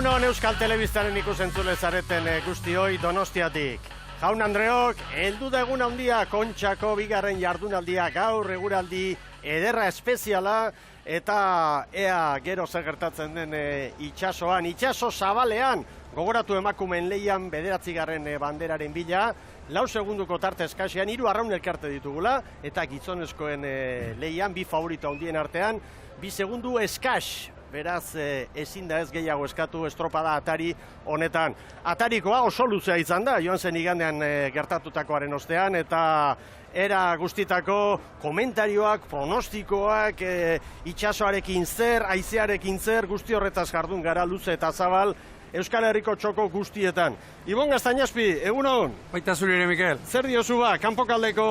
Egunon Euskal Telebistaren ikusentzule zareten guztioi Donostiatik. Jaun Andreok, heldu da egun handia Kontxako bigarren jardunaldia gaur eguraldi ederra espeziala eta ea gero zer gertatzen den itsasoan, itsaso zabalean gogoratu emakumeen leian 9. banderaren bila, 4 segunduko tarte eskasean 3 arraun elkarte ditugula eta gizonezkoen leian 2 favorito handien artean 2 segundu eskas. Beraz, ezin da ez gehiago eskatu estropada atari honetan. Atarikoa oso luzea izan da, joan zen igandean gertatutakoaren ostean, eta era guztitako komentarioak, pronostikoak, itsasoarekin zer, haizearekin zer, guzti horretaz jardun gara luze eta zabal, Euskal Herriko txoko guztietan. Ibon Gaztañazpi, egunon? Baita zuri ere, Mikel. Zer diozu ba, kanpokaldeko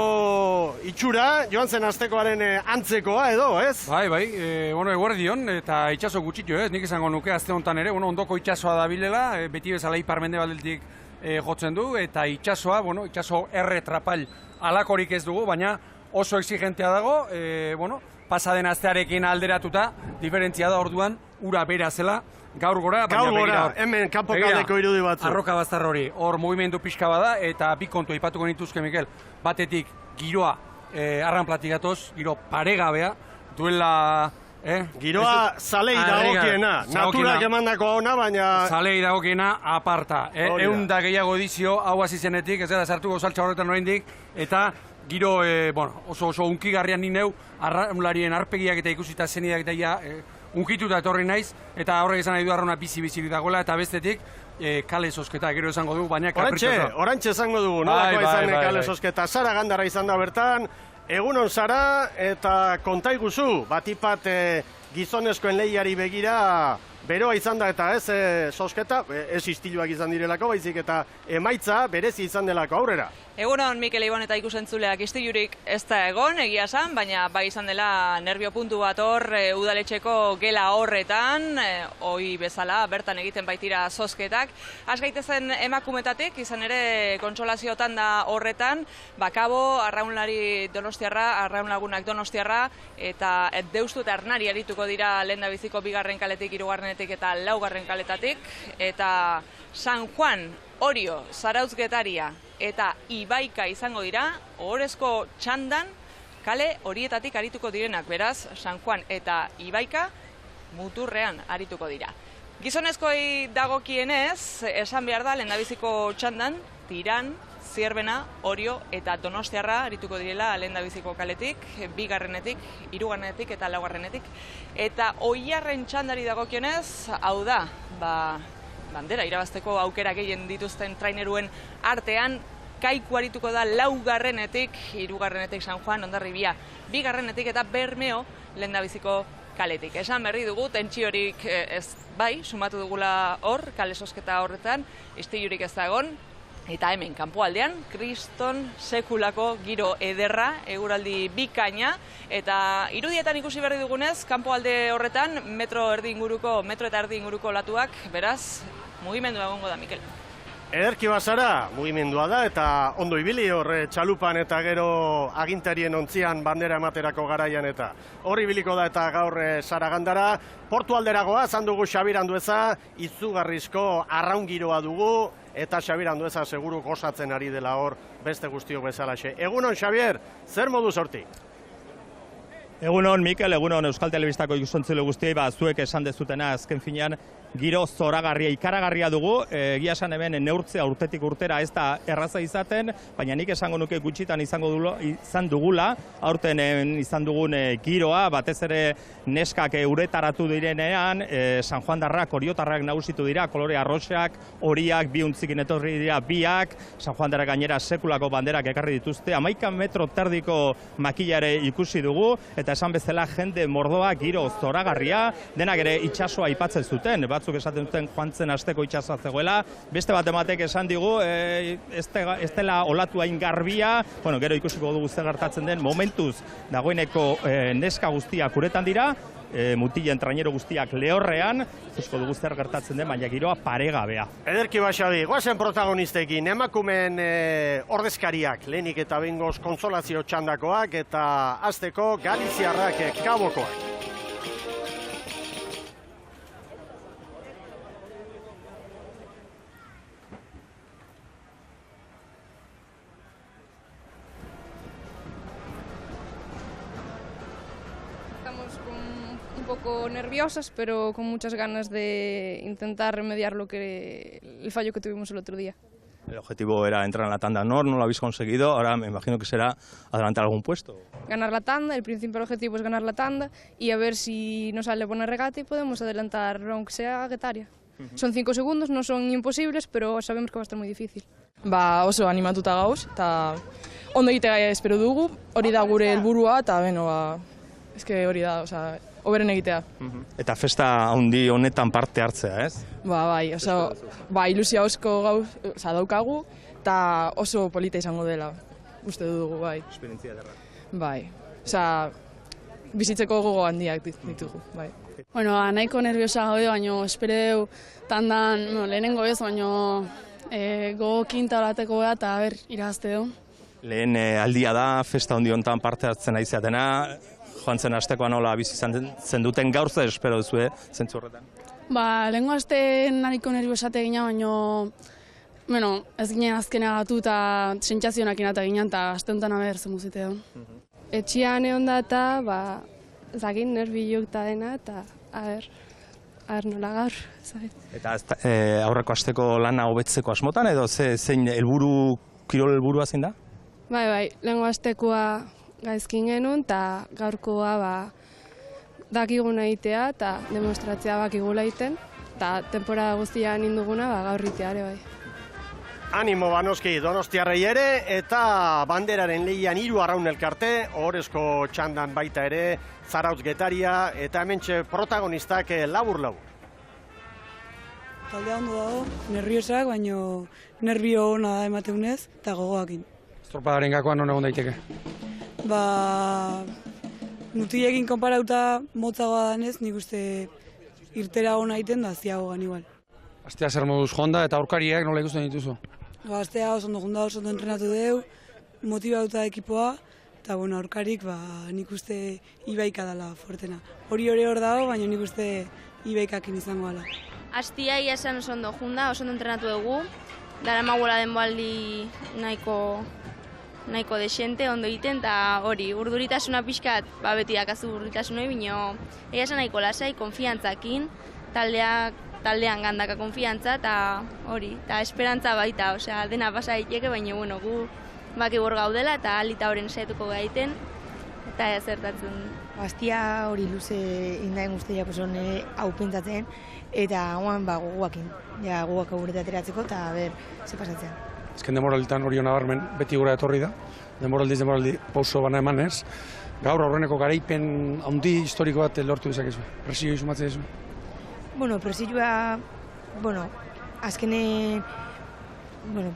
itxura, joan zen astekoaren antzekoa edo, ez? Bai, eguerdion, eta itxaso gutxitio, ez? Nik esango nuke azte honetan ere, ondoko itxasoa da bilela, beti bezala ipar mendebaldetik jotzen du, eta itxasoa, itxaso erre trapal alakorik ez dugu, baina oso exigentea dago, pasaden astearekin alderatuta, diferentzia da orduan, ura bera zela, gaur gora, baina begira hor. Hemen kanpokaldeko irudi batzu. Arroka bazter hori, hor mugimendu pixka bada, eta bi kontu aipatuko nituzke, Mikel. Batetik, giroa arran platikatoz, giro paregabea, duela... Giroa zalei dagokiena, naturak emandako ona, baina... Zalei dagokiena aparta. Eunda gehiago edizio, hau hasi zenetik, ez gara sartuko saltza horretan oraindik, eta giro, oso unkigarrian ni neu, arraunlarien arpegiak eta ikusita zenidak eta ja, unkituta etorri naiz, eta horrek esan nahi du arrauna bizi-bizi dagoela, eta bestetik, kale sosketa, gero esango dugu, baina kapritxosa. Orantxe esango dugu, nolakoa izan kale sosketa. Sara Gandarra izan da bertan, egunon Sara, eta kontaiguzu, batipat gizonezkoen lehiari begira, beroa izan da eta ez sosketa, ez istiluak izan direlako, baizik eta emaitza berezi izan delako aurrera. Egunon, Mikel Ibon eta ikusentzuleak istilurik ez da egon, egia esan, baina bai izan dela nerbio puntu bat hor udaletxeko gela horretan, hoi bezala bertan egiten baitira zozketak. Az gaitezen emakumetatik, izan ere kontsolaziotan da horretan, Bakabo, arraunlari donostiarra, arraunlagunak donostiarra, eta deustu eta ernari arituko dira lehendabiziko 2. kaletik, 3. eta 4. kaletatik, eta San Juan, Orio, Zarautz Getaria eta Ibaika izango dira, ohorezko txandan kale horietatik arituko direnak, beraz, San Juan eta Ibaika muturrean arituko dira. Gizonezkoi dagokienez, esan behar da, lehendabiziko txandan, Tiran, Zierbena, Orio eta Donostiarra arituko direla lehendabiziko kaletik, 2. 3. eta 4. Eta Oiarren txandari dagokionez, hau da, bandera irabazteko aukera gehien dituzten traineruen artean, Kaiku arituko da 4. 3. San Juan, Hondarribia 2. eta Bermeo lehendabiziko kaletik. Esan berri dugu, tentsiorik ez bai, sumatu dugula hor, kale sosketa horretan, istilurik ez da egon, eta hemen, kanpoaldean, kriston sekulako giro ederra, eguraldi bikaina, eta irudietan ikusi berri dugunez, kanpoalde horretan, metro eta erdi inguruko olatuak, beraz, mugimendua egongo da, Mikel. Ederki bazara, mugimendua da, eta ondo ibili hor txalupan eta gero agintarien ontzian bandera ematerako garaian eta hor ibiliko da eta gaur Sara Gandara. Portu alderagoa, zan dugu Xabir Andueza, izugarrizko arraungiroa dugu, eta Xabir Andueza seguru gozatzen ari dela hor beste guztiok bezalaxe. Egunon, Xabier, zer modu sorti? Egunon, Mikel, egunon Euskal Telebistako ikusontzile guztiei, zuek esan dezutena azken finean giro zoragarria, ikaragarria dugu, egia esan hemen neurtzea urtetik urtera ez da erraza izaten, baina nik esango nuke gutxitan izan dugula, aurten izan dugun giroa, batez ere neskak uretaratu direnean, San Juan darrak, oriotarrak nagusitu dira, kolore arroxak, horiak, bi untzikin etorri dira biak, San Juan darrak gainera sekulako banderak ekarri dituzte, 11 metro terdiko makilare ikusi dugu, eta esan bezala jende mordoa, giro zoragarria, denak ere itsasoa aipatzen zuten, batzuk esaten duten joan zen asteko itsasoa zegoela, beste bat ematek esan digu, ez dela olatu hain garbia, gero ikusiko dugu zer gertatzen den, momentuz dagoeneko neska guztiak uretan dira, mutilen trainero guztiak lehorrean, ikusko dugu zer gertatzen den, baina giroa paregabea. Ederki Baxabi, goazen protagonistekin, emakumeen ordezkariak, lehenik eta bengoz konsolazio txandakoak, eta hasteko galiziarrak kabokoak. poco nerviosas, pero con muchas ganas de intentar remediar el fallo que tuvimos el otro día. El objetivo era entrar en la tanda honor, no lo habéis conseguido, ahora me imagino que será adelantar algún puesto. Ganar la tanda, el principal objetivo es ganar la tanda y a ver si nos sale buena regata y podemos adelantar, aunque sea a Getaria. Son 5 segundos, no son imposibles, pero sabemos que va a estar muy difícil. Oso animatuta gauz, eta ondo egitea espero dugu, hori da gure helburua, eta eske hori da, hoberen egitea. Eta festa handi honetan parte hartzea, ez? Bai, ilusia osko gauz, daukagu, eta oso polita izango dela, uste dugu, bai. Esperientzia ederra. Bai, bizitzeko gogo handiak ditugu, bai. Nahiko nerviosa gaude, baina espero tandan, lehenengo ez, baina gogo kinta horateko da, eta irabazte du. Lehen aldia da, festa handi honetan parte hartzen ari zatena, joan zen astekoa nola bizi izan duten gaur zer espero duzue, zentzu horretan? Lehenko aste nahiko nerviosate gina, baina ez ginen azkenea gatu eta sentsazionak inata ginen, eta aste honetan aber zen muzite du. Etxian egon da eta, zagin nerviok eta dena, eta aber nola gaur, zagin. Eta aurreko asteko lana hobetzeko asmotan, edo zein kirol helburua zein da? Bai, lehenko astekoa gaizkin genuen, eta gaurkoa dakiguna egitea, eta demostratzea bakigula egiten, eta temporada guztian induguna gaur iteare bai. Animo banoski Donostiarrei ere, eta banderaren lehian 3 arraun elkarte, ohorezko txandan baita ere, Zarautz Getaria, eta hementxe protagonistak labur-labur. Taldea ondo dago, nerviosak, baina nervio ona da emateunez, eta gogoakin. Estropadaren gakoan non egon daiteke? Mutilekin konparauta motzagoa danez, nik uste irtera hona egiten da ziago gan igual. Astea zer moduz jonda eta aurkariak nola ikusten dituzu? Astea oso ondo jonda, oso ondo entrenatu deu, motibauta ekipoa, eta aurkarik nik uste Ibaika dela fuertena. Hori hor dago, baina nik uste Ibaikakin izango dela. Astia ia esan oso ondo jonda, oso ondo entrenatu dugu, dara magola denboaldi nahiko desente, ondo egiten, eta hori, urduritasuna pixkat, beti dakazu urduritasunoi, bino, egia esan nahiko lasai, konfiantzakin, taldean gandaka konfiantza, eta hori, eta esperantza baita, osea, dena pasa daiteke, baina, gu baki bor gaudela, eta alita horren saietuko gaiten, eta zertatzen. Astia hori luze indaen guztia hau pentsatzen, eta guan goguakin, goguak aurreta ateratzeko, eta ze pasatzen. Ezken demoralditan hori nabarmen beti gura etorri da, demoraldi pauso bana emanez. Gaur aurreneko garaipen handi historiko bat lortu dezakezu, presioa sumatzen dezu? Presioa, azkenen,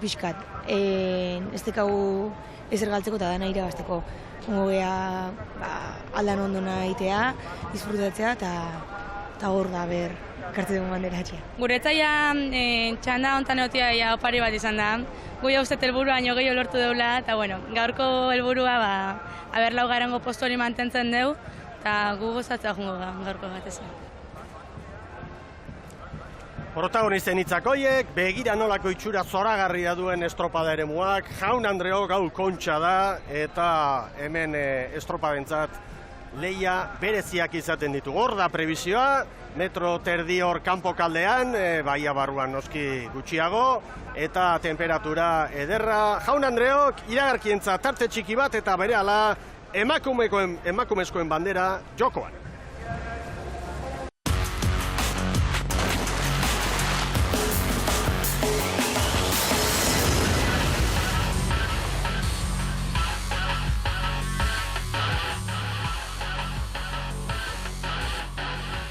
pixkat, ez dekau ezer galtzeko eta dana irabazteko. Gogea aldan ondona egitea, disfrutatzea eta hor da kartu dugu bandera atxea. Guretzaia txanda honetan egotia opari bat izan da. Goia uste helburua baino gehiago lortu deula, eta gaurko helburua laugarrengo postu hori mantentzen dugu, eta gu gozatzea jungo gaurko bat ezan. Protagonisten hitzakoiek, begira nolako itxura zoragarria duen estropada eremuak, Jaun Andreok hau kontxa da, eta hemen estropadentzat lehia bereziak izaten ditu. Hor da prebizioa, metro terdi hor kanpo kaldean, baia barruan noski gutxiago, eta temperatura ederra. Jaun Andreok iragarkientza tarte txiki bat eta berehala emakumezkoen bandera jokoan.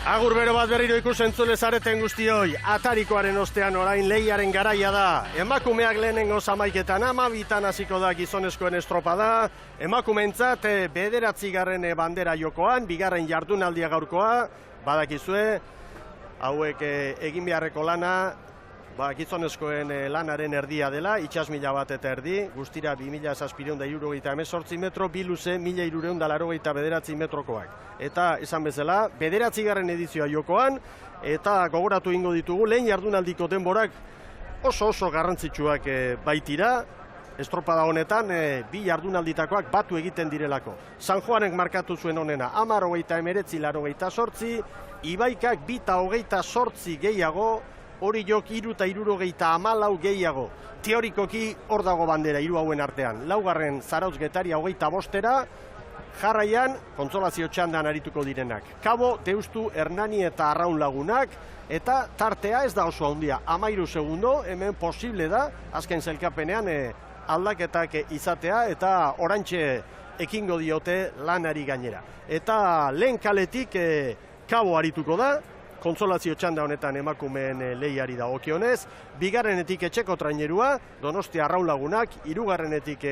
Agur bero bat berriro ikusentzule zareten guztioi, atarikoaren ostean orain lehiaren garaia da. Emakumeak lehenengo 11etan 12etan hasiko da gizonezkoen estropada. Emakumeentzat 9. bandera jokoan, 2. jardunaldia gaurkoa, badakizue, hauek egin beharreko lana, gizonezkoen lanaren erdia dela, itsasmila bat eta erdi, guztira 2.778 metro, bi luze 1.389 metrokoak. Eta esan bezala, 9. edizioa jokoan, eta gogoratu ingo ditugu, lehen jardunaldiko denborak oso garrantzitsuak baitira, estropada honetan bi jardunalditakoak batu egiten direlako. San Juanek markatu zuen honena 10-29-88, Ibaikak 2-28 gehiago, Oriok 3-74 gehiago. Teorikoki hor dago bandera hiru hauen artean. Laugarren Zarautz Getaria 25-era, jarraian kontsolazio txandan arituko direnak. Kabo, Deustu, Hernani eta Arraun Lagunak, eta tartea ez da oso handia. 13 segundo, hemen posible da, azken zelkapenean aldaketak izatea, eta orantxe ekingo diote lanari gainera. Eta lehen kaletik Kabo arituko da, kontsolazio txanda honetan emakumeen lehiari dagokionez, bigarrenetik etxeko trainerua, Donostia Arraun Lagunak, hirugarrenetik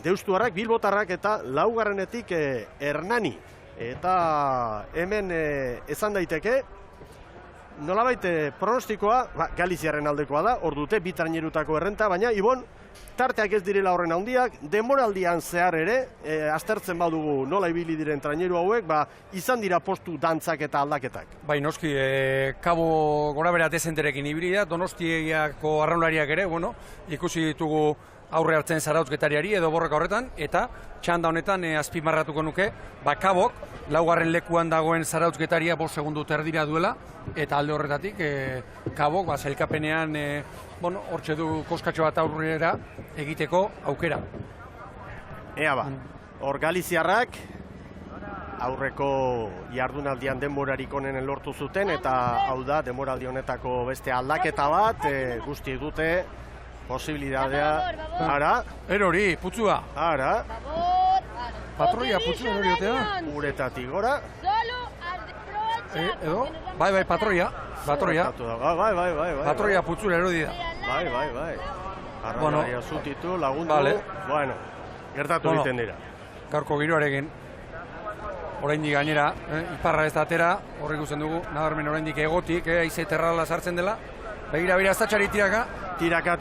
Deustuarrak, Bilbotarrak eta laugarrenetik Hernani. Eta hemen esan daiteke, nolabait pronostikoa, Galiziarren aldekoa da, hor dute, bi trainerutako errenta, baina Ibon, tarteak ez direla horren handiak, demoraldian zehar ere, aztertzen badugu nola ibili diren traineru hauek, izan dira postu dantzak eta aldaketak. Bai, noski, Kabo gora bera dezenterekin ibili da, Donostiako arraunlariak ere, ikusi ditugu aurre hartzen Zarautz Getariari edo Borroka horretan, eta txanda honetan azpimarratuko nuke, Kabok, laugarren lekuan dagoen Zarautz Getaria 5 segundu terdira duela, eta alde horretatik Kabok, sailkapenean, hortxe du koskatxo bat aurrera egiteko aukera. Ea hor Galiziarrak aurreko jardunaldian denborarik onenen lortu zuten, eta hau da, denboraldi honetako beste aldaketa bat, guzti dute, posibilidadea, ara. Erori, putzua. Ara. Patroia putzua erori otea. Uretatik gora. Edo, bai, patroia. Bai. Patroia putzura erodi da. Bai. Arraia zutitu, lagundu. Bueno, gertatu egiten dira. Gaurko giroarekin. Oraindik gainera, iparra ez da atera, horrik guzen dugu, nabarmen oraindik egotik, haize terrala sartzen dela. Begira, ez da txari tiraka. Tiraka,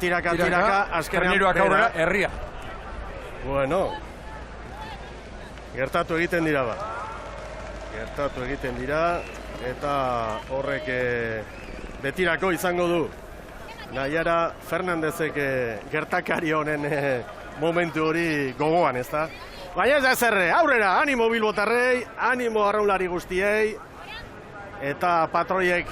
azkenean Terneruak aurrera, herria. Bueno, gertatu egiten dira eta horrek betirako izango du. Naiara Fernandezek gertakari honen momentu hori gogoan, ez da? Baina ez da zerre, aurrera, animo Bilbotarrei, animo arraunlari guztiei, eta patroiek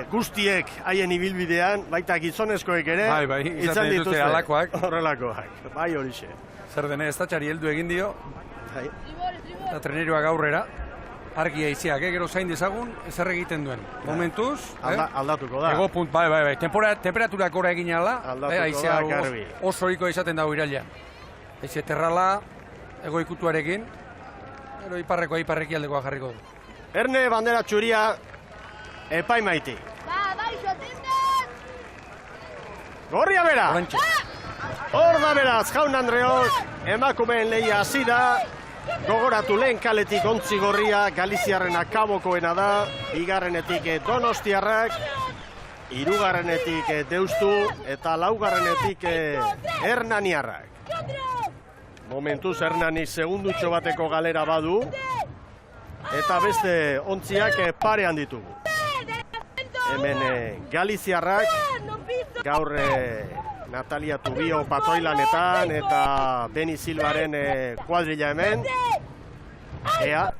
guztiek haien ibilbidean, baita gizonezkoek ere, bai, izan dituzte alakoak. Horrelakoak, bai horixe. Zer dene, ez da txari heldu egin dio, eta treneruak aurrera, argi aiziak, gero zain dezagun, ezer egiten duen. Momentuz, aldatuko da. Ego punt, bai, temperaturak gora egin ala, aldatuko da, garbi. Oso oiko izaten dago irailean. Aize terrala, ego ikutuarekin, gero iparreki aldekoa jarriko du. Erne bandera txuria, epaimaiti. Gorria bera! Hor da beraz, Jaun Andreok, emakumeen lehia hasi da, gogoratu lehen kaletik ontzi gorria, Galiziarrena Kabokoena da, bigarrenetik Donostiarrak, hirugarrenetik Deustu, eta laugarrenetik Hernaniarrak. Momentuz Hernani segundutxo bateko galera badu, eta beste ontziak parean ditugu. Hemen Galiziarrak, gaur Natalia Tubio patroilanetan eta Beni Silvaren kuadrilla hemen. Ea,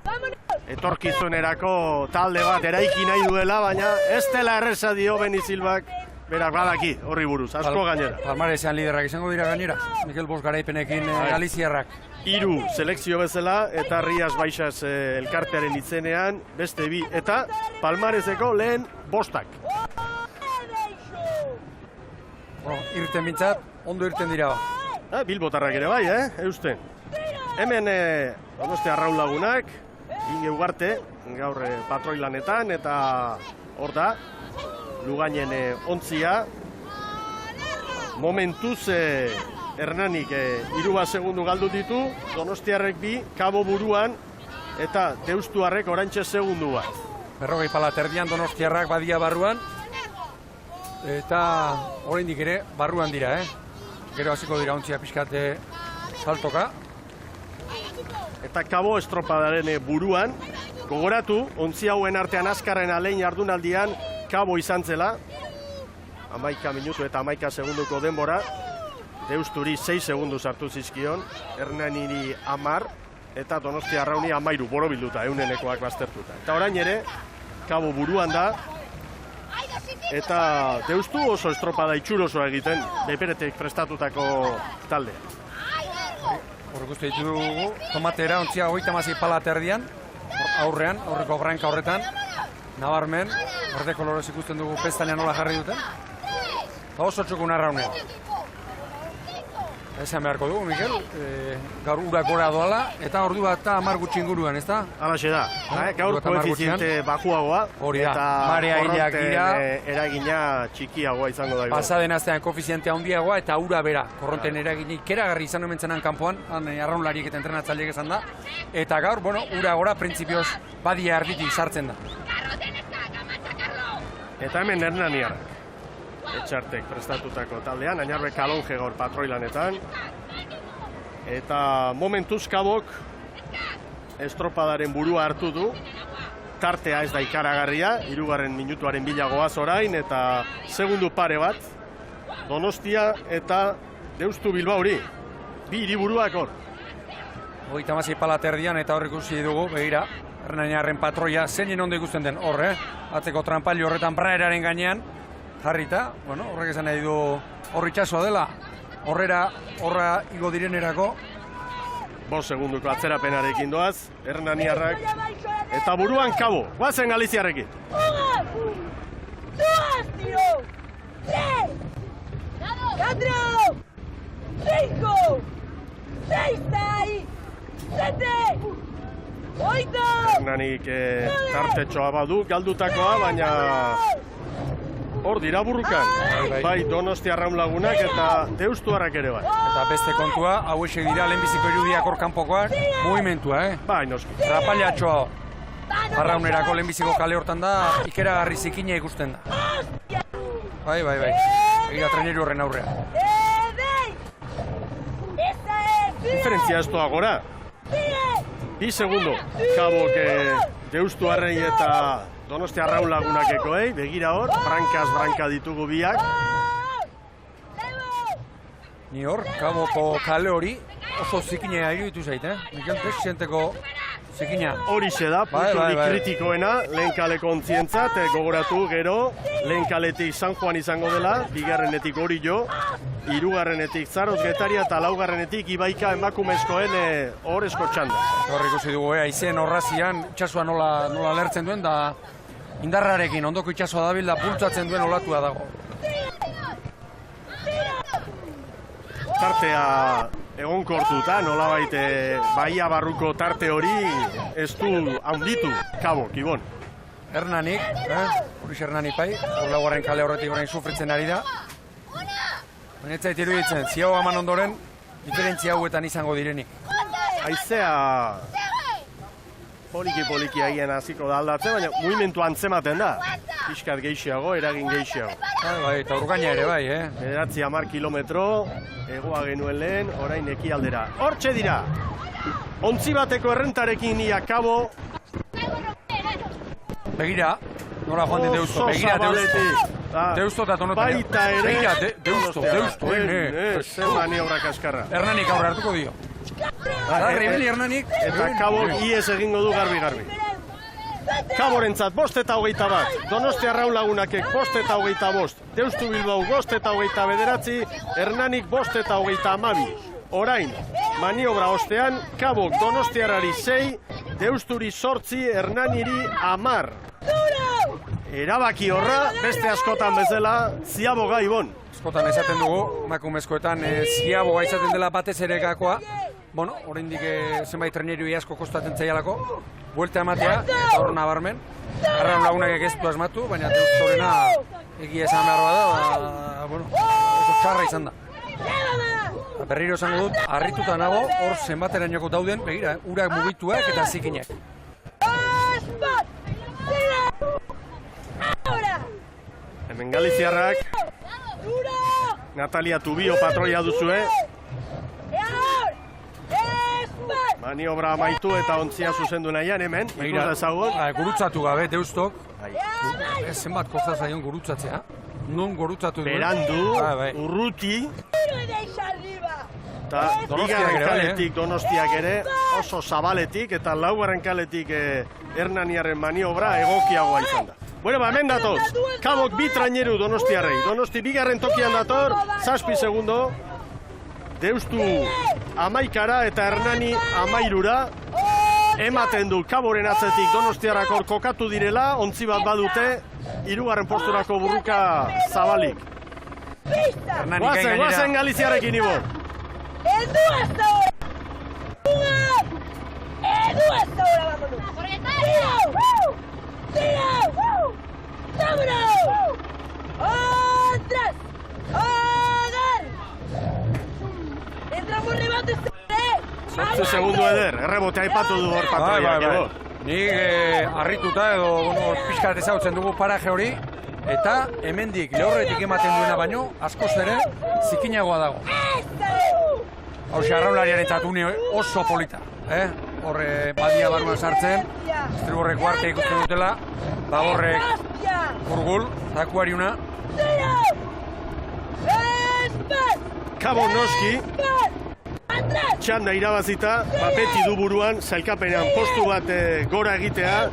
etorkizunerako talde bat eraiki nahi duela, baina ez dela erresa dio Beni Silvak, berak badaki horri buruz, asko gainera. Palmaresean liderrak izango dira gainera, Mikel Bost garaipenekin Galiziarrak. 3 selekzio bezala eta Rias Baixas elkartearen itzenean, beste 2 eta Palmareseko lehen 5. Irten bintzat, ondo irten dira. Bilbotarrak ere bai, eusten. Hemen Donostia Arraun Lagunak, Inge Ugarte, gaur patroilanetan, eta hor da, Lugainen ontzia. Momentuz Hernanik 3 segundu galdu ditu, Donostiarrek 2, Kabo buruan, eta Deustuarrek orantxe segundu bat. 40 pala terdian Donostiarrak badia barruan, eta oraindik ere barruan dira, Gero hasiko dira ontzia pixkate saltoka. Eta Kabo estropadaren buruan, gogoratu, ontzi hauen artean azkarren alein jardunaldian Kabo izan zela, 11 minutu eta 11 segunduko denbora, Deusturi 6 segundu sartu zizkion, Hernaniri 10, eta Donostia Arrauni 13 borobilduta, eunenekoak baztertuta. Eta orain ere, Kabo buruan da, eta Deustu oso estropada itxurosoa egiten, beperetek prestatutako talde. Hor ikuste ditugu, tomatera, ontzia 36 pala terdian, aurrean, aurreko branka horretan, nabarmen, berde kolorez ikusten dugu pestanean nola jarri duten, eta oso txukun Arraunea. Esan beharko dugu, Mikel, gaur urak gora doala, eta ordu bat eta 10 gutxi inguruan, ez da? Halaxe da, gaur koefiziente bajuagoa, hori da, eta marea hilak dira, eragina txikiagoa izango da. Pasaden astean koefizientea handiagoa eta ura bera, korronten eraginik ikeragarri izan omentzenan kanpoan, arraunlariek eta entrenatzaileek esan da, eta gaur, bueno, ura gora printzipioz badia erditik sartzen da. Eta hemen Hernaniar. Etxartek prestatutako taldean, Añarbe Kalonje gaur patroilanetan. Eta momentuz Kabok estropadaren burua hartu du. Tartea ez da ikaragarria, 3. minutuaren bilagoaz orain, eta segundu pare bat. Donostia eta Deustu Bilbauri. 2 hiriburuak hor. 36 pala terdian eta hor ikusi dugu, begira, Hernaniarren patroia zeinen ondo ikusten den hor, atzeko tranpailo horretan braeraren gainean, jarrita, bueno, horrek esan nahi du hor itxasoa dela, horra igo direnerako. 5 segunduko atzerapenarekin doaz, Hernaniarrak, eta buruan Kabo, guazen Galiziarrekin. 8! Hernanik tartetxoa badu, galdutakoa, baina hor dira burrukan. Bai Donostia Arraun Lagunak eta Deustuarrak ere bai. Eta beste kontua, hauexek dira lehenbiziko irudiak hor kanpokoak, mugimentua, Bai, noski. Trapailatxoa Arraunerako lehenbiziko kale hortan da, ikeragarri zikina ikusten da. Bai. Egia treneru horren aurrean. Diferentzia ez doa gora. 2 segundo. Kabok Deustuarrei eta Donostia Arraun Lagunakekoei, begira hor, brankaz branka ditugu biak. Ni hor, Kaboko kale hori oso zikina iruditu zait, Mikel Presidenteko zikina. Horixe da, punturik kritikoena, lehen kaleko ontzientzat, gogoratu gero, lehen kaletik San Juan izango dela, 2. hori jo, 3. Zaroz Getaria eta 4. Ibaika emakumezkoen hor eskotxanda. Hor ikusi dugu, aizen horrazian, itxasua nola lertzen duen, da indarrarekin ondoko itxasua dabil da pultzatzen duen olatua dago. Tartea egonkortuta, nolabait Baia Barruko tarte hori ez du handitu Kabok, Ibon. Hernanik, hori Hernanik bai, hor 4. kale horretik orain sufritzen ari da. Baina ez zait iruditzen, ziago eman ondoren, diferentzia hauetan izango direnik. Haizea poliki agian hasiko da aldatzen, baina mugimendu antzematen da. Piskat gehiago, eragin gehiago. Bai, eta urgaina ere bai, 9-10 kilometro, egoa genuen lehen, orain ekialdera. Hortxe dira! Ontzi bateko errentarekin ia Kabo. Begira, nola joan den Deusto, begira Deusto eta Donotia. Baita ere. Begira, Deusto, Zer maniobra kaskarra. Hernanik aurre hartuko dio. Ribeli Hernanik. Eta Kabok ies egingo du garbi. Kaborentzat 5 eta 21, Donostia Arraun Lagunakek 5 eta 25, Deustu Bilbao 5 eta 29, Hernanik 5 eta 32. Orain, maniobra ostean, Kabok Donostiarrari 6, Deusturi 8, Hernaniri 10. Erabaki horra, beste askotan bezala, ziaboga Ibon. Askotan esaten dugu, emakumezkoetan ziaboga izaten dela batez ere gakoa. Bueno, oraindik zenbait treneri asko kostatzen zaialako, buelta ematea, eta hor nabarmen. Arraun Lagunak ez du asmatu, baina Deustorena egia esan behar da, bueno, oso txarra izan da. Berriro esango dut, harrituta nago, hor zenbaterainoko dauden, begira, urak mugituak eta zikinak. Hemen Galiziarrak, Natalia Tubio patroia duzue. Maniobra amaitu eta ontzia zuzendu nahian hemen, ikus dezagun. Gurutzatu gabe, Deustok. Zenbat kosta zaion gurutzatzea. Non gurutzatu duen. Berandu, urruti. Eta bigarren kaletik Donostiak ere oso zabaletik eta laugarren kaletik Hernaniaren maniobra egokiagoa izan da. Bueno, hemen datoz, Kabok bi traineru Donostiarrei. Donosti bigarren tokian dator, 7 segundo. Deustu 11 eta Hernani 13. Ematen du Kaboren atzetik Donostiarrak hor kokatu direla, ontzi bat badute, 3. posturako burruka zabalik. Guazen Galiziarekin ibo. Edu hasta ahora. Edu hasta ahora, vámonos. ¡Tira! ¡Vámonos! ¡Atrás! ¡Agar! Entramos rebate, Zortzi segundo eder, errebote aipatu du hor patroiak. Nik harrituta edo pixkat ezautzen dugu paraje hori, eta hemendik lehorretik ematen duena baino, askoz ere zikinagoa dago. Hauxe, arraunlariaren une oso polita. Horre badia barruan sartzen, estriborreko arte ikusten dutela, Baborrek urgul, zakuariuna. Kabo noski, txanda irabazita, beti du buruan, zailkapenean postu bat gora egitea,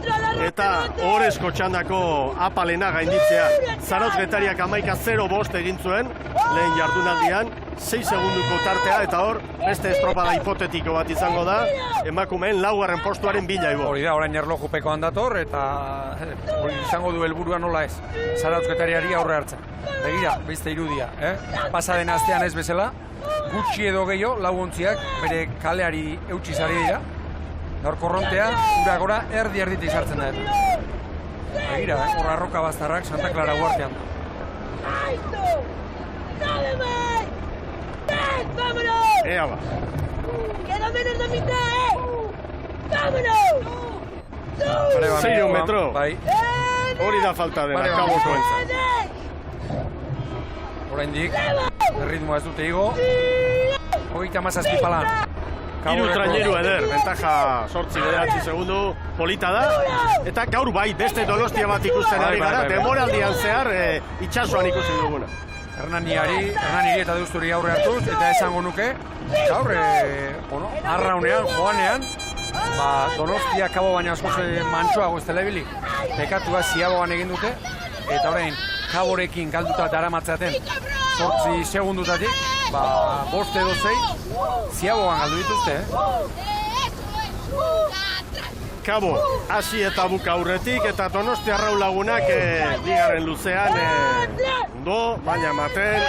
eta horrezko txandako apalena gainditzea. Zarautz Getariak 11-0 egin zuen, lehen jardunaldian, 6 segunduko tartea, eta hor, beste estropada hipotetiko bat izango da, emakumeen 4. postuaren bila ibo. Hori da, orain erlojupekoan dator, eta hori izango du helburua nola ez, Zarautz Getariari aurre hartzen. Begira, beste irudia, pasaden astean ez bezala, gutxi edo gehiago, laguntziak bere kaleari eutxiz ari dira. Gaur korrontea, ura gora, erdi-erditik sartzen da. Begira, horra arroka baztarrak Santa Clara guartean da. Ea ba. Queda menos de mitad, ¡vámonos! 6 metro. Bai. Hori da falta dela, Kaboko entzat. Oraindik, erritmoa ez dute igo. 37 palan. 3 traineru eder, ventaja 8-9 segundu, polita da. Eta gaur bai, beste Donostia bat ikusten ari gara, demoraldian zehar itxasoan ikusten duguna. Hernaniri eta Deusturi aurre hartuz, eta esango nuke, gaur, arraunean, joanean, Donostia Kabo baina askoz mantsoago ez dela ibili. Pekatua ziaboan egin dute, eta orain Kaborekin galduta daramatzaten 8 segundutatik, 5 edo 6, ziaboan galdu dituzte, Kabo, hasi eta buka aurretik, eta Donostia Arrau lagunak bigarren luzean ondo, baina ematen,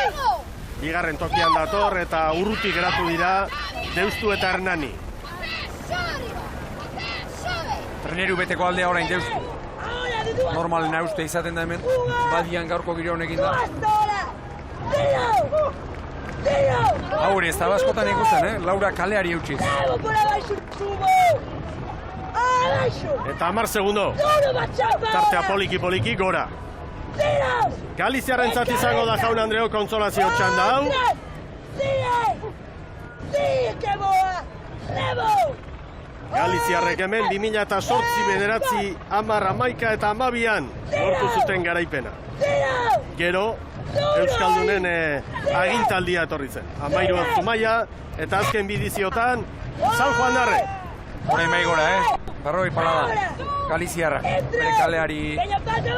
bigarren tokian dator, eta urrutik geratu dira Deustu eta Hernani. Treneru beteko aldea orain Deustu. Normalena uste izaten da hemen, badian gaurko giro honekin da. Hauri, ez da baskotan ikusten, Laura kaleari eutxiz. Eta 10 segundo. Tartea poliki gora. Galiziaren zat izango da Jaun Andreok kontsolazio txanda hau. Galiziarrek hemen 2008, 9, 10, 11 eta 12an lortu zuten garaipena. Gero, Euskaldunen agintaldia etorri zen. 13 Zumaia eta azken bidiziotan San Juan Darre. Horain bai gora, Barroi palada, Galiziarra, bere kaleari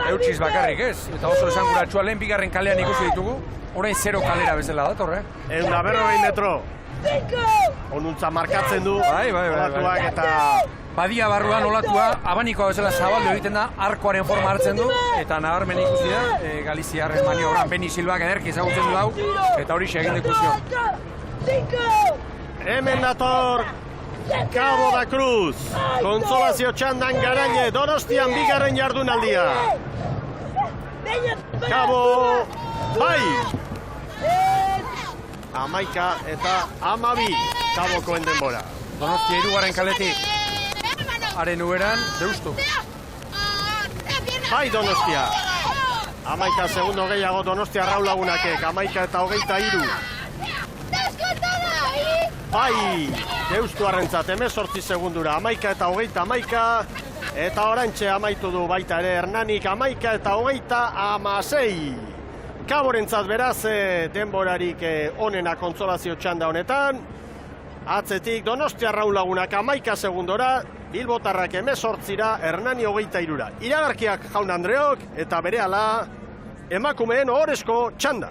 eutxiz bakarrik ez, eta oso esanguratsua lehen bigarren kalean ikusi ditugu, orain 0 kalera bezala dator, 140 metro. Onuntza markatzen du, olatuak eta... Badia barruan olatua, abanikoa bezala zabaldu egiten da, arkoaren forma hartzen du, eta nabarmen ikusi da, Galiziarren maniobran Beni Silbak ederki ezagutzen du hau, eta hori egin ikusi. Hemen dator Cabo da Cruz, kontsolazio txandan Garaile, Donostian bigarren jardunaldia. Cabo, bai! 11 eta 12 Kabokoen denbora. Donostia 3. kaletik, haren uberan, Deustu. Bai Donostia, 11 segundo gehiago Donostia Arrau lagunakek, 11 eta 23. Bai, Deustu arrentzat, 18 segundura, 11 eta 11, eta orantxe amaitu du baita ere Hernanik, 11 eta 16. Kaborentzat beraz denborarik onena kontsolazio txanda honetan, Atzetik Donostia Arraunlagunak 11 segundora, Bilbotarrak 18ra, Hernani 23ra. Iragarkiak Jaun Andreok eta berehala emakumeen ohorezko txanda.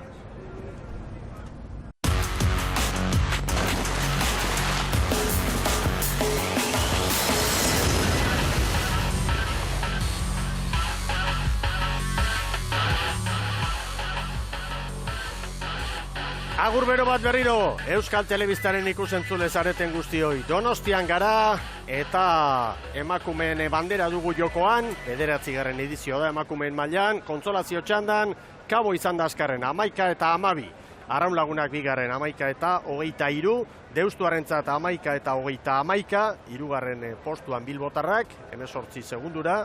Agur bero bat berriro, Euskal Telebistaren ikusentzule zareten guztioi. Donostian gara eta emakumeen bandera dugu jokoan, 9. edizio da emakumeen mailan, kontsolazio txandan, kabo izan da azkarren, 11 eta 12. Arraunlagunak 2. 11 eta 23, Deustuarentzat 11 eta 30, 3. postuan Bilbotarrak, 18 segundura,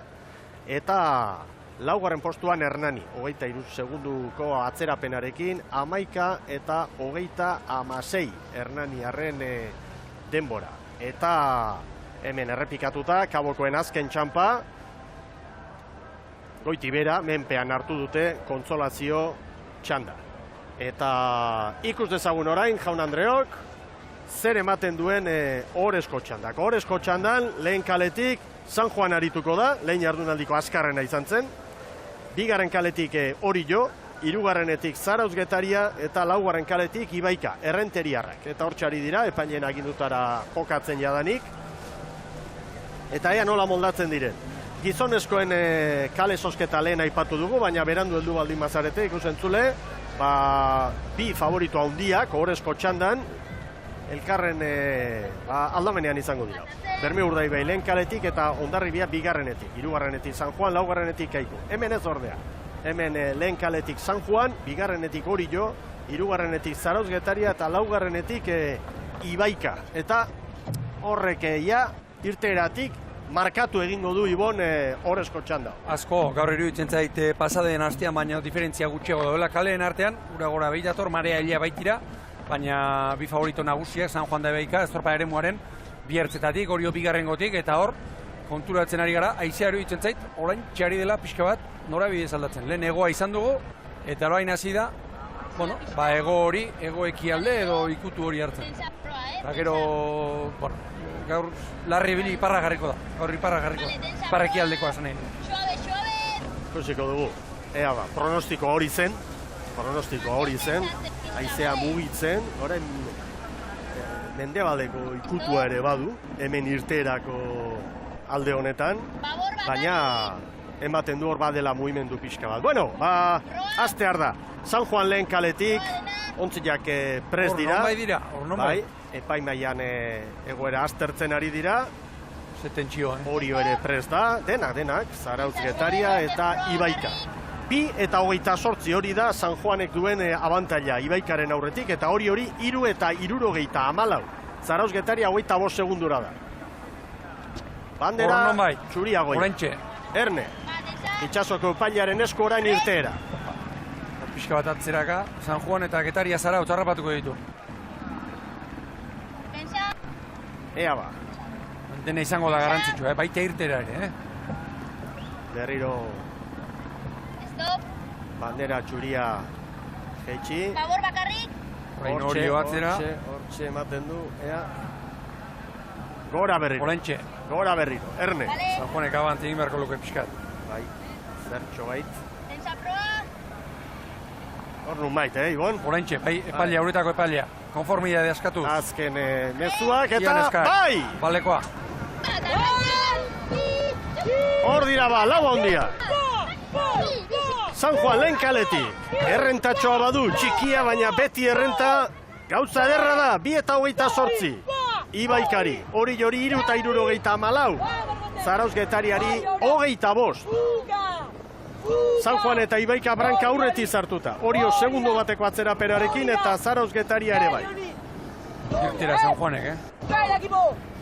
eta 4. postuan Hernani, 23 segunduko atzerapenarekin, 11 eta 36 Hernaniarren denbora. Eta hemen errepikatuta, kabokoen azken txampa, Goitibera, menpean hartu dute kontsolazio txanda. Eta ikus dezagun orain, Jaun Andreok, zer ematen duen ohorezko txandak. Ohorezko txandan, lehen kaletik San Juan arituko da, lehen jardunaldiko azkarrena izan zen. 2. kaletik Orillo, 3. Zarautz Getaria eta 4. kaletik Ibaika, Errenteriarrak. Eta hortxari dira, epaileen agindutara jokatzen jadanik. Eta ea nola moldatzen diren. Gizonezkoen kale sosketa lehen aipatu dugu, baina berandu heldu baldin bazarete ikusentzule, bi favorito handiak, ohorezko txandan, elkarren aldamenean izango dira. Berme Urdaibai lehen kaletik eta Hondarribia 2. 3. San Juan, 4. Kaiku. Hemen ez ordea. Hemen lehen kaletik San Juan, 2. Orillo, 3. Zarautz Getaria eta 4. Ibaika. Eta horrek irteeratik markatu egingo du Ibon ohorezko txanda. Asko, gaur iruditzen zait pasadeen astean, baina diferentzia gutxiago dagoela kaleen artean, ura gora behidator, marea hilea baitira, baina bi favorito nagusiak, San Juan da Ibaika, Estorpa eremuaren, bi ertzetatik, Orio 2. Eta hor, konturatzen ari gara, haizea iruditzen zait, orain txari dela pixka bat norabide aldatzen. Lehen egoa izan dugu, eta orain hasi da, bueno, ego hori, ego ekialde edo ikutu hori hartzen. Eta gero, bueno, gaur larri bili iparra garriko da, gaur iparra garriko da, iparra ekialdekoa zen egin. Ikusiko dugu, ea ba, pronostiko hori zen, haizea mugitzen, orain mendebaldeko ikutua ere badu, hemen irteerako alde honetan, baina ematen du hor badela mugimendu pixka bat. Bueno, astear da, San Juan lehen kaletik, ontziak prest dira. Hor non bai. Epaimaian egoera aztertzen ari dira. Zetentzio, Orio ere prest da, denak, Zarautz Getaria eta Ibaika. 2 eta 28 hori da San Juanek duen abantaila Ibaikaren aurretik, eta hori 3 eta 74. Zarautz Getaria 25 segundura da. Bandera txuriagoia. Orentxe. Erne, itxasoko epailaren esko orain irteera. Pixka bat atzeraka, San Juan eta Getaria Zarautz harrapatuko ditu. Ea ba. Dena izango da garantzitsua, baita irtera ere, Berriro bandera txuria jeitsi. Favor bakarrik. Orio atzera. Hortxe ematen du, ea. Gora berriro. Orentxe. Gora berriro, Erne. San Juanek abant egin beharko luke pixkat. Bai, zertxo bait. Hor nun bait, Ibon? Orentxe, bai, epailea, hauretako epailea. Konformidade askatu. Azken mezuak eta bai! Balekoa. Hor dira ba, lau handia. San Juan lehen kaletik. Errentatxoa badu, txikia baina beti errenta. Gauza ederra da, 2 eta 28. Ibaikari, hori 3 eta 74. Zarautz Getariari 25. San Juan eta Ibaika branka aurreti zartuta. Orio segundo bateko atzeraperarekin eta Zarautz Getaria ere bai. Irtera San Juanek,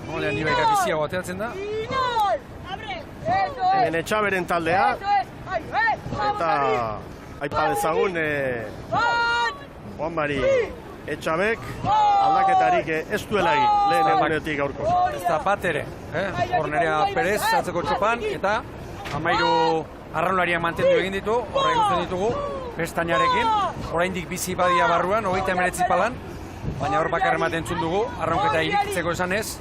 Nolean Ibaika biziago ateratzen da. Hemen Etxaberen taldea. Eta aipa dezagun Juan Mari Etxabek aldaketarik ez duela egin lehen egunetik gaurko. Ez da bat ere, Hornerea Perez atzeko txopan eta 13 arraunlariak mantendu egin ditu, horra ikusten ditugu, pestainarekin, oraindik bizi badia barruan, 39 palan, baina hor bakar ematen entzun dugu, arraunketa irikitzeko esan ez,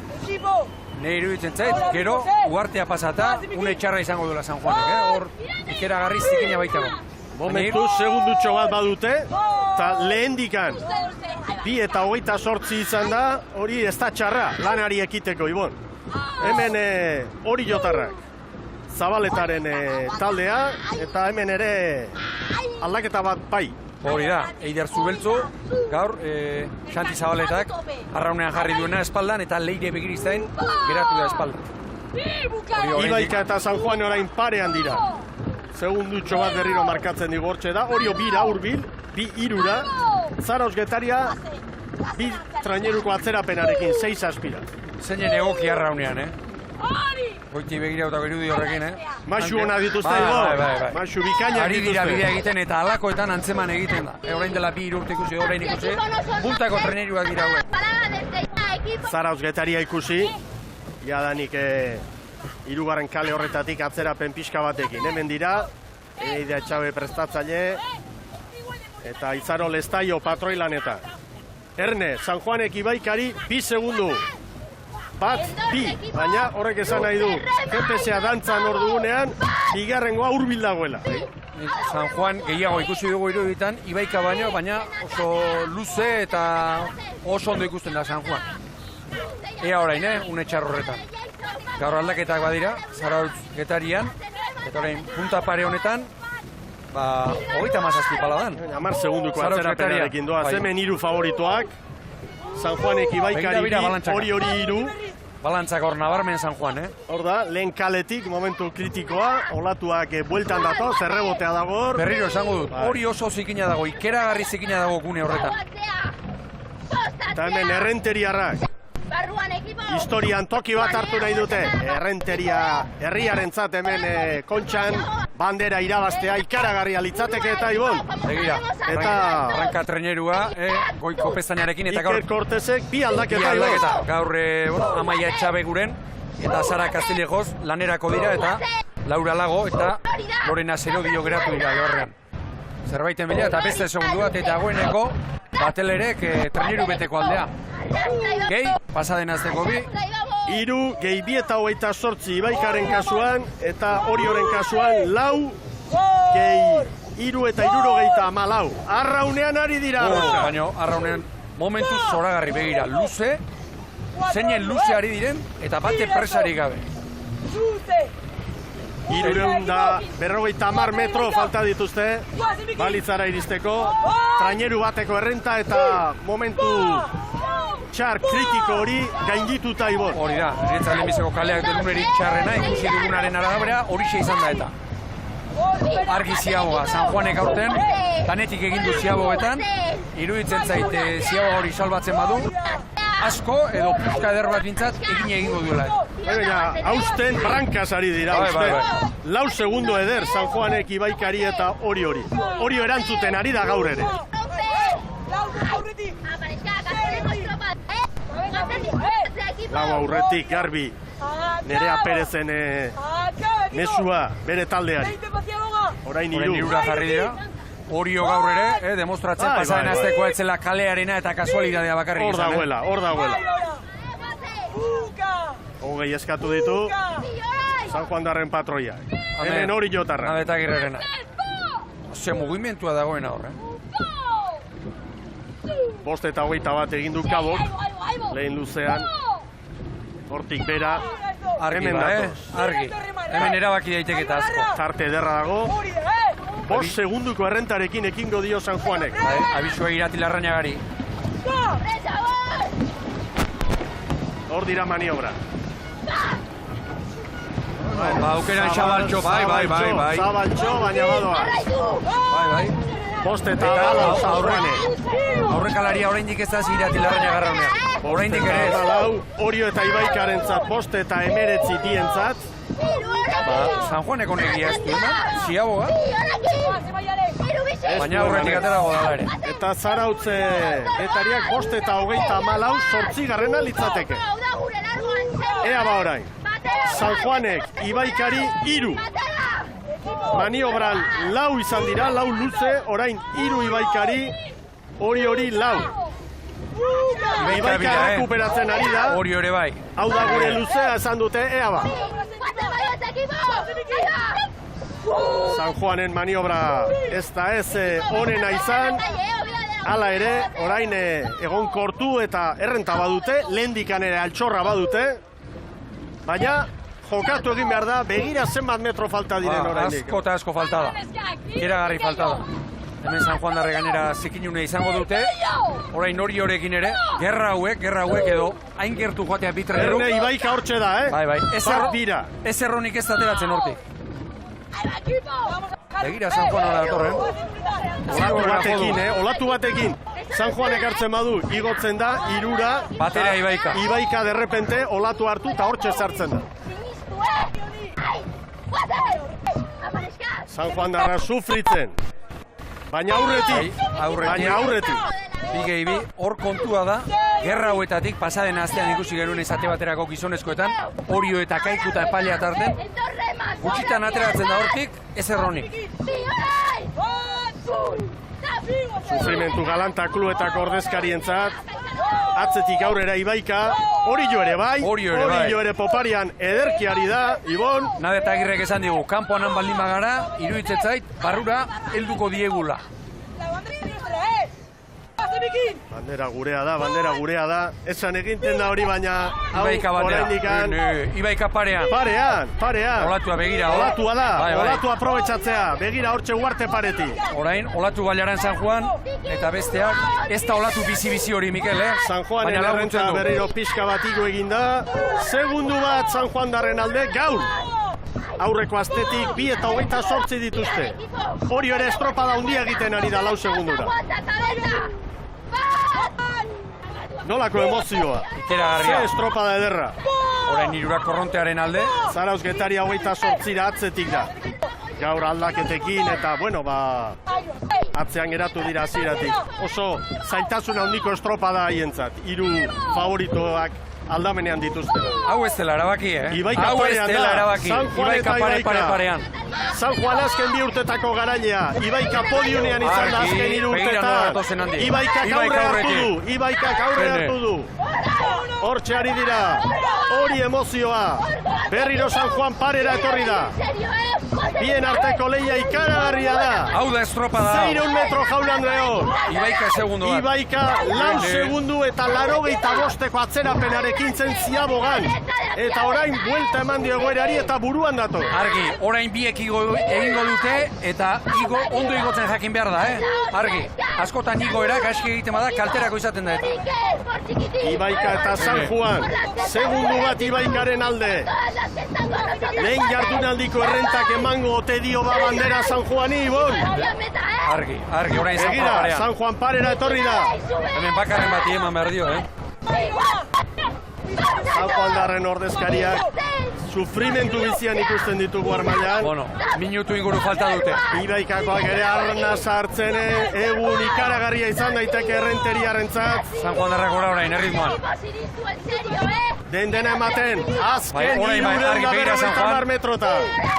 nire iruditzen zait, gero, uartea pasata, une txarra izango duela San Juanek, hor, ikeragarri zikina baita gon. Momentu, segundutxo bat badute, eta lehendikan, 2:28 izan da, hori ez da txarra, lanari ekiteko, Ibon. Hemen hori jotarrak, Zabaletaren taldea, eta hemen ere aldaketa bat bai. Hori da, Eider Zubeltzu, gaur, Xanti Zabaletak, arraunean jarri duena espaldan, eta Leire Begiriztain geratu da espaldan. Ibaika eta San Juan orain parean dira. Segundutxo bat berriro markatzen digu hortxe da, Orio bira hurbil, 2-3, Zarauz Getaria, 2 traineruko atzerapenarekin, 6 aspira. Zeinen egoki arraunean, Goiti begirautako irudi horrekin, Maxu hona dituzte dugu, Maxu bikainak ari dira dituzte. bidea egiten eta alakoetan antzeman egiten da. Orain dela 2 urte ikusi, orain ikusi, bultako treneruak dira hauek. Zarauz Getaria ikusi, jadanik hirugarren kale horretatik atzerapen pixka batekin. Hemen dira, Eneidea Etxabe prestatzaile, eta Izaro Lestaio patroilaneta. Erne, San Juanek Ibaikari 2 segundu. 1-2, baina horrek esan nahi du, GPS-a dantzan hor dugunean, bigarrengoa hurbil dagoela. San Juan gehiago ikusi dugu iruditan, Ibaika baino, baina oso luze eta oso ondo ikusten da San Juan. Ea orain, une txarro horretan. Gaur aldaketak badira, Zarautz Getarian, eta orain punta pare honetan, 37 pala dan. 10 segunduko atzerapenarekin doa, hemen 3 favoritoak, San Juanek Ibaikari hori 3. Balantzak hor nabarmen San Juan, Hor da, lehen kaletik, momentu kritikoa, olatuak bueltan dato, zerrebotea dago hor. Berriro esango dut, hori oso zikina dago, ikeragarri zikina dago gune horretan. Eta hemen errenteriarrak. Historian toki bat hartu nahi dute. Errenteria herriarentzat hemen kontxan bandera irabaztea ikaragarria litzateke eta Ibon. Begira, arranka trenerua, Goiko Pestañarekin eta gaur... Iker Kortesek 2 aldaketa Ibon. Gaur Amaia Etxabe guren eta Sara Kastilejoz lanerako dira eta Laura Lago eta Lorena Zerodio geratu dira gaurrean. Zerbaiten bila eta beste segundu bat eta goeneko batelerek treneru beteko aldea. Gehi, pasaden azteko 2. 3, gehi 2:28 Ibaikaren kasuan, eta Orioren kasuan 4, gehi 3 eta 74. Arraunean ari dira. Baina, arraunean momentu zoragarri begira. Luze, zeinen luze ari diren, eta bate presarik gabe. 350 metro falta dituzte, balitzara iristeko, traineru bateko errenta eta momentu txar kritiko hori gaindituta Ibon. Hori da, niretzat lehenbizeko kaleak delunerik txarrena, ikusi dugunaren arabera, horixe izan da eta. Argi ziaboa, San Juanek aurten, danetik egindu ziaboetan, iruditzen zait ziaboa hori salbatzen badu, asko edo puzka eder bat bintzat egingo duela. Baina, hausten brankaz ari dira, hausten. 4 segundo eder San Juanek Ibaikari eta hori. Hori erantzuten ari da gaur ere. Lau aurretik garbi Nerea Perezen mesua bere taldeari. Orain 3 jarri dira. Orio gaur ere, demostratzen pasaren azteko etzela kalearena eta kasualidadea bakarrik izan. Hor dagoela. Hogei eskatu ditu San Juan darren patroia. Hemen hori jotarra. Nabeta Girrerena. Ose mugimentua dagoena hor, 5:21 egin du Kabok, lehen luzean, hortik bera, hemen datoz. Argi, hemen erabaki daiteke eta asko. Tarte ederra dago, 5 segunduko errentarekin ekingo dio San Juanek. Abisua irati Larrañagari. Hor dira maniobra. Aukeran Zabaltxo, bai. Zabaltxo, baina badoa. Bai. 5 eta lau San Juanek. Aurrekalaria oraindik ez da irati Larrañagarra honean. Oraindik ere. Orio eta Ibaikaren zat, 5 eta 19 dientzat. San Juanek honegia ez du eman, ziaboa. Baina aurretik aterago dala ere. Eta Zarautze Getariak 5 eta 34 8. litzateke. Ea ba orain. San Juanek Ibaikari 3. Maniobran 4 izan dira, 4 luze, orain 3 Ibaikari, hori 4. Ibaika rekuperatzen ari da. Hori ere bai. Hau da gure luzea esan dute, ea ba. San Juanen maniobra ez da ez onena izan. Hala ere, orain egonkortu eta errenta badute, lehendikan ere altxorra badute. Baina jokatu egin behar da, begira zenbat metro falta diren oraindik. Asko eta asko falta da. Iragarri falta da. Hemen San Juan darre gainera zikinune izango dute. Orain hori horekin ere, gerra hauek edo hain gertu joatea bitreru. Erne Ibaika hortxe da, Bai. Ez erronik ez dateratzen hortik. Begira San Juan hori datorren. Olatu batekin. San Juan ekartzen badu, igotzen da, irura. Batera Ibaika. Ibaika derrepente olatu hartu eta hortxe sartzen da. San Juan darra sufritzen. Baina aurretik. Bi, hor kontua da, gerra hauetatik pasaden astean ikusi genuen esate baterako gizonezkoetan, Orio eta Kaiku eta Epailea tarten, gutxitan ateratzen da hortik, ez erronik. Sufrimentu galanta kluetako ordezkarientzat, atzetik aurrera Ibaika, Orio ere bai, Orio ere poparian ederkiari da, Ibon. Nade eta Agirrek esan digu, kanpoan baldin bagara, iruditzen zait, barrura helduko diegula. Bandera gurea da. Esan eginten da hori baina Ibaika bandera. Ibaika parean. Parean. Olatua begira. Olatua da. Olatua aprobetxatzea. Begira hortxe uarte pareti. Orain, olatu baliaran San Juan, eta besteak, ez da olatu bizi hori, Mikel, San Juanen errenta berriro pixka bat igo eginda. Segundu bat San Juan darren alde, gaur. Aurreko astetik 2 eta 28 dituzte. Hori ere estropada handia egiten ari da 4 segundura. Nolako emozioa. Ikeragarria. Ze estropada ederra. Orain hirurak korrontearen alde. Zarauz Getaria 28 atzetik da. Gaur aldaketekin eta, atzean geratu dira hasieratik. Oso zailtasun handiko estropada haientzat. 3 favoritoak aldamenean dituzte. Hau ez dela erabaki, Ibaika parean. San Juan azken 2 urtetako garailea. Ibaika podiunean izan da azken 3 urtetan. Ibaikak aurre hartu du. Hortxe ari dira. Hori emozioa. Berriro San Juan parera etorri da. Bien arteko leia ikaragarria da. Hau da estropada. 600 metro Jaun Andreon. Ibaika segundo da. Ibaika 4 segundu eta 85eko atzerapenarekin zen ziabogan. Eta orain buelta eman dio egoerari eta buruan dator. Argi, orain biek egingo dute eta ondo igotzen jakin behar da, Argi, askotan igoera gaizki egiten bada kalterako izaten da eta. Ibaika eta San Juan, segundu bat Ibaikaren alde. Lehen jardunaldiko errentak emango ote dio bandera San Juani, Ibon. Argi, orain San Juan parean. San Juan parera etorri da. Hemen bakarren bati eman behar dio, San Juan darren ordezkariak sufrimentu bizian ikusten ditugu armailan. Minutu inguru falta dute. Ibaikakoak ere arna sartzen, egun ikaragarria izan daiteke errenteriarentzat. San Juan darrak orain, erritmoan. Dena ematen, azken 350 metrota.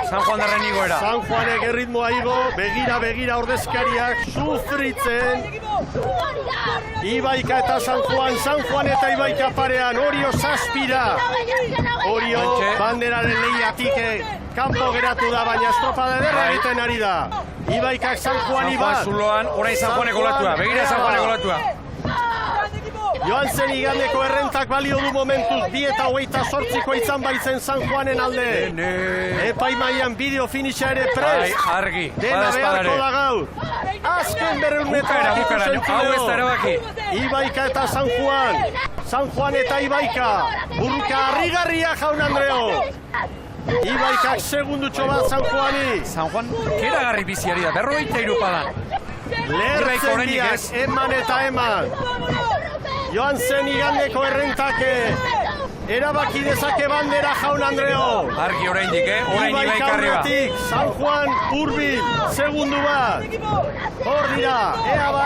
San Juan darren igoera. San Juanek erritmoa igo, begira ordezkariak sufritzen. Ibaika eta San Juan eta Ibaika parean, Orio zazpira. Orio banderaren lehiatik kanpo geratu da, baina estropada ederra egiten ari da. Ibaikak San Juani bat. San Juan zuloan, orain San Juanek olatua, begira San Juanek olatua. Joan zen igandeko errentak balio du momentuz 2 eta 28ko izan baitzen San Juanen alde. Epaimaian bideo finisha ere prest. Argi, dena beharko da gaur. Azken 200 metroak ikusen zileo. Ibaika eta San Juan. San Juan eta Ibaika. Burruka harrigarria Jaun Andreo. Ibaikak segundutxo bat San Juani. San Juan keragarri biziari da, 53 padan. Lertzen diak, eman eta eman. Joan zen igandeko errentake. Erabaki dezake bandera Jaun Andreo. Argi oraindik, orain Ibaika arriba. San Juan hurbil, segundu bat. Hor dira, ea ba.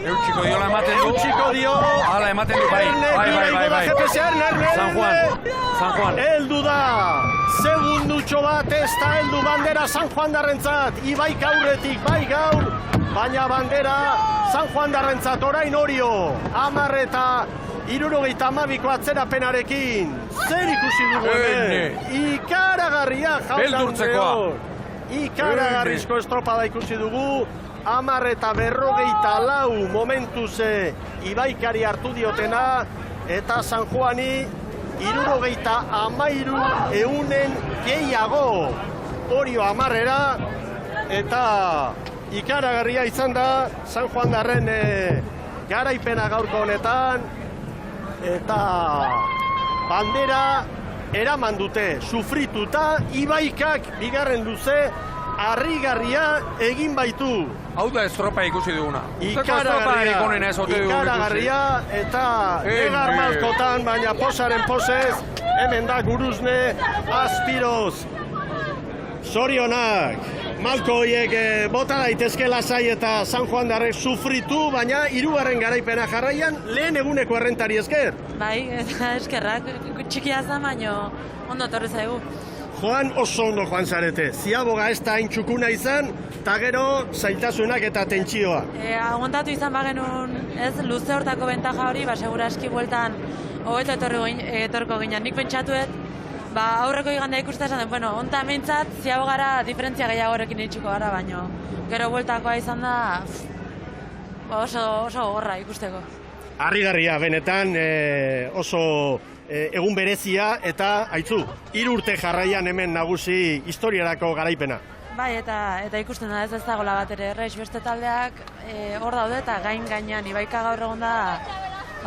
Eutxiko diola ematen du. Eutxiko dio. Hala ematen du, bai. San Juan. Eldu da. Segundutxo bat ez da eldu bandera San Juan darrentzat. Ibaika aurretik, bai gaur. baina bandera San Juan darrentzat orain Orio, 10:62 atzerapenarekin. Zer ikusi dugu hemen? Ikaragarria, jaun Andreok. Ikaragarrizko estropada ikusi dugu. 10:54 momentuz Ibaikari hartu diotena, eta San Juani 73 gehiago. Orio 10-era, eta ikaragarria izan da San Juan darren garaipena gaurko honetan, eta bandera eraman dute, sufrituta. Ibaikak bigarren luze harrigarria egin baitu. Hau da estropa ikusi duguna. Ikaragarria, eta egar malkotan, baina posaren posez, hemen da Guruzne Aspiroz. Zorionak, malko horiek bota daitezke lasai eta San Juan darrek sufritu, baina 3. garaipena jarraian lehen eguneko errentari esker. Bai, eta eskerrak, txikia zen, baina ondo torri zaigu. Joan oso ondo joan zarete, ziaboga ez da hain txukuna izan, eta gero zailtasunak eta tentsioa. Aguantatu izan bagenun, ez, luze hortako bentaja hori, segura eski bueltan hobeto etorko ginen. Nik pentsatuet, aurreko igandea ikusten esan, bueno, onta meintzat, ziabogara diferentzia gehiagorekin itxuko gara, baina gero bueltakoa izan da, oso gogorra ikusteko. Harrigarria, benetan, oso egun berezia, eta haitzu, 3 urte jarraian hemen nagusi historiarako garaipena. Bai, eta ikusten da ez dagoela bat ere erreix, beste taldeak hor daude eta gainean Ibaika gaur egon da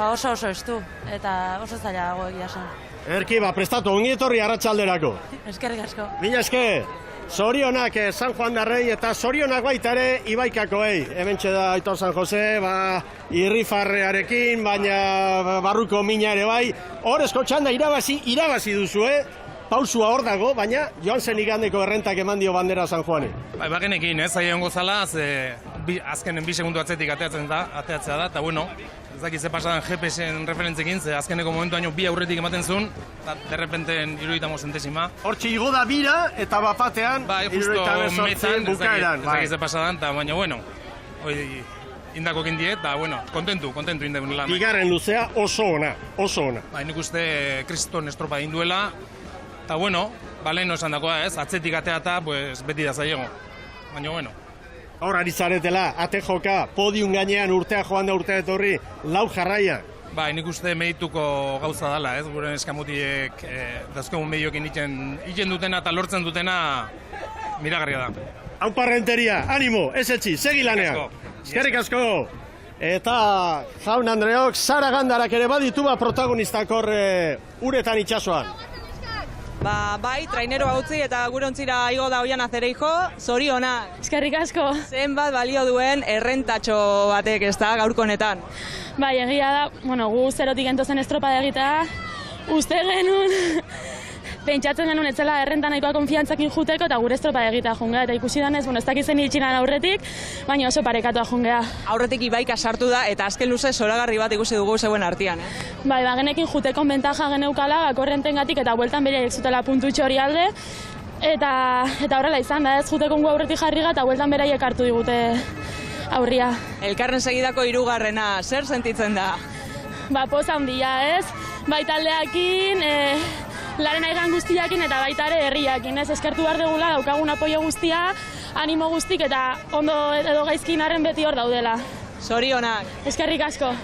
oso estu, eta oso zaila dago egia esan. Erki, prestatu, ongi etorri arratsalderako. Eskerrik asko. Mila esker, zorionak San Juan darrei eta zorionak baita ere Ibaikakoei. Hementxe da Aitor San Jose, irrifarrearekin, baina barruko mina ere bai. Horrezko txanda irabazi duzu, pausua hor dago, baina joan zen igandeko errentak eman dio bandera San Juani. Bai, bagenekin, aia ongo zala, azkenen 2 segundu atzetik ateatzea da, eta bueno, ez dakit ze pasadan GPS-en referentzekin, ze azkeneko momentu 2 aurretik ematen zuen, eta derrepenten 75 zentesima. Hortxe igo da bira, eta bapatean, 78 bukaeran. Ez dakit ze pasadan, eta baina, bueno, indako kindiet, eta, bueno, kontentu indakun lan. Bigarren luzea oso ona. Bai, nik uste kriston estropa induela, eta, bueno, lehen esan dakoa, atzetik ateata, beti da zaiego. Baina, bueno. Hor ari zaretela, ate joka, podium gainean urtea joan da urtea etorri, 4 jarraia. Bai, nik uste medituko gauza dela, gure eskamutiek dazkogun mediokin iten dutena eta lortzen dutena miragarria da. Hau parrenteria, animo, ez etxi, segi lanean. Eskerrik asko. Eta jaun Andreok, Sara Gandarak ere baditu protagonistak hor uretan itsasoan. Bai, traineroa utzi eta gure ontzira igo da Oian Azereijo, zorionak. Eskerrik asko. Zenbat balio duen errentatxo batek, ez da, gaurko honetan. Bai, egia da, gu zerotik entozen estropada egitea, uste genuen, pentsatzen genuen etzela errenta nahikoa konfiantzakin juteko eta gure estropada egitea jungea, eta ikusi danez, ez dakizen itxinan aurretik, baina oso parekatua jungea. Aurretik Ibaika sartu da eta azken luze zoragarri bat ikusi dugu zeuen artean, Bai, genekin jutekon bentaja geneukala, korrentengatik eta bueltan beraiek zutela puntutxo hori alde, eta horrela izan da, ez jutekon gu aurretik jarriga eta bueltan beraiek hartu digute aurria. Elkarren segidako 3. zer sentitzen da? Poza handia, ez? Bai taldeakin, laren aigan guztiakin eta baita ere herriakin, ez? Eskertu behar dugula daukagun apoio guztia, animo guztik eta ondo edo gaizkinaren beti hor daudela. Zorionak. Eskerrik asko.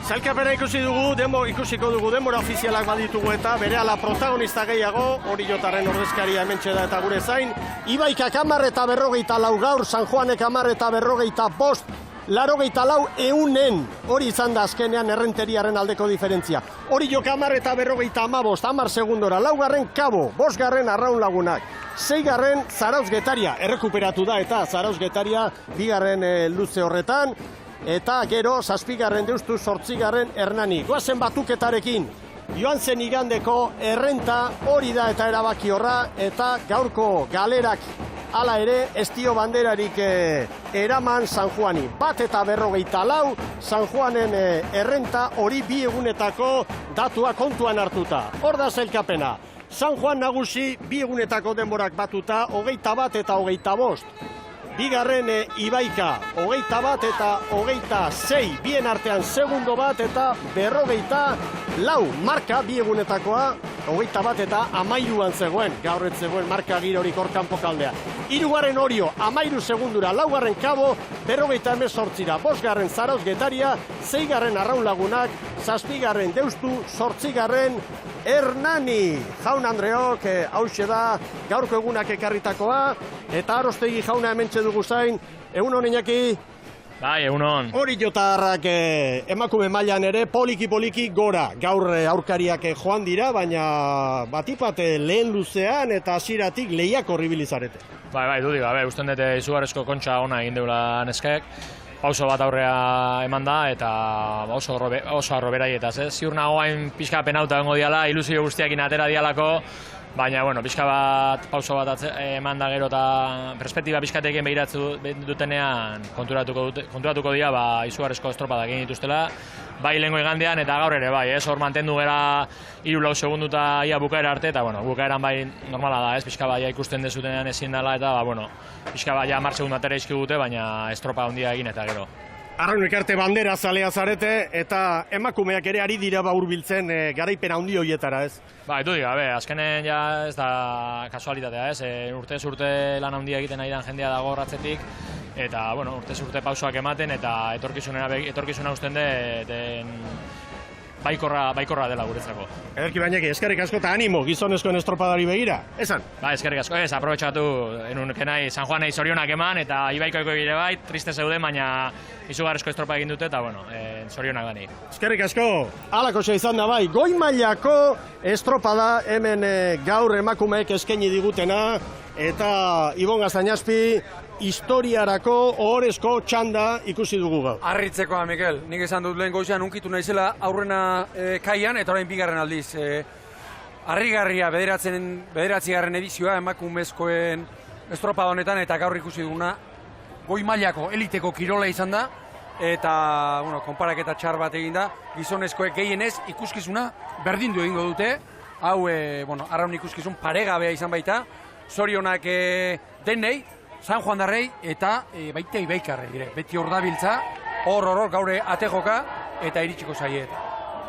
Zailkapena ikusiko dugu denbora ofizialak baditugu eta berehala protagonista gehiago, hori jotaren ordezkaria hementxe da eta gure zain. Ibaikak 10:54 gaur, San Juanek 10:45, 84 hori izan da azkenean errenteriaren aldeko diferentzia. Hori jok 10:55, 10 segundora, 4. Kabo, 5. Arraun Lagunak, 6. Zarauz Getaria, errekuperatu da eta Zarauz Getaria 2. luze horretan, eta gero 7. Deustu, 8. Hernani. Goazen batuketarekin, joan zen igandeko errenta hori da eta erabaki horra, eta gaurko galerak hala ere ez dio banderarik eraman San Juani. 1:54 San Juanen errenta hori 2 egunetako datua kontuan hartuta. Hor da zailkapena. San Juan nagusi 2 egunetako denborak batuta, 21 eta 25. bigarren Ibaika, 21 eta 26, bien artean segundo bat eta 44 marka bi egunetakoa, 21 eta 13an zegoen, gaur ez zegoen marka girorik hor kanpokaldea. 3. Orio, 13 segundura, 4. Kabo, 58ra, 5. Zarauz Getaria, 6. Arraun Lagunak, 7. Deustu, 8. Hernani. Jaun Andreok, hauxe da, gaurko egunak ekarritakoa, eta Arostegi jauna hementxe dugu zain, egun hon Iñaki? Bai, egun hon. Hori jotarrak emakume mailan ere poliki gora. Gaur aurkariak joan dira, baina batipat lehen luzean eta hasieratik lehiak horribilizarete. Bai, dudik, usten dut izugarrizko kontxa ona egin deula neskek. Pauso bat aurrea eman da eta oso arroberaietaz, ziur nagoain pixka penauta bengo diala, ilusio guztiakin atera dialako, baina, pixka bat, pauso bat eman da gero eta perspektiba pixkatekin behiratzu dutenean konturatuko dira, izugarrizko estropadak egin dituztela, bai lehengo igandean eta gaur ere bai, hor mantendu gara 3-4 segunduta ia bukaera arte, eta bukaeran bai normala da, pixka bat ikusten dezutenean ezin dela, eta pixka bat ja 10 segundu atera izkigute, baina estropa handia egin eta gero. Arraun elkarte bandera zalea zarete, eta emakumeak ere ari dira hurbiltzen garaipen handi horietara, ez? Bai, dudik, azkenen ja ez da kasualitatea, ez? Urtez urte lan handia egiten nahi den jendea dago ratzetik, eta, urtez urte pausoak ematen, eta etorkizuna usten den baikorra dela guretzako. Ederki Bainaki, eskerrik asko eta animo gizonezkoen estropadari begira, esan? Ba, eskerrik asko, aprobetxatu enunkenai San Juanei zorionak eman, eta Ibaikoeko gire bai, triste zeuden, baina izugarrizko estropa egin dute, eta, zorionak dani. Eskerrik asko, alakoxa izan da bai, goi mailako estropada hemen gaur emakumeek eskaini digutena, eta Ibon Gaztañazpi, historiarako ohorezko txanda ikusi dugu gaur. Harritzekoa, Mikel. Nik esan dut lehen goizean unkitu naizela aurrena kaian eta orain bigarren aldiz. Harrigarria 9. edizioa emakumezkoen estropada honetan eta gaur ikusi duguna goi mailako eliteko kirola izan da eta konparaketa txar bat egin da. Gizonezkoek gehienez ikuskizuna berdindu egingo dute. Hau, arraun ikuskizun paregabea izan baita. Zorionak denei, San Juan darrei eta baita Ibaikarrei dire. Beti hor dabiltza, hor gaure ate joka eta iritsiko zaie.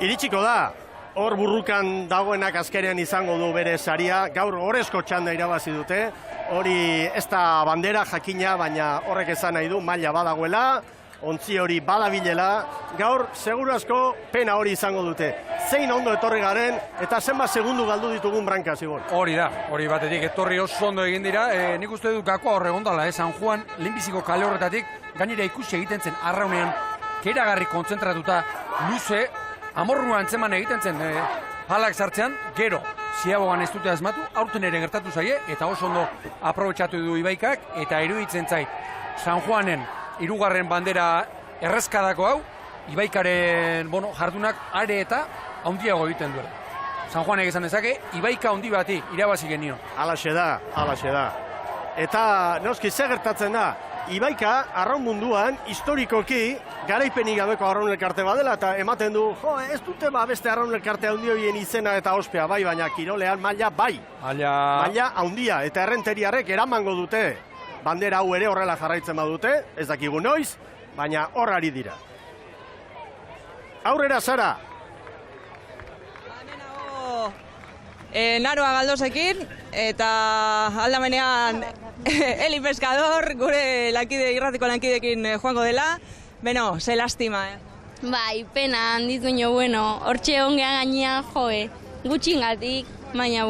Iritsiko da, hor burrukan dagoenak azkenean izango du bere saria, gaur horrezko txanda irabazi dute, hori ez da bandera jakina, baina horrek esan nahi du, maila badagoela, ontzi hori badabilela, gaur segurazko pena hori izango dute. Zein ondo etorri garen eta zenbat segundu galdu ditugun branka, Zibon? Hori da, hori batetik etorri oso ondo egin dira, nik uste dut gakoa horre gondala, San Juan lehenbiziko kale horretatik, gainera ikusi egiten zen arraunean, keragarri kontzentratuta luze, amorrua antzeman egiten zen halak sartzean, gero, ziabogan ez dute asmatu, aurten ere gertatu zaie, eta oso ondo aprobetxatu du Ibaikak, eta iruditzen zait, San Juanen 3. bandera errezkadako hau, Ibaikaren jardunak are eta handiago egiten duela. San Juanek esan dezake, Ibaika handi bati irabazi genio. Alaxe da. Eta noski ze gertatzen da, Ibaika arraun munduan historikoki garaipenik gabeko arraun elkarte badela eta ematen du, ez dute beste arraun elkarte handi horien izena eta ospea bai, baina kirolean maila bai. Maila handia eta errenteriarrek eramango dute. Bandera hau ere horrela jarraitzen badute, ez dakigu noiz, baina horrari dira. Aurrera, Sara! Naroa Galdosekin, eta aldamenean Eli Pescador, gure irratiko lankidekin joango dela. Beno, ze lastima, Bai, pena handiz baino, hortxe ongea gainean joe, gutxingatik, baina,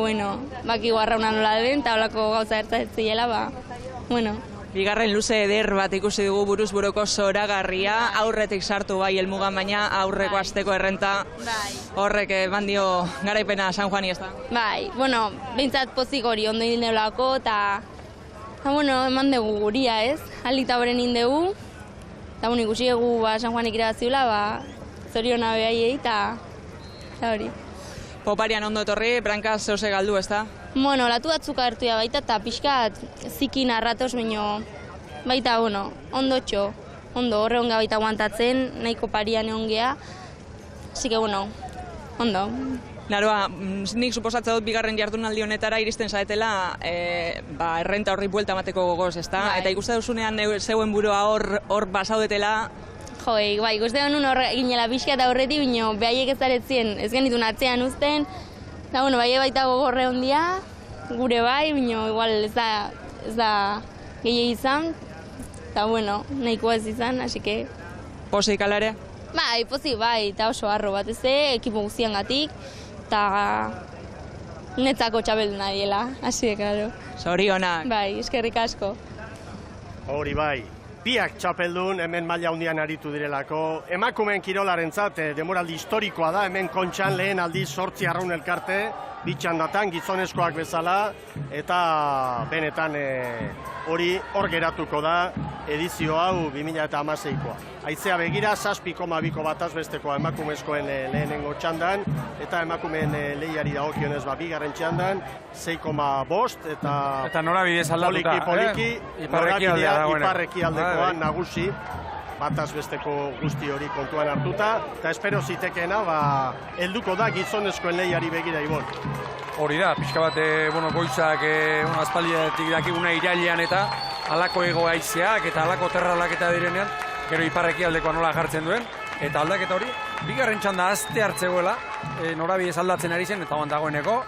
baki guarrauna nola den, eta holako gauza ertzatzeiela, Bigarren luze eder bat ikusi dugu buruz buruko zoragarria, aurretik sartu bai helmugan, baina aurreko asteko errenta horrek bandio garaipena San Juani ez da. Bai, behintzat pozik hori ondo egin deulako, eta eman dugu guria ez, alita horren indegu, eta ikusi dugu San Juanik irabaziula, zoriona behaiei, eta hori. Poparian ondo etorri, brankaz zeuse galdu ez da? Latu batzuk hartu ya baita eta pixkat zikin arratoz baita ondo txo, ondo horre onga baita aguantatzen, nahiko parian egon geha, así que ondo. Naroa, nik suposatzen dut bigarren jardunaldi honetara iristen zaetela errenta horri buelta emateko gogoz, ezta? Eta ikuste duzunean zeuen burua hor basaudetela. Jo, ikuste genuen hor ginela pixka eta horreti, bino behaiek ez daretzien, ez genitun atzean uzten. Eta, bueno, bai baita gogorre hondia, gure bai, bino igual ez da gehiago izan. Eta, bueno, nahikoa ez izan, así que... Pozik ala ere? Bai, pozik bai, eta oso harro bat ez, ekipo guztian gatik. Eta netzako txabeldu nahiela, hasi de, claro. Zorionak. Bai, eskerrik asko. Hori bai, biak txapeldun hemen maila handian aritu direlako. Emakumeen kirolarentzat demoraldi historikoa da, hemen Kontxan lehen aldiz 8 arraun elkarte, bitxandatan gizonezkoak bezala, eta benetan hori hor geratuko da edizio hau 2016koa. Haizea begira 7,2 bataz bestekoa emakumezkoen lehenengo txandan, eta emakumeen lehiari dagokionez bigarren txandan 6,5 eta norabidez aldatuta, poliki iparrekialdekoa nagusi bataz besteko guzti hori kontuan hartuta, eta espero zitekeena helduko da gizonezkoen lehiari begira ibon. Hori da, pixka bat, goizak aspaldiatik dakiguna irailean eta halako ego haizeak eta halako terralak eta direnean, gero iparrekialdekoa nola jartzen duen, eta aldaketa hori, bigarren txanda azte hartzegoela, norabidez aldatzen ari zen, eta oan dagoeneko,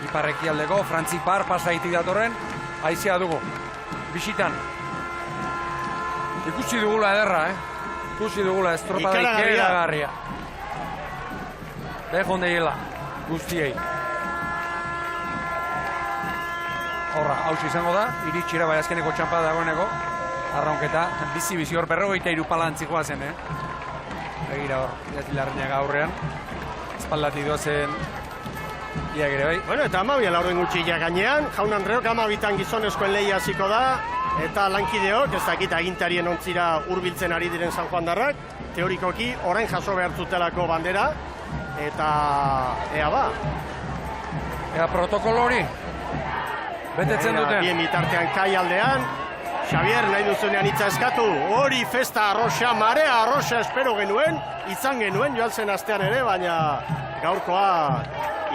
iparrekialdeko, Frantzipar pasaitik datorren, haizea dugu, bisitan. Ikusi dugula ederra, ikusi dugula estropada ikeragarria. Behon deiela, guztiei. Horra, hausi izango da, iritsira bai azkeneko txampa dagoeneko, arraunketa, bizi hor 53 palantzikoa zen, Begira hor, Iatilarreñaga aurrean, espaldati dozen iak ere bai. Bueno, eta 12 laurden gutxila gainean, Jaun Andreok 12 gizonezkoen lehia hasiko da, eta lankideok, ez dakit agintarien ontzira hurbiltzen ari diren San Juandarrak, teorikoki orain jaso behar zutelako bandera, eta Ea protokolo hori? Betetzen duten. Bien bitartean kai aldean, Xavier nahi duzunean hitza eskatu, hori festa arroxa, marea arroxa espero genuen, izan genuen joan zen astean ere, baina gaurkoa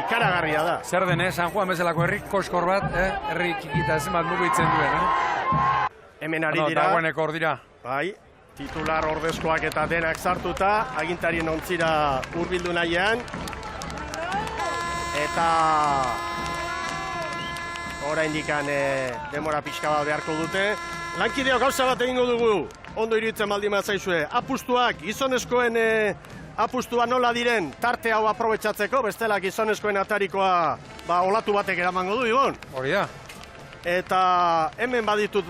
ikaragarria da. Zer den, San Juan bezalako herri koskor bat, herri txikita ezen bat mugitzen duen, Hemen ari dira. Dagoeneko hor dira. Bai, titular ordezkoak eta denak sartuta, agintarien ontzira hurbildu nahian. Eta oraindikan demora pixka bat beharko dute. Lankideok gauza bat egingo dugu, ondo iruditzen baldin zaizue. Apustuak, gizonezkoen apustua nola diren, tarte hau aprobetxatzeko, bestela gizonezkoen atarikoa olatu batek eramango du, Ibon. Hori da. Eta hemen baditut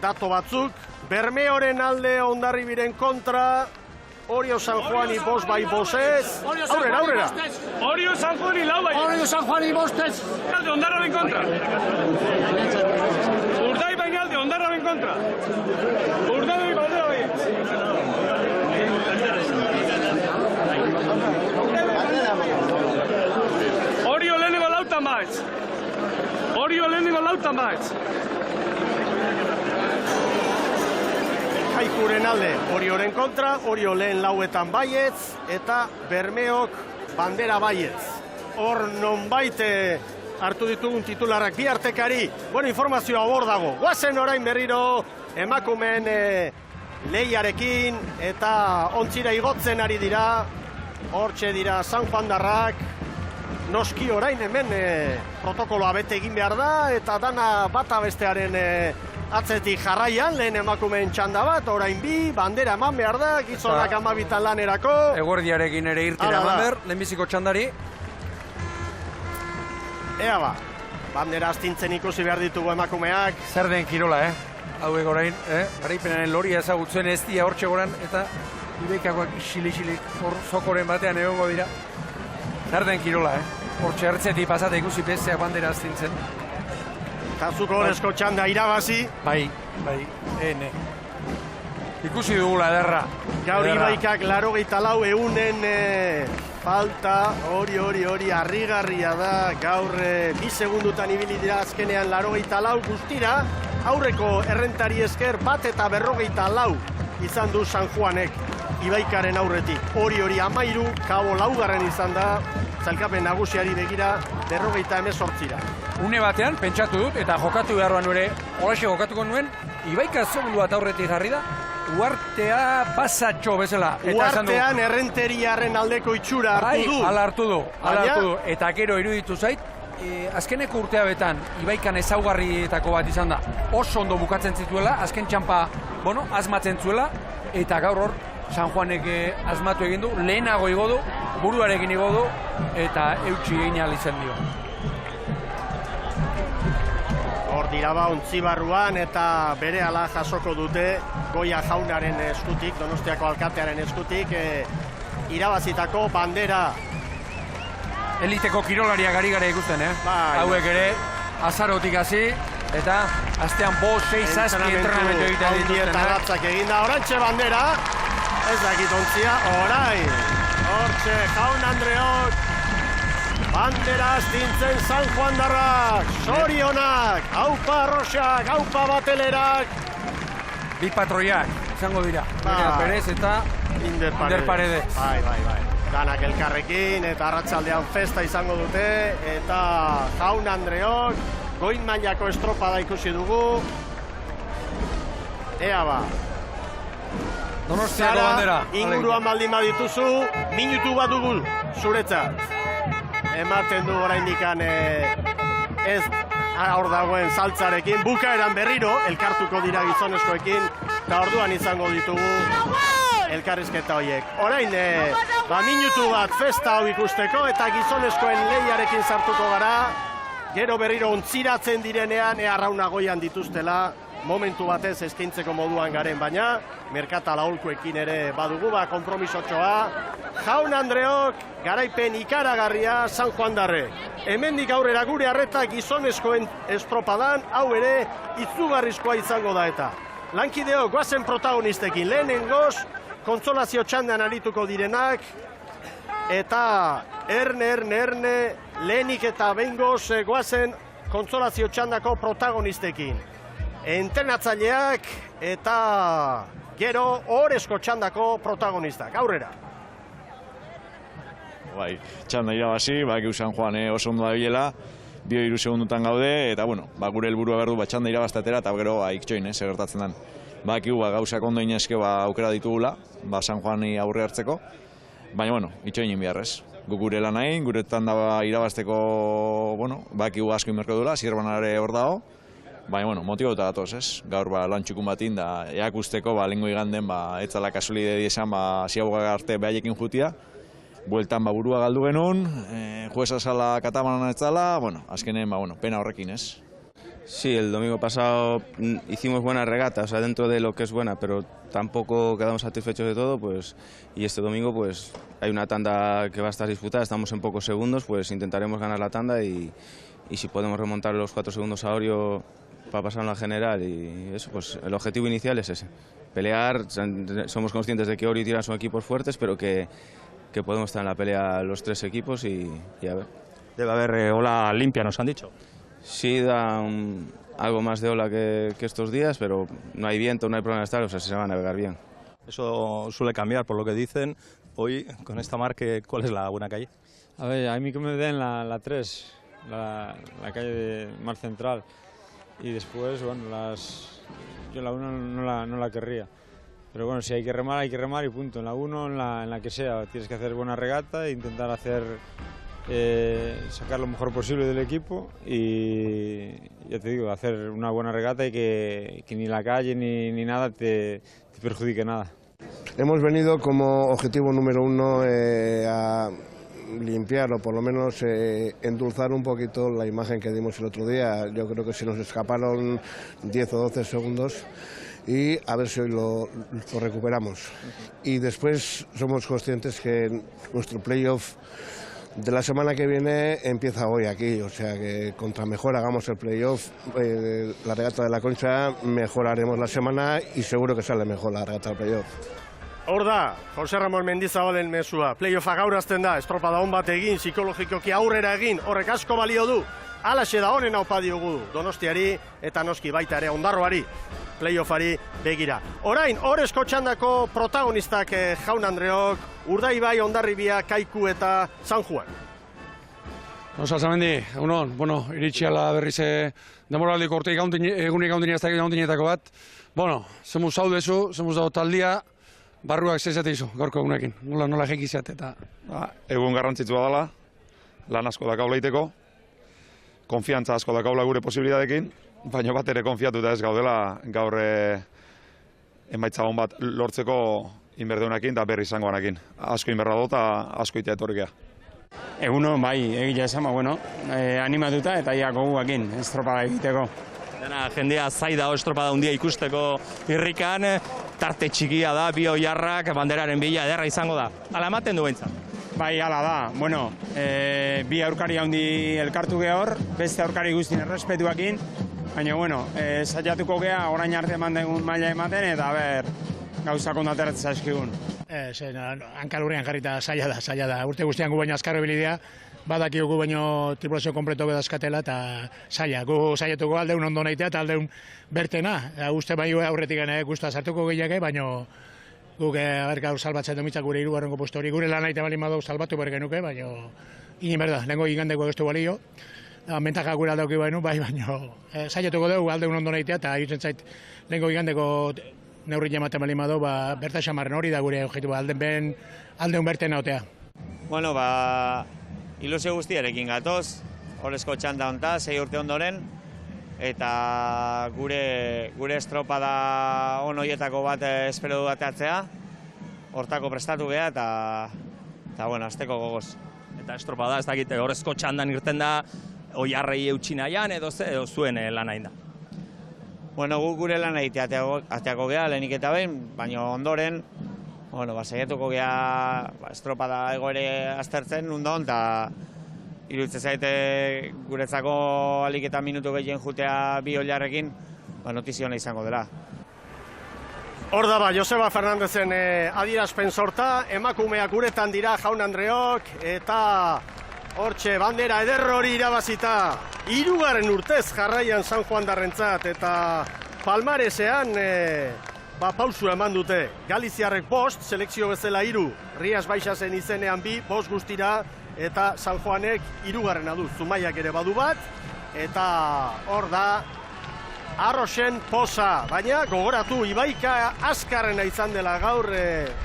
dato batzuk, Bermeoren alde Hondarribiren kontra, Orio San Juani bost bai bosez. Aurrera. Orio San Juani lau bai. Orio San Juani bostez. Alde Hondarraren kontra. Urdai bainalde Hondarraren kontra. Urdai bainalde bai. Orio lehenengo lautan baitz. Orio lehenengo lautan baitz. Jaikuren alde, Orioren kontra, Orio lehen lauetan baietz, eta Bermeok bandera baietz. Hor nonbait hartu ditugun titularrak bi artekari, bueno, informazioa hor dago. Guazen orain berriro emakumeen lehiarekin, eta ontzira igotzen ari dira, hortxe dira San Juandarrak, noski orain hemen protokoloa bete egin behar da, eta dana bata bestearen atzetik jarraian, lehen emakumeen txanda bat, orain bi, bandera eman behar da, gizonak 12 lanerako. Eguerdiarekin ere irtera eman behar, lehenbiziko txandari. Ea bandera astintzen ikusi behar ditugu emakumeak. Zer den kirola, hauek orain, garaipenaren loria ezagutzen ez dia hortxe goran, eta ibeikakoak isilik hor zokoren batean egongo dira. Zer den kirola, hortxe hartzetik pasate ikusi bezeak bandera astintzen. Kazuko horrezko txanda irabazi. Bai, ikusi dugula ederra. Gaur Ibaikak 84 eunen falta, hori harrigarria da. Gaur 2 segundutan ibili dira azkenean 84 guztira. Aurreko errentari esker 1 eta 44 izan du San Juanek Ibaikaren aurretik. Hori 13, Kabo 4 izan da. zailkapen nagusiari begira 58ra. Une batean, pentsatu dut, eta jokatu beharroan ere, holaxe jokatuko nuen, Ibaika segundu bat aurretik jarri da, Uartea basatxo bezala. Uartean errenteriaren aldeko itxura hartu du. Hala hartu du, eta gero iruditu zait, azkeneko urtea betan, Ibaikan ezaugarrietako bat izan da, oso ondo bukatzen zituela, azken txampa, asmatzen zuela, eta gaur hor, San Juanek asmatu egin du, lehenago igo du, buruarekin igo du, eta eutxi egin ahal izan dio. Hor dira ba, Ontzibarruan eta berehala jasoko dute Goia Jaunaren eskutik, Donostiako alkatearen eskutik, irabazitako bandera. Eliteko kirolariak ari gara ikusten, hauek ere, azarotik hasi, eta astean 5-6 entrenamendu egiten dituzten. Eta gatzak eginda, orantxe bandera, ez dakit ontzia, orain, hortxe Jaun Andreok, bandera astintzen San Juan darrak, sorionak, haupa arroxak, haupa batelerak. Bi patroiak, izango dira, Perez eta Inder Paredes. Bai. Danak elkarrekin eta arratsaldean festa izango dute, eta Jaun Andreok, goin mailako estropada ikusi dugu. Ea ba. Donostiako bandera. Inguruan baldin badituzu, minutu bat dugu zuretzat. Ematen du oraindikan ez hor dagoen saltzarekin, bukaeran berriro elkartuko dira gizonezkoekin, eta orduan izango ditugu elkarrizketa horiek. Orain, minutu bat festa hau ikusteko eta gizonezkoen lehiarekin sartuko gara, gero berriro ontziratzen direnean, Arrauna Goian dituztela, momentu batez eskaintzeko moduan garen, baina merkatal aholkuekin ere badugu, konpromisotxoa. Jaun Andreok, garaipen ikaragarria San Juan darre. Hemendik aurrera gure arreta gizonezkoen estropadan, hau ere izugarrizkoa izango da eta. Lankideok, goazen protagonistekin, lehenengoz, kontsolazio txandan arituko direnak, eta erne, lehenik eta behingoz goazen kontsolazio txandako protagonistekin. Entrenatzaileak eta gero orezko txandako protagonistak. Aurrera. Bai, txanda irabazi, San Juan oso ondo da bilela, 2-3 segundutan gaude, eta gure helburua berdu txanda irabaztatera, eta gero ikitxoin, gertatzen den. Bakigu gauzak ondo inezke aukera ditugula, San Juani aurre hartzeko, baina itxoin biharrez. Gure lan nahi, gure tanda irabazteko, bakigu asko inmerko duela, zirbanare hor dago, baina, motibauta datoz, ez? Gaur lan txukun batin, da eakusteko, lehengo iganden, etzala kasolide diesan, ziaboga arte behaiekin jutia, bueltan burua galdu genuen, jueza sala katamanan etzala, azkenen, pena horrekin, ez? Sí, el domingo pasado hicimos buena regata, o sea, dentro de lo que es buena, pero tampoco quedamos satisfechos de todo, pues, y este domingo, pues, hay una tanda que va a estar disputada, estamos en pocos segundos, pues intentaremos ganar la tanda y si podemos remontar los 4 segundos a Orio para pasar a la general y eso, pues el objetivo inicial es ese, pelear. Somos conscientes de que Orio tiene sus equipos fuertes, pero que podemos estar en la pelea los 3 equipos y a ver. Debe haber ola limpia, nos han dicho. Sí, da algo más de ola que estos días, pero no hay viento, no hay problema de estar, o sea, se va a navegar bien. Eso suele cambiar, por lo que dicen. Hoy, con esta mar, ¿cuál es la buena calle? A ver, a mí que me den la 3, la calle de Mar Central. Y después, yo la 1 no la querría. Pero si hay que remar y punto. En la 1, en la que sea, tienes que hacer buena regata e intentar sacar lo mejor posible del equipo y ya te digo, hacer una buena regata y que ni la calle ni nada te perjudique nada. Hemos venido como objetivo número 1 a limpiar o por lo menos endulzar un poquito la imagen que dimos el otro día. Yo creo que se nos escaparon 10 o 12 segundos y a ver si hoy lo recuperamos. Y después somos conscientes que nuestro playoff de la semana que viene empieza hoy aquí, o sea que contra mejor hagamos el playoff, la regata de la Concha, mejoraremos la semana y seguro que sale mejor la regata del playoff. Hor da, Jose Ramon Mendizabalen mezua. Playoffa gaur hasten da, estropada on bat egin, psikologikoki aurrera egin, horrek asko balio du. Alaxe da honen haupa diogu Donostiari eta noski baita ere Ondarroari, playoffari begira. Orain, horrezko txandako protagonistak Jaun Andreok, Urdaibai, Hondarribia, Kaiku eta San Juan. Zamendi, egunon, iritsi ala berriz demoraldiko urte egunik gaundini ez da gaundinetako bat. Zemuz zaudezu, zemuz dago taldia, barruak zezate izu, gaurko egunekin, nola jekizat eta... Egun garrantzitsua dela, lan asko dakaula iteko, konfiantza asko dakaula gure posibilidadekin, baina bat ere konfiatuta ez gaudela gaur emaitza hon bat lortzeko inberdeunakin eta berri izangoanakin. Asko inberra dut eta asko itea etorrikea. Eguno, bai, egila esan, animatuta eta ia goguakin estropada egiteko. Dena, jendea zaida estropada hundia ikusteko irrikan, tarte txikia da, bi oiarrak, banderaren bila ederra izango da. Hala ematen du behintzat? Bai, hala da. Bi aurkari handi elkartu gehor, beste aurkari guztien errespetuakin, baina, saiatuko geha orain arte maila ematen eta gauzak ondateratzen zaizkigun. Hankalurrean jarrita zaila da. Urte guztian gu baino azkarro bilidea, badakio gu baino tripulazio kompleto bedazkatela eta zaila. Gu zaiatuko aldeun ondo nahitea eta aldeun bertena. Uste bai aurretik guztua sartuko gehiake, baino guk gaur salbatzen domitzak gure hirugarrengo postu hori. Gure lan nahitea balin badau salbatu berge nuke, baino inin berda, lehenko igandeko gestu balio. Mentajak gure aldauki baino, baino zaiatuko dugu aldeun ondo nahitea eta irutzen zait lehenko igandeko neurri ematen balin badau, berta xamarren hori da gure objektiboa, aldeun berten nautea. Ilusio guztiarekin gatoz, horrezko txanda honta, 6 urte ondoren, eta gure estropada onoietako bat espero du bateatzea, hortako prestatu geha eta azteko gogoz. Eta estropada ez dakit horrezko txandan irten da, oiarrei eutxi nahian edo zuen lan nahi da? Guk gure lan nahi ateako geha lehenik eta behin, baina ondoren, saiatuko geha estropada egoere aztertzen nundon, eta iruditzen zaite guretzako alik eta minutu gehien jutea bi oilarrekin, notiziona izango dela. Hor da Joseba Fernandezen adierazpen sorta, emakumeak uretan dira Jaun Andreok, eta hortxe bandera eder hori irabazita, 3. urtez jarraian San Juan darrentzat, eta palmaresean pausua eman dute. Galiziarrek 5, selekzio bezala 3, Rias Baixasen izenean 2, 5 guztira, eta San Juanek 3. du, Zumaiak ere badu bat, eta hor da Arrosen posa, baina gogoratu Ibaika azkarrena izan dela gaur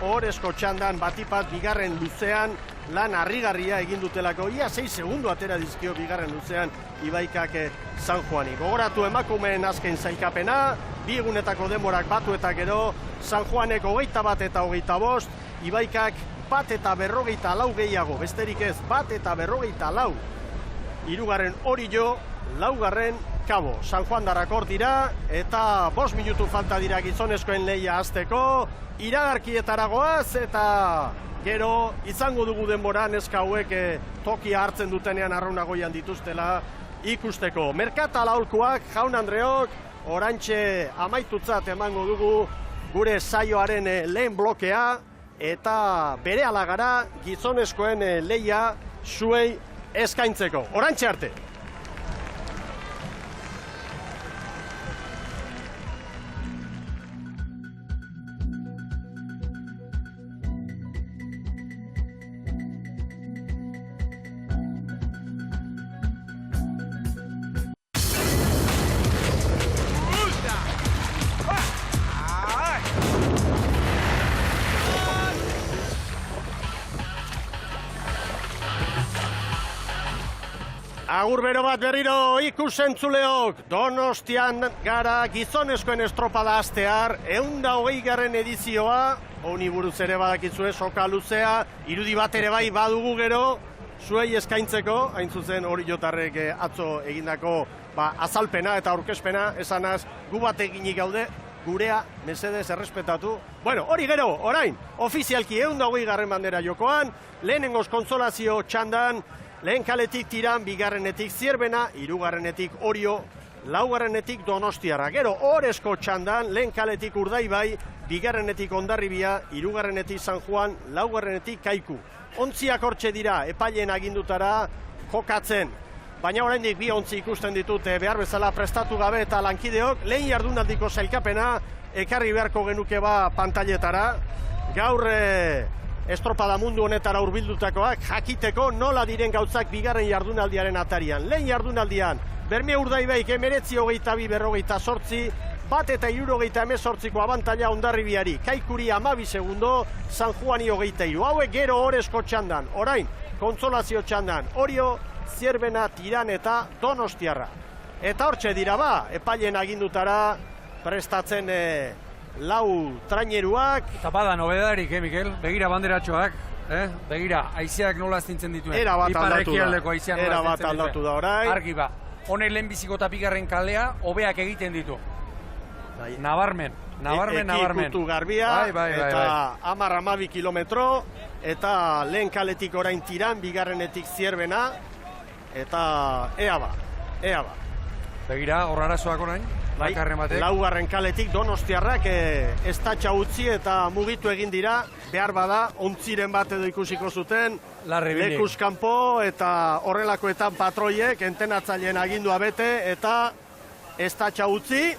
ohorezko txandan batipat bigarren luzean lan harrigarria egin dutelako. Ia 6 segundu atera dizkio bigarren luzean Ibaikak San Juani. Gogoratu emakumeen azken sailkapena, 2 egunetako denborak batu eta gero, San Juanek 21 eta 25, Ibaikak 1 eta 54 gehiago, besterik ez, 1 eta 54. 3. Orillo, 4. Kabo. San Juan darrakor dira, eta 5 minutu falta dira gizonezkoen lehia hasteko, iragarkietaragoaz, eta gero izango dugu denbora neska hauek tokia hartzen dutenean arraunagoian dituztela ikusteko. Merkatal aholkuak, Jaun Andreok, orantxe amaitutzat emango dugu gure saioaren lehen blokea, eta berehala gara gizonezkoen lehia zuei eskaintzeko. Orantxe arte! Agur bero bat berriro ikusentzuleok, Donostian gara gizonezkoen estropada astear, 120. edizioa, honi buruz ere badakizue, soka luzea, irudi bat ere bai badugu gero, zuei eskaintzeko, hain zuzen hori jotarrek atzo egindako azalpena eta aurkezpena, esanaz gu bat eginik gaude, gurea mesedez errespetatu. Hori gero, orain, ofizialki 120. bandera jokoan, lehenengoz konsolazio txandan, lehen kaletik Tiran, 2. Zierbena, 3. Orio, 4. Donostiarra. Gero, ohorezko txandan, lehen kaletik Urdaibai, 2. Hondarribia, 3. San Juan, 4. Kaiku. Ontziak hortxe dira, epaileen agindutara jokatzen. Baina oraindik 2 ontzi ikusten ditute behar bezala prestatu gabe eta lankideok, lehen jardunaldiko sailkapena ekarri beharko genuke pantailetara. Gaur estropada mundu honetara hurbildutakoak jakiteko nola diren gauzak bigarren jardunaldiaren atarian. Lehen jardunaldian, Bermea Urdaibaik 19-28, bat eta 78ko abantaila Hondarribiari, Kaikuri 12 segundo, San Juani 23. Hauek gero Oresko txandan, orain, kontsolazio txandan, Orio, Zierbena, Tiran eta Donostiarra. Eta hortxe dira epailen agindutara prestatzen lau traineruak. Eta bada nobedarik, Mikel? Begira banderatxoak, begira, haizeak nola astintzen dituen. Era bat aldatu da orain. Argi ba, honek lehenbiziko eta bigarren kalea, hobeak egiten ditu. Nabarmen. Ekikutu garbia, eta 10-12 kilometro, eta lehen kaletik orain Tiran, bigarrenetik Zierbena, eta ea ba. Begira, hor arazoak orain, bakarren batek. Laugarren kaletik Donostiarrak estatxa utzi eta mugitu egin dira, behar bada, ontziren bat edo ikusiko zuten, lekuz kanpo eta horrelakoetan patroiek entenatzaileen agindua bete eta estatxa utzi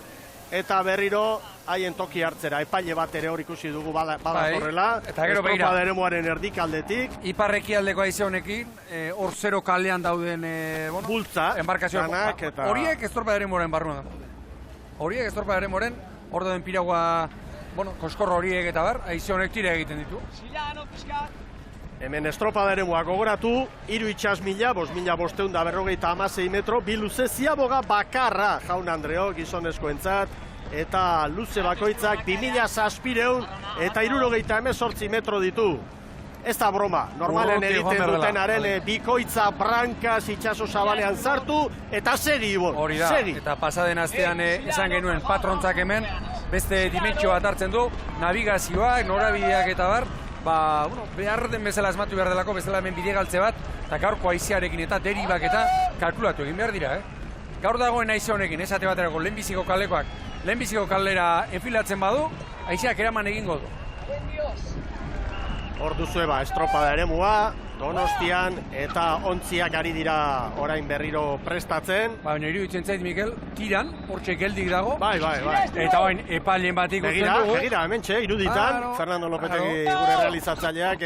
eta berriro haien toki hartzera. Epaile bat ere hor ikusi dugu badatorrela, estropada eremuaren erdikaldetik. Iparreki aldeko haize honekin, hor zero kalean dauden bultza, embarkazioak. Horiek estropada eremuaren barruan. Horiek estropada eremuaren, hor dauden piragua, koskorro horiek eta bar, haize honek tira egiten ditu. Hemen estropada eremua gogoratu, 3 itxas mila, 5.556 metro, bi luze ziaboga bakarra, Jaun Andreok, gizonezkoentzat, eta luze bakoitzak 2.600 eta 78 metro ditu. Ez da broma, normalen egiten dutenaren bikoitza brankaz itxaso zabalean zartu, eta segi, hori da, eta pasaden astean esan genuen patrontzak hemen, beste dimentsio bat hartzen du, navigazioak, norabideak eta bar, behar den bezala asmatu behar delako, bezala hemen bidegaltze bat, eta gaurko haizearekin eta deribak eta kalkulatu egin behar dira, Gaur dagoen haize honekin, esate baterako lehenbiziko kalekoak, lehenbiziko kalera enfilatzen badu, haizeak eraman egingo du. Hor duzue estropada eremua, Donostian eta ontziak ari dira orain berriro prestatzen. Baina iruditzen zait, Mikel, Tiran, hortxe geldik dago. Bai. Eta orain epailen bat ikusten dugu. Begira, hementxe, iruditan, Fernando Lopetegi gure realizatzaileak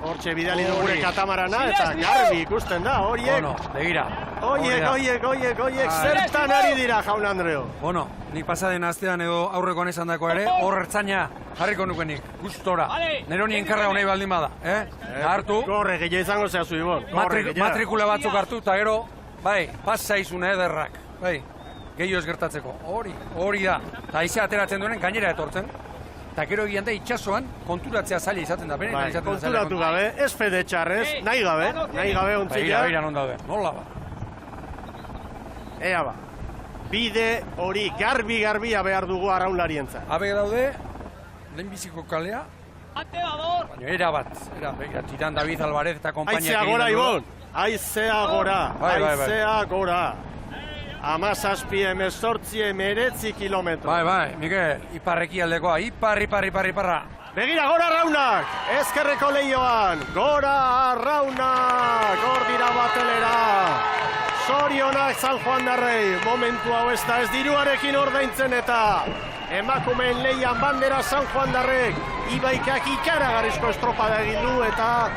hortxe bidali du gure katamarana, eta garbi ikusten da, horiek. Begira. Oiek, zertan ari dira, Jaun Andreo. Nik pasaden astean edo aurrekoan esan dako ere, hor ertzaina jarriko nukenik, gustora. Nero nien karra honei baldin bada, hartu. Korre, gehiago izango zehazu, Ibon. Matrikula batzuk hartu, eta gero, pasa izuna ederrak, gehiago ez gertatzeko. Hori da, eta aizea ateratzen duenen gainera etortzen. Eta gero egian da itxasoan konturatzea zaila izaten da. Konturatu gabe, ez fede txarrez, nahi gabe ontzila. Begira non daude, nola ba. Ea ba, bide hori garbi-garbia behar dugu arraunlarientza. Habe daude, lehenbiziko kalea, baina era bat, begira, Tiran David Alvarez eta kompainia. Aizea gora, Ibon, aizea gora. 17-19 kilometro. Bai, Mikel, iparreki aldekoa, iparra. Begira, gora Arraunak, ezkerreko lehioan, gora Arraunak, hor dira batelera. Zorionak San Juan Darrei, momentu hau ez da ez diruarekin ordaintzen eta emakumeen lehian bandera San Juan Darrek, Ibaikak ikaragarrizko estropada egin du eta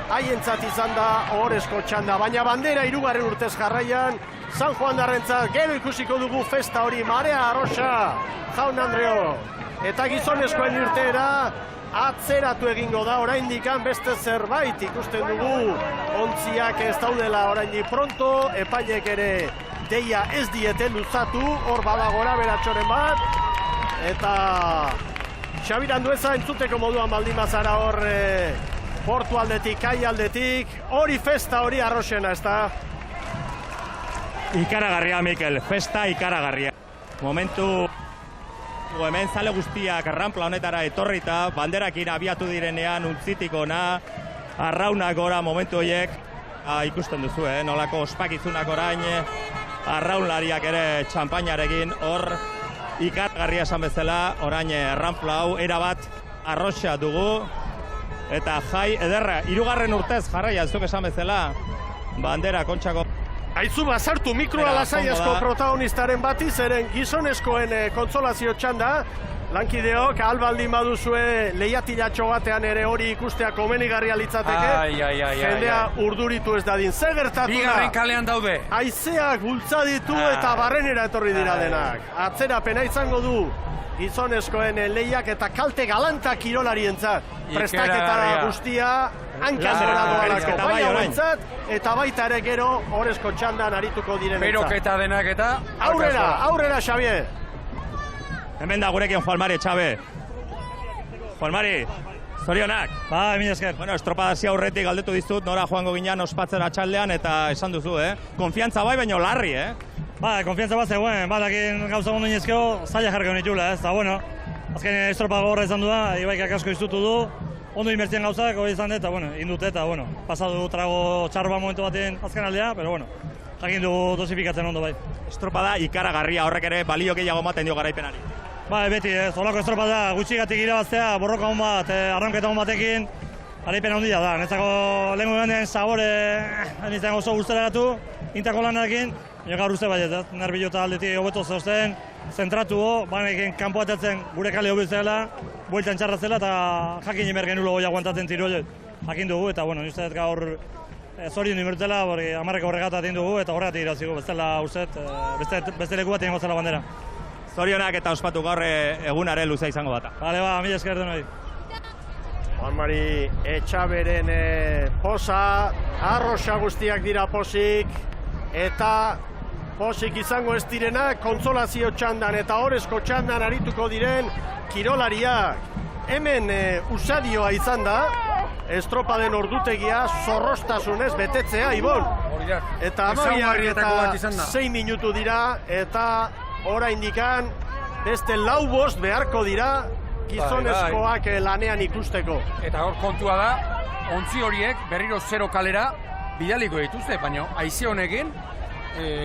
haientzat izan da ohorezko txanda, baina bandera 3. urtez jarraian, San Juan Darrentzat gero ikusiko dugu festa hori, Marea Arrosa, Jaun Andreo, eta gizonezkoen irteera atzeratu egingo da, oraindikan beste zerbait ikusten dugu, ontziak ez daudela oraindik pronto, epailek ere deia ez diete luzatu, hor badagora beratxoren bat, eta Xabir Andueza entzuteko moduan baldin bazara hor portu aldetik, kai aldetik, hori festa hori Arrosena, ez da? Ikaragarria, Mikel, festa ikaragarria. Momentu hemen zale guztiak arranpla honetara etorrita, banderakin abiatu direnean untzitik ona, Arraunak gora momentu horiek, ikusten duzu, nolako ospakizunak orain, arraunlariak ere txampainarekin, hor ikaragarria esan bezala, orain arranpla hau, erabat Arrosa dugu, eta jai ederra, 3. urtez jarraia, zuk esan bezala, bandera kontxako. Aizu bazartu mikroa lasai asko protagonistaren bati, zeren gizonezkoen kontsolazio txanda, Lankideok, albaldin baduzue lehiatilatxo batean ere hori ikustea komenigarria litzateke. Jendea urduritu ez dadin. Ze gertatu da? Bigarren kalean daude. Haizeak bultza ditu eta barrenera etorri dira denak. Atzerapena izango du gizonezkoen lehiak eta kalte galanta kirolarientzat. Prestaketa guztia hankan dela doalako. Bai hauentzat eta baita ere gero orezko txandan arituko diren. Beroketa denak eta... Aurrera, Xavier! Hemen da gurekin Juan Mari, Txabe. Juan Mari, zorionak. Ba, emin esker. Bueno, estropadazia aurretik galdetu dizut, nora joango ginen ospatzera txaldean, eta esan duzu, Konfiantza bai, baina larri, Ba, konfiantza bat zegoen, badakin gauza ondo inezkeo, zaila jarriko nitula, eta bueno, azken estropa gogorra izan du da, Ibaikak asko iztutu du, ondo inbertzien gauzak, hori izan dut, eta bueno, indute, eta bueno, pasatu trago txarba momentu batean azken aldea, pero bueno, jakin dugu dosifikatzen ondo bai. Estropada ikaragarria, horrek ere balio gehiago ematen dio garaipenari. Ba, beti, olako estropada gutxigatik irabaztea, borroka hon bat, arronketa hon batekin, garaipen handia da. Netzako lehenko gandean sabore, nintzen oso guztelaratu, intako lanarekin, baina gaur uste baiet, nerbilota aldetik hobeto zeusten, zentratu ho, banekin kanpo atetzen gure kale hobitzela, bueltan txarra zela, eta jakin imer genulo goia guantatzen tiro horiek. Jakin dugu, eta bueno, uste gaur zorion imertela, amarreko horregata atin dugu, eta horregatik irazigu, bestela uste, beste leku bat ingo zela bandera. Zorionak eta ospatu gaur egunare luza izango data. Bale, ba, mila esker denoi. Juan Mari Etxaberen posa, arroxa guztiak dira posik, eta posik izango ez direnak kontsolazio txandan eta orezko txandan arituko diren kirolariak. Hemen usadioa izan da, estropaden ordutegia zorrostasunez betetzea, Ibon. Eta amabiak eta 6 minutu dira, eta oraindikan beste 4 bost beharko dira gizonezkoak lanean ikusteko. Eta hor kontua da, ontzi horiek berriro 0 kalera bidaliko dituzte, baina haize honekin,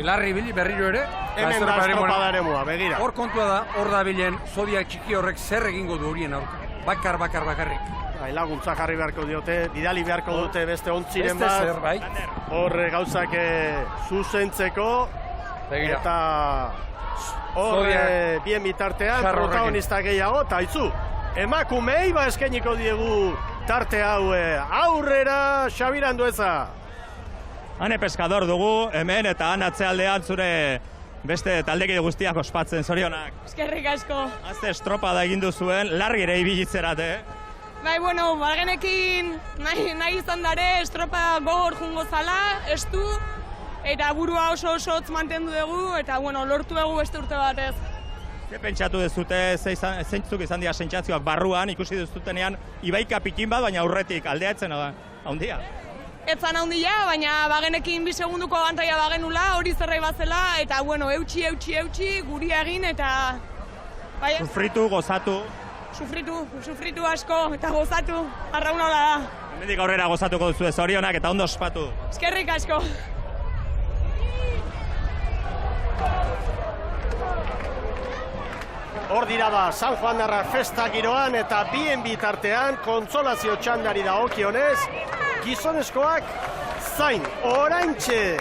larri bili berriro ere. Hemen da estropadaremua, begira. Hor kontua da, hor da bilen zodiak txiki horrek zer egingo du horien aurka. Bakarrik. Laguntza jarri beharko diote, bidali beharko dute beste ontziren bat. Hor gauzak zuzentzeko. Eta hor bien bitartean protagonista gehiago, eta haitzu, emakumei ba eskainiko diegu tarte hau aurrera Xabir Andueza. Hane Pescador dugu, hemen eta han atzealdean zure beste taldekide guztiak ospatzen, zorionak. Eskerrik asko. Azte estropada egin duzuen, larri ere ibilitzerat, Bai, bueno, bagenekin nahi izan dare estropa gogor jungo zala, estu, eta burua oso hotz mantendu dugu, eta bueno, lortu dugu beste urte batez. Ze pentsatu dezute, zeintzuk izan dira sentsazioak barruan, ikusi duzutenean, Ibaika pikin bat, baina aurretik aldeatzen haundia? Etzan haundia, baina bagenekin 2 segunduko abantaia bagenula, hori zerrai bazela, eta bueno, eutxi, guri egin, eta... Sufritu, gozatu. Sufritu asko, eta gozatu, arraun hola da. Hemendik aurrera gozatuko duzu zorionak eta ondo ospatu. Eskerrik asko. Hor dira ba, San Juan Darra festa giroan eta bien bitartean kontsolazio txandari dagokionez, gizonezkoak zain, oraintxe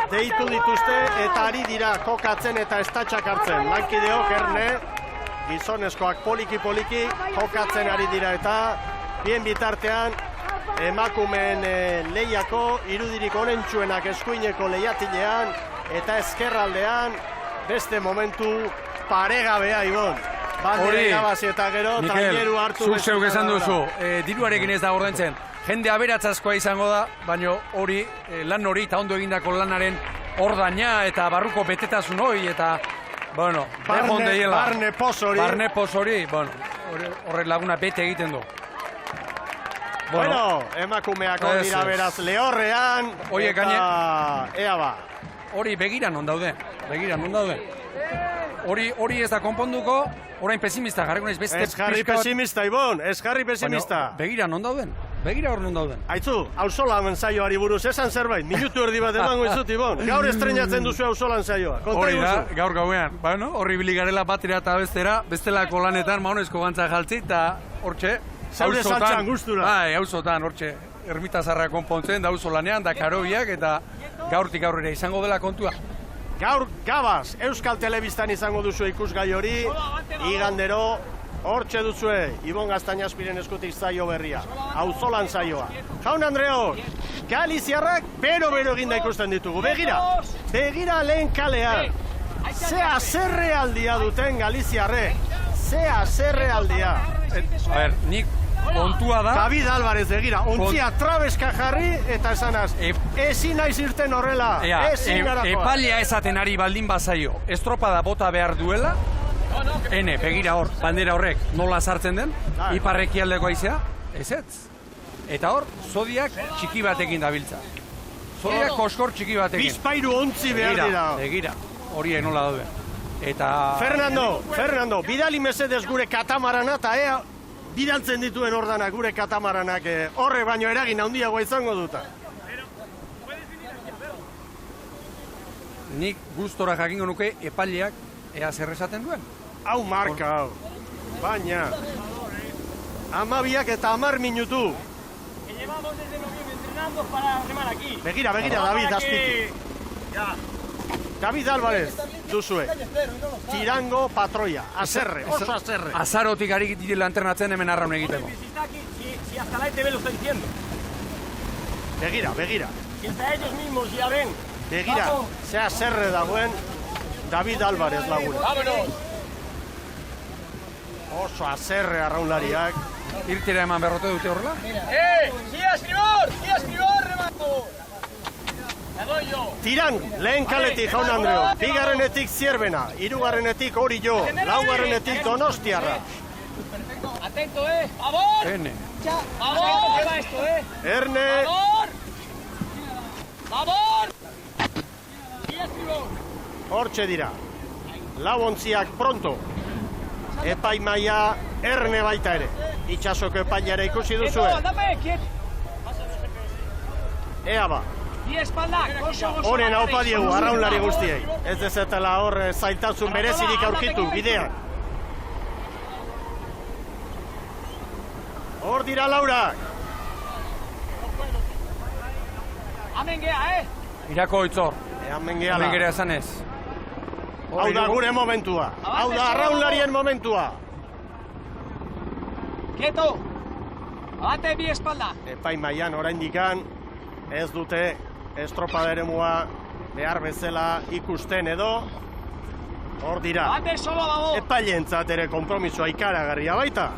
deitu dituzte eta ari dira kokatzen eta estatxak hartzen. Lankideok erne, gizonezkoak poliki kokatzen ari dira eta bien bitartean emakumeen lehiako irudirik onentsuenak eskuineko lehiatilean eta ezkerraldean beste momentu paregabea, Ibon. Bandera irabazi eta gero traineru hartu. Mikel, zuk zeuk esan duzu, diruarekin ez da ordaintzen. Jende aberatzaskoa izango da, baina hori, lan hori eta ondo egindako lanaren ordaina eta barruko betetasun hori eta, bueno, barne poz hori. Barne poz hori, bueno, horre laguna bete egiten du. Bueno, emakumeak hori dira beraz lehorrean, eta ea ba. Hori begiran on daude. Hori ez da konponduko, orain pesimista jarriko naiz beste. Ez jarri pesimista, Ibon, ez jarri pesimista. Begira non dauden. Begira hor non dauden. Aitzu, Auzolan saioari buruz esan zerbait, minutu erdi bat emango izut, Ibon. Gaur estrenatzen duzu Auzolan saioa. Hori da, gaur gauean. Bueno, horri biligarela batera eta bestera, bestelako lanetan maonezko gantza jaltzi, eta hortxe. Zaure saltxan gustura. Bai, auzotan, hortxe. Ermitazarra konpontzen, da Auzolanean, da Karobiak, eta gaurtik aurrera izango dela kontua. Gaur gabaz, Euskal Telebistan izango duzu ikusgai hori, igandero, Hortxe duzue, Ibon Gaztañazpiren eskutik zaio berria. Auzolan zaioa. Jaun Andreok, galiziarrak bero-bero eginda ikusten ditugu. Begira lehen kalean. Zea zerrealdia duten galiziarrek. Zea zerrealdia. A ber, nik kontua da... David Álvarez, begira, ontzia trabeska jarri eta esanaz. Ezin naiz irten horrela. Ezin garakoa. Epailea esaten ari baldin bazaio, estropada bota behar duela, Ene, begira hor, bandera horrek nola sartzen den, iparrekialdeko haizea, ezetz. Eta hor, zodiak txiki batekin dabiltza. Zodiak koskor txiki batekin. Bizpairu ontzi behar dira. Begira, horiek nola daude. Eta... Fernando, bidali mesedez gure katamarana, eta ea bidaltzen dituen ordanak gure katamaranak horre baino eragin handiagoa izango duta. Nik gustora jakingo nuke epaileak ea zer esaten duen. Hau marka, hau. Baina, 12 eta 10 minutu. Que llevamos desde noviembre entrenando para remar aquí. Begira, David, azpitik. David Álvarez, duzue. Tirango patroia, azerre, oso azerre. Azarotik ari direla entrenatzen hemen arraun egiteko. Si hasta la ETV lo está diciendo. Begira. Si hasta ellos mismos ya ven. Begira, ze azerre dagoen David Álvarez laguna. Vámonos. Oso azerre arraunlariak. Irtera eman berrote dute horrela? ¡Sí, escribor, remato! ¡Le doy yo! Tiran, lehen kaletik jaun Andreo. Bigarrenetik Zierbena, hirugarrenetik Orillo, laugarrenetik Donostiarra. Atento, ¡Favor! Ene. ¡Favor! ¿Qué va esto, Erne. ¡Favor! ¡Sí, escribor! Hortxe dira. Lau ontziak pronto. Epaimaia Erne baita ere. Itxasoko epailara ikusi duzue. Ea ba. Horen haupa diegu, arraunlari guztiei. Ez dezetela hor zailtasun berezirik aurkitu, bidean. Hor dira Laurak. Hemen gea, Irako itzor. Hemen gehala. Hemen gerea esan ez. Hau da gure momentua. Hau da arraunlarien momentua. Quieto. Abate bi espalda. Epaimaian oraindikan ez dute estropada eremua behar bezala ikusten edo. Hor dira. Epaileentzat ere konpromisoa ikaragarria baita.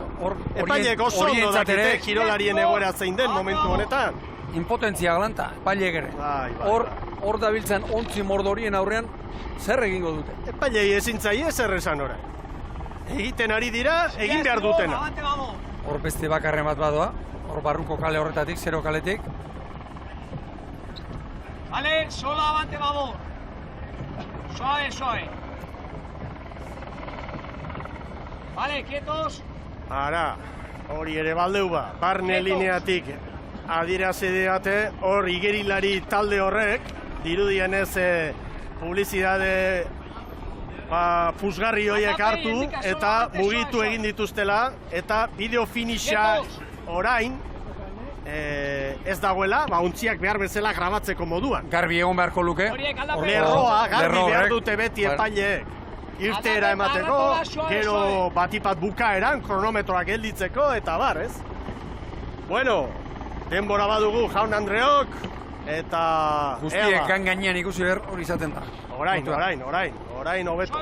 Epaileek oso ondo dakite kirolarien egoera zein den momentu honetan. Impotentzia galanta, epaileek ere. Hor dabiltzen ontzi mordorien aurrean zer egingo dute. Epailei ezin zaie zer esan orain. Egiten ari dira, egin behar dutena. Hor beste bakarren bat badoa, hor barruko kale horretatik, zero kaletik. Vale, sola avante, vamos. Suave. Vale, quietos. Ara, hori ere baldeu ba, barne lineatik adirazideate, hor igerilari talde horrek, dirudienez publizidade puzgarri horiek hartu eta mugitu egin dituztela eta bideo finisha orain ez dagoela, ontziak behar bezala grabatzeko moduan. Garbi egon beharko luke. Lerroa, garbi behar dute beti epaileek. Irteera emateko, gero batipat bukaeran, kronometroak gelditzeko eta bar, ez? Bueno, denbora badugu jaun Andreok, eta... Guztiek gainean ikusi behar hori izaten da. Orain hobeto.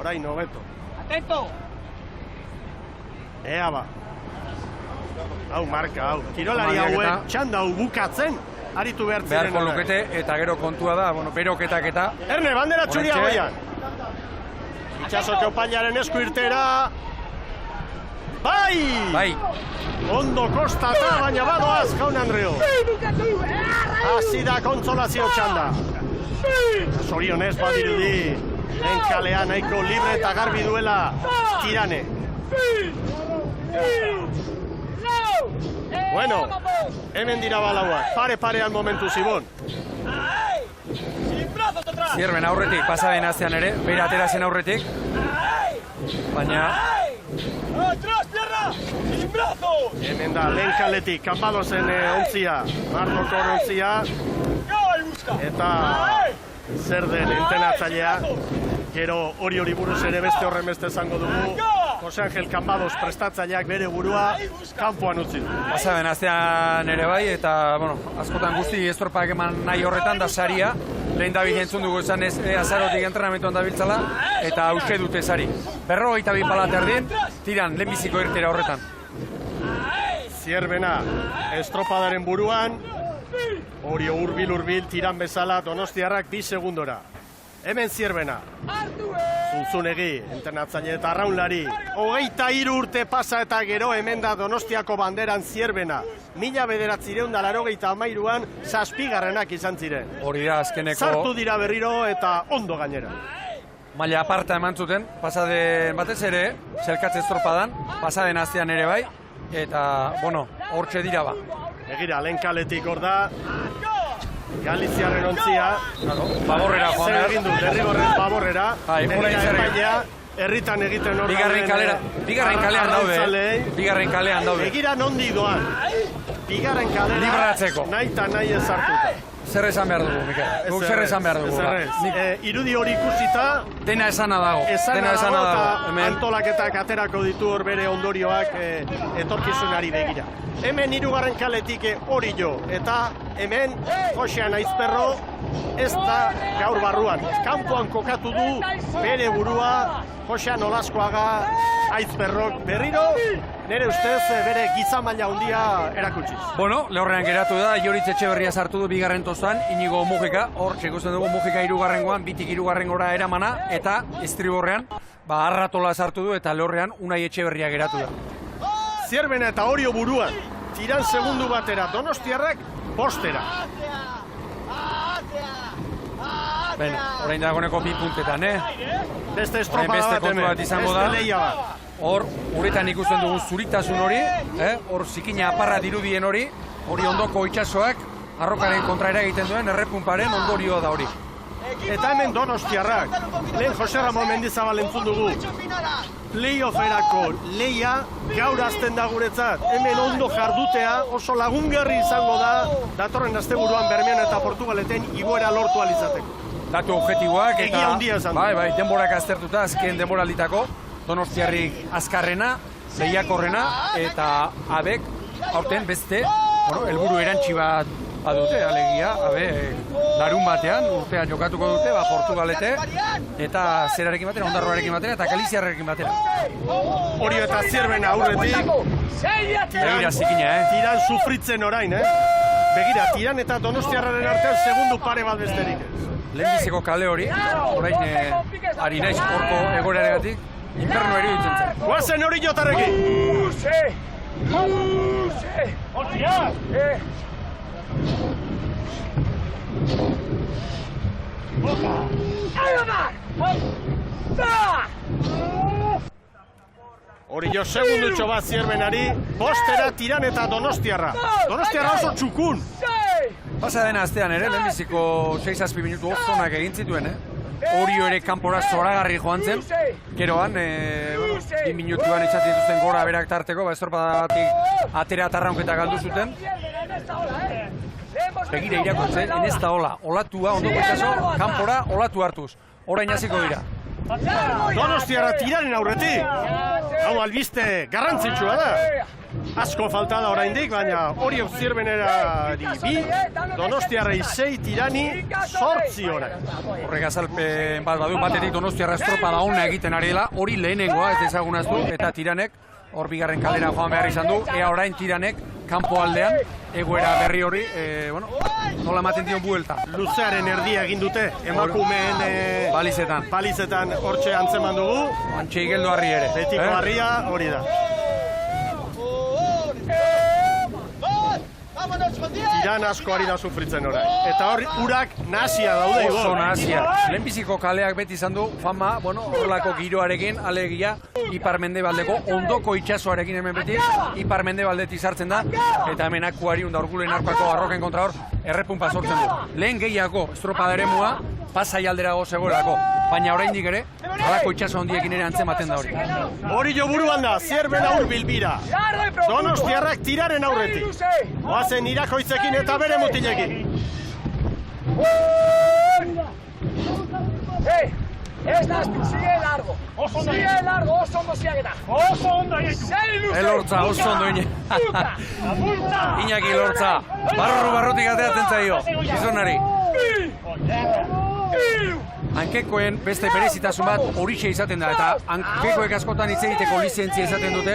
Orain hobeto. Atento! Ea ba. Hau marka, hau. Kirolari hauek txanda hau bukatzen, aritu behar ziren. Beharko lukete, eta gero kontua da, beroketak eta... Erne, bandera txuria goian. Itxasoko epailaren esku irtera. Bai! Ondo kostata, baina badoaz, jaun Andreo. Hasi da kontsolazio txanda. Zorionez badirudi. Lehen kalea nahiko libre eta garbi duela Tirane. Bueno, hemen dira balauak. Pare-parean momentu zibon. Zierben aurretik, pasaden azean ere, beira atera zen aurretik. Baina... ¡Atrás, tierra! ¡Sin brazos! Hemen da, lehen kaletik, kanpadozen ontzia. Marnoko ontzia. Eta zer den entenatzailea. Gero hori buruz ere beste horren beste zango dugu. Jose Angel Cambados prestatzaileak bere burua kanpoan utzi du. Pasaden astean ere bai, eta, bueno, askotan guzti estropak eman nahi horretan da saria. Lehen David entzun dugu esan ez azarotik entrenamentuan dabiltzala, eta hauste dute sari. 52 pala terdien, tiran, lehenbiziko irtera horretan. Zierbena, estropadaren buruan, Orio hurbil tiran bezala Donostiarrak 2 segundora. Hemen Zierbena. Zuntzunegi, entrenatzaile eta arraunlari. 23 urte pasa eta gero hemen da Donostiako banderan Zierbena. 1983an 7. izan ziren. Hori da azkeneko... Sartu dira berriro eta ondo gainera. Maila aparta eman zuten, pasaden batez ere, zelkatze estropadan, pasaden astean ere bai, eta, bueno, hortxe dira ba. Egira, lehen kaletik hor da, Galiziarren ontzia. Baborrera joan behar. Zer egin du, derrigorren baborrera. Epaia, herritan egiten hor. Bigarren kalean daude. Egira nondi doan. Bigarren kalera. Libratzeko. Nahi eta nahi ezartuta. Zer esan behar dugu, Mikel? Guk zer esan behar dugu? Irudi hori ikusita... Dena esana dago. Esana dago eta antolaketak aterako ditu hor bere ondorioak etorkizunari begira. Hemen 3. kaletik hori jo. Eta hemen Josean Aizperro ez da gaur barruan. Kanpoan kokatu du bere burua Josean Olaskoaga Aizperrok berriro. Nere ustez bere gizamaila handia erakutsiz. Bueno, lehorrean geratu da, Joritz Etxeberria sartu du bigarren tostuan, Inigo Mujika, hor txekusten dugu Mujika 3. bitik 3. eramana, eta estriborrean, Arratola sartu du eta lehorrean Unai Etxeberria geratu da. Zierbena eta Orio buruan, tiran segundu batera, Donostiarrak postera. Ben, orain dagoeneko 2 puntetan, Beste estropada bat hemen, beste lehia bat. Hor, uretan ikusten dugu zuritasun hori, hor zikina aparra dirudien hori ondoko itxasoak, arrokaren kontraera egiten duen errepunparen ondorioa da hori. Eta hemen Donostiarrak, lehen Jose Ramon Mendizabal entzun dugu, playofferako lehia gaur azten da guretzat, hemen ondo jardutea oso lagungarri izango da, datorren asteburuan Bermeon eta Portugaleten igoera lortu alizateko. Datu objektiboak eta... Egia handia esan du. Bai, denborak aztertuta, azken denboralditako, Donostiarrik azkarrena, lehiakorrena, eta abek, aurten beste, helburu erantsi bat badute, alegia, larun batean, urtea jokatuko dute, Portugalete, eta zerarekin batera, Ondarroarekin batera, eta Galiziarrekin batera. Orio eta Zierbena aurretik, tiran sufritzen orain, Begira, tiran eta Donostiarraren artean segundu pare bat besterik ez. Lehenbiziko kale hori, orain ari naiz horko egoeraregatik, inferno iruditzen zen. Guazen hori jotarrekin! Ontzia! Hori jo segundutxo bat Zierbenari, postera tiran eta Donostiarra. Donostiarra oso txukun! Pasa dena astean ere, lehenbiziko 6-7 minutu ozonak egin zituen, Orio ere kanpora zoragarri joan zen, geroan, 2 minutuan izaten dituzten gora berak tarteko, estropadatik atera atarraunketa galdu zuten. Begira irakurtzen, enez da hola, olatua, ondoko itxaso, kanpora, olatu hartuz. Orain hasiko dira. Donostiarra tiraren aurretik! Hau albiste garrantzitsua da! Asko falta da oraindik, baina Orio Zierbenari 2, Donostiarrei 6, tirani 8 orain. Horrek azalpen bat badu, batetik Donostiarra estropada ona egiten ari dela, hori lehenengoa ez ezagunaztu, eta tiranek, hor bigarren kalera joan behar izan du, ea orain tiranek, kanpo aldean, egoera berri hori, nola ematen dion buelta. Luzearen erdia egin dute, emakumeen balizetan hortxe antzeman dugu. Antxe igeldo harri ere. Betiko harria hori da. Tiran asko ari da sufritzen orain. Eta hor urak nahasia daude igor. Oso nahasia. Lehenbiziko kaleak beti izan du fama, horrelako giroarekin, alegia, ipar-mendebaldeko ondoko itxasoarekin hemen beti, ipar-mendebaldetik sartzen da, eta hemen akuari urgulen arkako arroken kontra hor, errepunpa sortzen du. Lehen gehiago estropada eremua, pasai alderago zegoelako, baina oraindik ere, halako itxaso handiekin ere antzematen da hori. Hori jo buruan da, Zierbena hurbilbira. Donostiarrak tiraren aurretik. Oazen irakoitzekin eta bere mutilekin. Ez naztu, sigue largo. Sigue largo, oso ondo ziageta. Oso ondo egin. Elortza, oso ondo Iñaki Lortza, barrutik ateatzen zaio, gizonari. Hankekoen beste berezitasun bat horixe izaten da, eta hankekoek askotan hitz egiteko lizentzia izaten dute,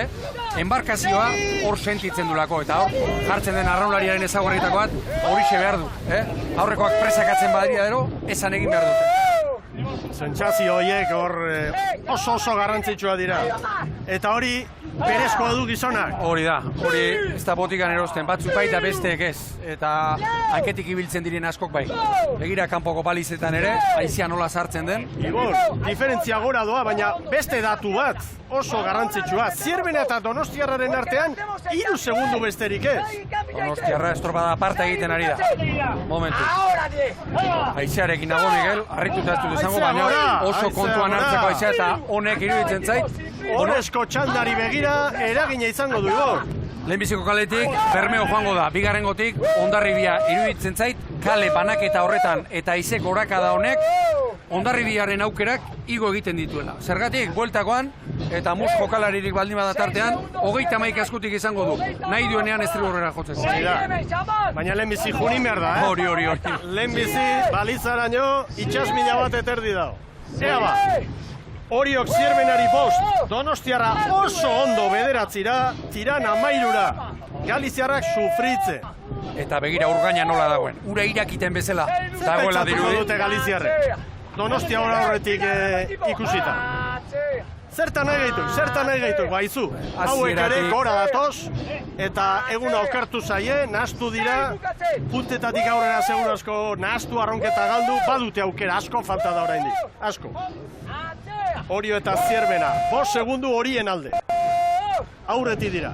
enbarkazioa hor sentitzen dulako, eta hor jartzen den arraunlariaren ezaugarrietako bat horixe behar du. Aurrekoak presakatzen badira ero, esan egin behar dute. Sentsazio horiek hor oso garrantzitsua dira. Eta hori berezkoa du gizonak. Hori da, hori ez da botikan erosten, batzuk bai eta besteek ez. Eta hanketik ibiltzen diren askok bai. Begira kanpoko balizetan ere, haizia nola sartzen den. Igor, diferentzia gora doa, baina beste datu bat oso garrantzitsua. Zierbena eta Donostiarraren artean 3 segundu besterik ez. Donostiarra estropada aparta egiten ari da. Momentu. Haizearekin nago, Miguel, harrituta ez dut esango, baina oso kontuan hartzeko haizea eta honek iruditzen zait. Horrezko txandari begira eragina izango du, Igor. Lehenbiziko kaletik Bermeo joango da, bigarrengotik Hondarribia iruditzen zait, kale banaketa horretan eta haizek gorakada honek Hondarribiaren aukerak igo egiten dituela. Zergatik, bueltakoan eta mus jokalaririk baldin bada tartean, 31 eskutik izango du. Nahi duenean estriborrera jotzen. Baina lehenbizi junin behar da, Hori. Lehenbizi balizaraino itxasmila bat eterdi dago. Ea ba, Oriok Zierbenari 5, Donostiarra oso ondo bederatzira, Tirana 13, Galiziarrak sufritze. Eta begira Urgaina nola dagoen, ura irakiten bezala dagoela dirudi. Dute Galiziarrek, Donostia horretik ikusita. Zertan nahi gaitu, baizu. Hauek ere gora datoz, eta eguna okertu zaie, nahastu dira, puntetatik aurrera seguru asko nahastu arronketa galdu, badute aukera asko falta da oraindik, asko. Orio eta Zierbena, 5 segundu horien alde. Aurretik dira.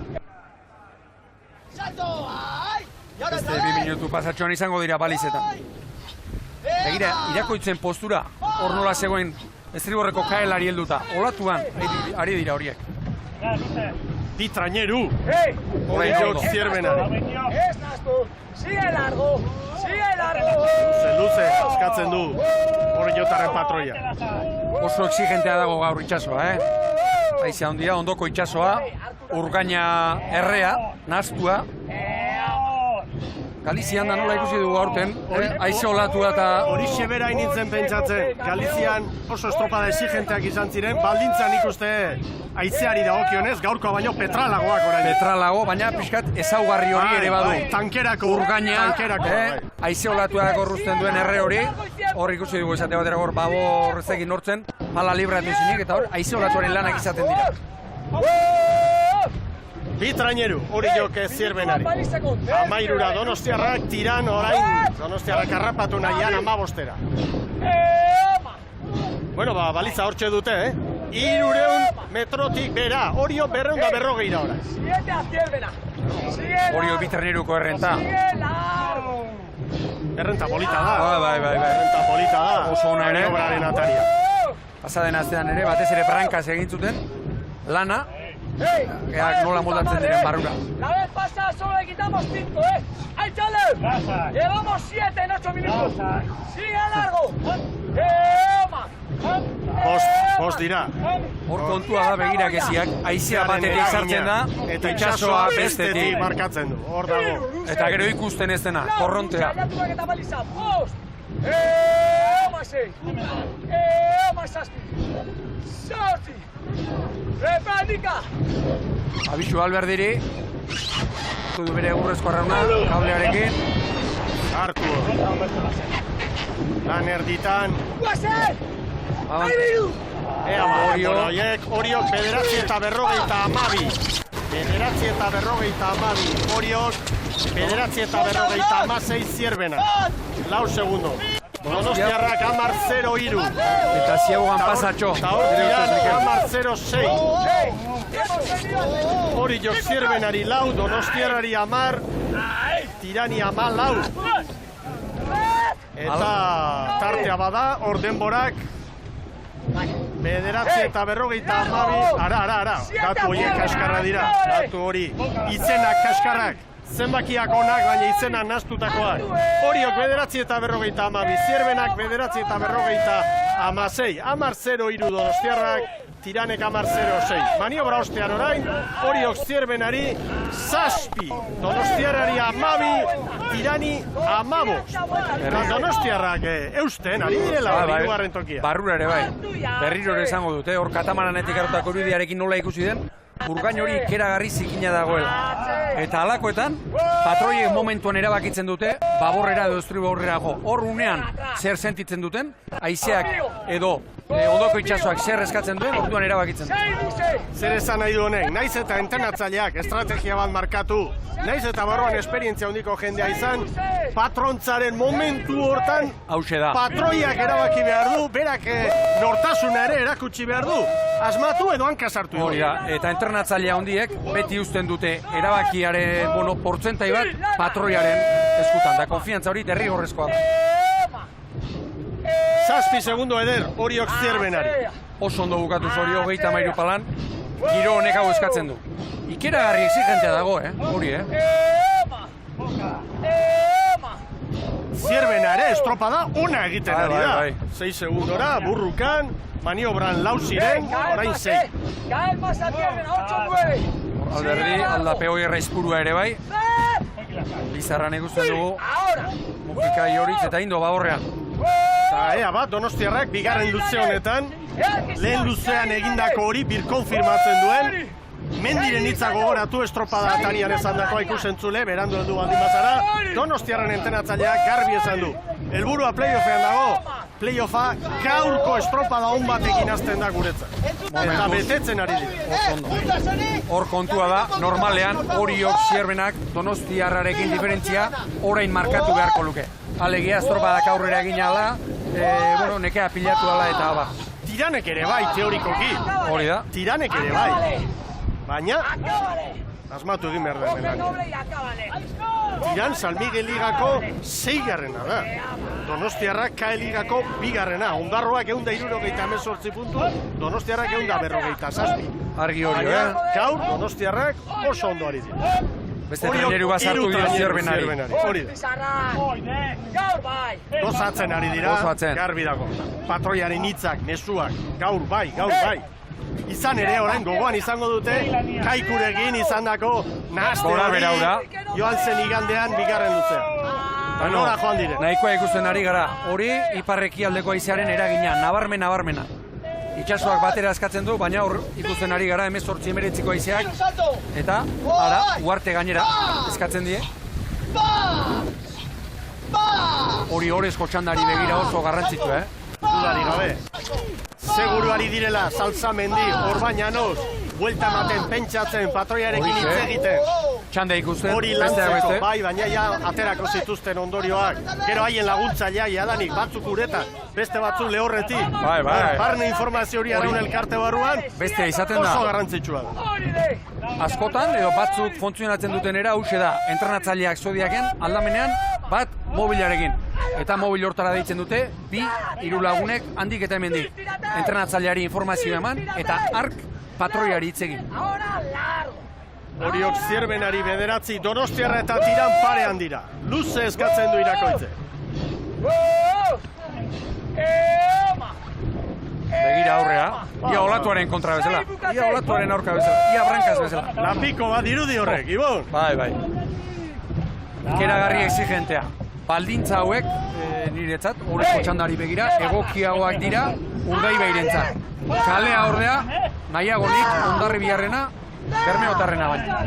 Beste 2 minutu pasatxoan izango dira balizetan. Begira, irakoitzen postura, hor nola zegoen estriborreko kaelari helduta. Olatuan, ari dira horiek. Bitraineru! Oriok Zierbena. Ez naztu, sigue largo. Luze, eskatzen du Oriotarren patroia. Oso exigentea dago gaur itxasoa, Haizea handia, ondoko itxasoa, Urgaina errea, nahastua. Galizian da nola ikusi dugu aurten, haize olatua eta... Horixe bera initzen pentsatzen, Galizian oso estropada exigenteak izan ziren, baldintzan ikuste haizeari dagokionez, gaurkoa baino petralagoak orain. Petralago, baina pixkat ezaugarri hori ere badu. Tankerako. Urgaina, haize olatua korruzten duen erre hori, hor ikusi dugu esate batera hor baborrezekin nortzen, pala libratu zinik, eta hor haize olatuaren lanak izaten dira. Bitraineru, Oriok Zierbenari. 13 Donostiarrak tiran orain, Donostiarrak harrapatu nahian 15. Bueno, balitza hortxe dute, 300 metrotik bera, Orio 240 ora. Orio Bitraineruko errenta. Errenta polita da. Bai. Errenta polita da. Oso ona ere. Obraren ataria. Pasaden astean ere, batez ere brankaz egin zuten, lana, nola moldatzen diren barrura. La vez pasada solo le quitamos 5, ¡Ay, chale! Llevamos 7 en 8 minutos. Sigue largo. Bost dira. Hor kontua da begirakeziak, haizea batetik sartzen da, eta itxasoa bestetik markatzen du, hor dago. Eta gero ikusten ez dena, korrontea. Abisu Alberdiri, du bere egurrezko arrauna, kablearekin. Hartu. Lan erditan. Ea Oriok 952. 952. Oriok 956 Zierbena. 4 segundo. Donostiarrak 10-0-3. Eta ziegoan pasatxo. Eta hor dira 10-0-6. Oriok Zierbenari 4, Donostiarrari 10, Tirani 14. Eta tartea bada, hor denborak 952. Ara. Datu horiek kaskarra dira. Datu hori. Izenak kaskarrak. zenbakiak onak, baina izena nastutakoak. Oriok 952, Zierbenak 956, 10-0 Donostiarrak, Tiranek 10-0-6. Maniobra ostean orain, Oriok Zierbenari 7, Donostiarrari 12, Tirani 15. Eta Donostiarrak eusten, ari direla, hirugarren tokia. Barrura ere bai, berriro ere esango dute, hor katamaranetik erotako irudiarekin nola ikusi den, Urgain hori keragarri zikina dagoela. Eta halakoetan, patroiek momentuan erabakitzen dute, baborrera edo estribo aurrerago. Hor unean zer sentitzen duten, haizeak edo ondoko itsasoak zer eskatzen duen, orduan erabakitzen dute. Zer esan nahi du honek, naiz eta entrenatzaileak estrategia bat markatu, naiz eta barruan esperientzia handiko jendea izan, patrontzaren momentu hortan patroiak erabaki behar du, berak nortasuna ere erakutsi behar du, asmatu edo hanka sartu. Hori da, eta entrenatzailea handiek beti uzten dute erabakiaren portzentai bat patroiaren eskutan, da konfiantza hori derrigorrezkoa da. 7 segundo eder, Oriok Zierbenari. Oso ondo bukatu Orio, 33 palan, giro honek hau eskatzen du. Ikeragarri exigentea dago, hori, Zierbena ere estropada ona egiten ari da. 6 segundora, burrukan, maniobran lau ziren, orain 6. Alderdi, aldape hoi erraizpurua ere bai. Bizarran ikusten dugu, Mujikai Horitz eta Indo Baborrean. Eta ea bat, Donostiarrak bigarren luze honetan, lehen luzean egindako hori birkonfirmatzen duen, Mendiren hitza gogoratu estropada atarian esan dakoa ikusentzule, berandu heldu baldin bazara, Donostiarren entrenatzaileak garbi esan du. Helburua playoffean dago, playoffa gaurko estropada on batekin hasten da guretzat. Eta betetzen ari dira. Hor kontua da, normalean Oriok Zierbenak Donostiarrarekin diferentzia orain markatu beharko luke. Alegia estropadak aurrera egin ala, nekea pilatu ala eta aba. Tiranek ere bai, teorikoki. Hori da. Tiranek ere bai. Baina, asmatu egin behar den lan. Tiran San Miguel Ligako 6garrena da. Donostiarrak KL Ligako 2garrena. Ondarroak 168 puntu, Donostiarrak 147. Argi hori, gaur Donostiarrak oso ondo ari dira. Beste traineru bat sartu dira Zierbenari. Hori da. Gozatzen ari dira, garbi dago. Patroiaren hitzak, mezuak, gaur bai. Izan ere, orain gogoan izango dute, Kaikurekin izandako nahaste hori joan zen igandean bigarren luzea. Nora joan dire. Nahikoa ikusten ari gara, hori iparreki aldeko aizearen eragina, nabarmena. Itxasoak batera eskatzen du, baina hor ikusten ari gara 18-19 aizeak, eta uarte gainera eskatzen die. Hori horrezko txandari begira oso garrantzitu, Dudari gabe. Seguru ari direla, Salsamendi, Orbañanos, buelta ematen, pentsatzen, patroiarekin hitz egiten. Txanda ikusten, hori lantzeko, bai, baina ja aterako zituzten ondorioak. Gero haien laguntzailea jadanik, batzuk uretan, beste batzuk lehorretik. Bai. Barne informazio hori araun elkarte barruan, bestea izaten da. Oso garrantzitsua da. Askotan, edo batzuk funtzionatzen duten era, hause da, entrenatzaileak zodiaken, aldamenean, bat mobilarekin. Eta mobil hortara deitzen dute, 2-3 lagunek handik eta hemendik. Entrenatzaileari informazioa eman, eta ark patroiari hitz egin. Oriok Zierbenari 9, Donostiarra eta Tiran parean dira. Luze eskatzen du irakoitze. Begira aurrea, ia olatuaren kontra bezala, ia olatuaren aurka bezala, ia brankaz bezala. Lapiko bat dirudi horrek, Ibon? Bai. Ikeragarri exigentea. Baldintza hauek, niretzat, horrezko txandari begira, egokiagoak dira Urdaibairentzat. Kalea ordea, nahiagonik Ondarri Biarrena, Bermeotarrena baina.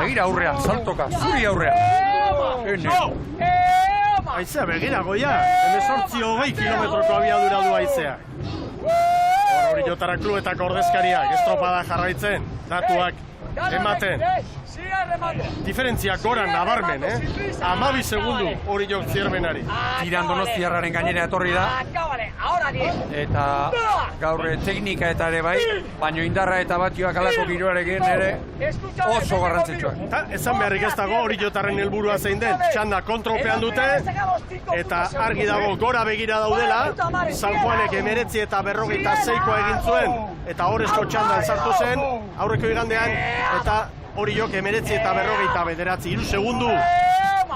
Begira aurrea, saltoka, zuri aurrea. Aizea, begira, goia, 18-20 kilometroko abiadura du aizea. Hori Jotara klubetako ordezkariak, estropada jarraitzen, datuak ematen. Diferentziak goran nabarmen, 12 segundu hori jok Zierbenari. Tiran Donostiarraren gainera etorri da. Eta gaur teknika eta ere bai, baino indarra eta batioak alako giroarekin ere oso garrantzitsuak. Esan beharrik ez dago hori Jotarren helburua zein den, txanda kontrolpean dute, eta argi dago gora begira daudela, San Juanek 19 eta 46 egin zuen, eta horrezko txandan sartu zen, aurreko igandean, eta Oriok 19:49, 3 segundu.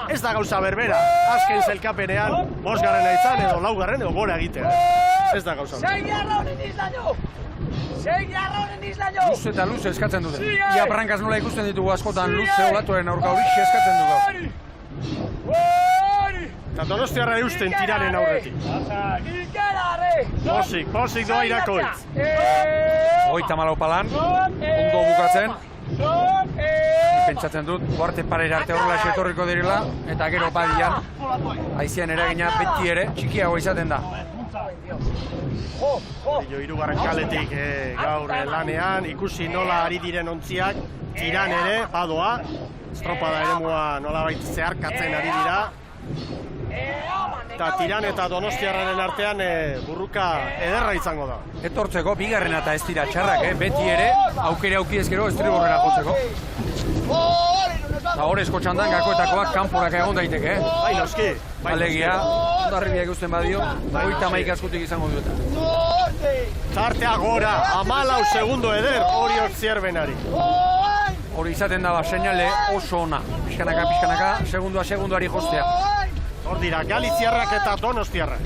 Ez da gauza berbera, azken zelkapenean, 5. izan edo 4. edo gora egitea. Ez da gauza berbera. Segi arraunen izlaino! Segi arraunen izlaino! Luz eta luz eskatzen dute. Ia brankaz nola ikusten ditugu askotan luz olatuaren aurka hori eskatzen dugu. Eta Donostiarra eusten Tiranen aurretik. Posik doa Irakoitz. 34 palan, ondo bukatzen. Pentsatzen dut, Uarte Parera arte horrela etorriko direla, eta gero badian, haizean eragina beti ere, txikiago izaten da. Hirugarren kaletik gaur lanean, ikusi nola ari diren ontziak, Tiran ere, badoa, estropada eremua nolabait zeharkatzen ari dira. Eta Tiran eta Donostiarraren artean burruka ederra izango da. Etortzeko, bigarren eta ez dira txarrak, beti ere, aukera auki ezkero estriborrera jotzeko. Eta horrezko txandan gakoetakoak kanporak egon daiteke, Bai, noski. Alegia, ondarribia ikusten badio, 31 askutik izango dueta. Tartea gora, 14 segundo eder, Oriok Zierbenari. Hori izaten da seinale oso ona, pixkanaka, segunduari jostea. Hor dira, Galiziarrak eta Donostiarrak.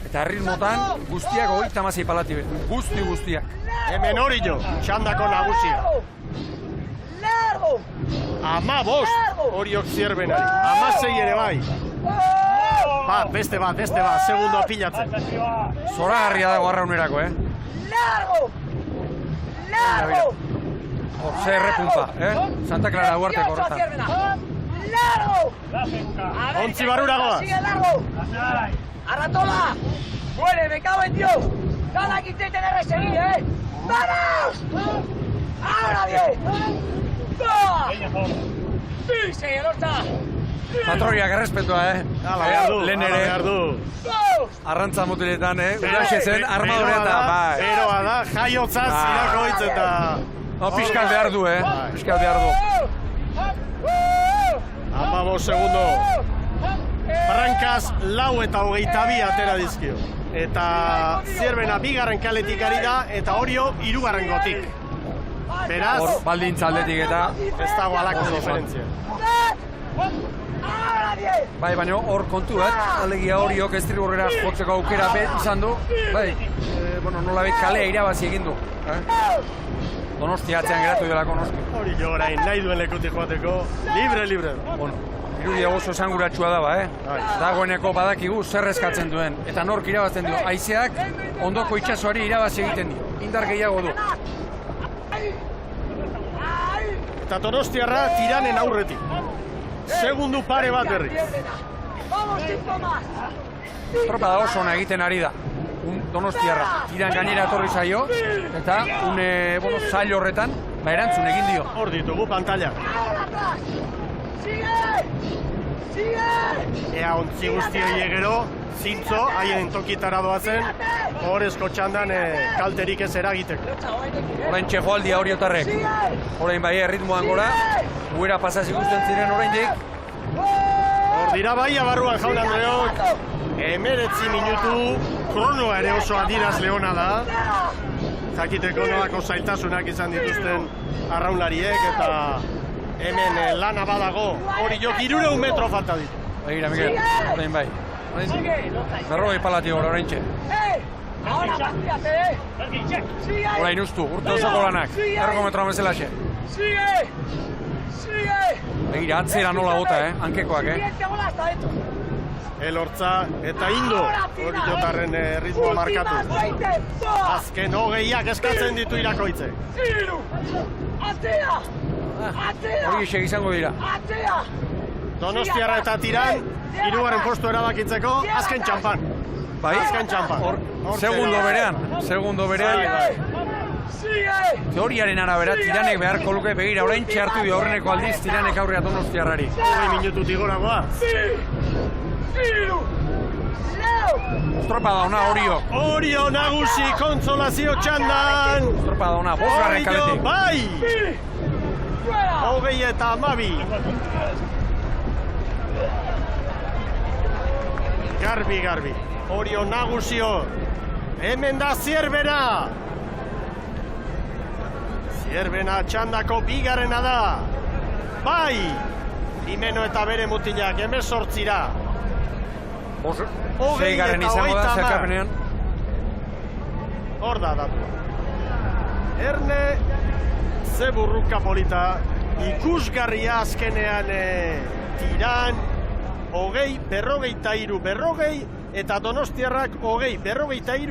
Eta ritmotan guztiak 36 palatibe, guztiak. Hemen Orio, txandako nagusia. 15 Oriok Zierbenari, 16 ere bai. Beste bat, segundoa pilatzen. Zoragarria dago arraunerako, Largo! Zer errepunta, Santa Clara Uarteko horretan. Ontzi barrura goaz. Sigue largo. Arratola. Muere, me cago en Dios. Cada que intenten seguir, ¡Vamos! Ahora bien. Sí, señorota. Patroiak errespetua, Lehen ere. Arrantza mutiletan, Uraxe zen, armadura eta... Beroa da, jaiotzaz irakoitz eta... Piskal behar du, Piskal behar du. 15 segundo. Brankaz 4 eta 22 atera dizkio. Eta Zierbena bigarren kaletik ari da, eta Orio 3. gotik. Beraz... Hor, baldintza aldetik eta... Ez dago alako diferentzia. Bai, baina hor kontu bat, alegia Oriok estriborrera jotzeko aukera izan du. Bai, nola bet kalea irabazi egin du. Donostia atzean geratu delako noski. Hori jo orain, nahi duen lekutik joateko, libre. Irudia oso esanguratsua daba, Dagoeneko badakigu zer eskatzen duen. Eta nork irabazten du, haizeak ondoko itsasoari irabazi egiten dio. Indar gehiago du. Eta Donostiarra Tiranen aurretik. Segundu pare bat berriz. Tropada oso ona egiten ari da. Donostiarra, Tiran gainera etorri zaio, eta zail horretan, erantzun egin dio. Hor ditugu pantalla. Ea ontzi guztioi egero, zintzo, haien tokitara doazen, horrezko txandan kalterik ez eragiteko. Orain txejoaldia Oriotarrek. Orain bai erritmoan gora, guera pasaz ikusten ziren oraindik. Hor dira bai abarruan Jaun Andreok, 19 minutu, kronoa ere oso adiraz leona da. Jakiteko nolako zailtasunak izan dituzten arraunlariek, eta hemen lana badago, Oriok 300 metro falta ditu. Begira, Miguel, orain bai. Berrogei palati gora orain txe. Orain ustu, urte osoko lanak, ergometroan bezala xe. Begira, atzera nola bota, hankekoak, Elortza eta Indo, Oriotarren ritmoa markatu. Azken hogeiak eskatzen ditu Irakoitzek. Hori isek izango dira. Donostiarra eta Tiran, 3. postu erabakitzeko, azken txampan. Bai? Azken txampan. Segundo berean. Teoriaren arabera, Tiranek beharko luke begira, orain txartu dio aurreneko aldiz Tiranek aurrea Donostiarrari. 2 minututik gora goa. Estropada ona Orio. Orio nagusi kontsolazio txandan. Estropada ona, 5. kaletik. Bai! 22. Garbi. Orio nagusio. Hemen da Zierbena. Erbena txandako bigarrena da. Bai! Jimeno eta bere mutilak 18-ra. Seigarren izango da, zerkapenean. Hor da datu. Erne, ze burruka polita, ikusgarria azkenean tiran, 20, 43, 40, eta Donostiarrak 20, 43,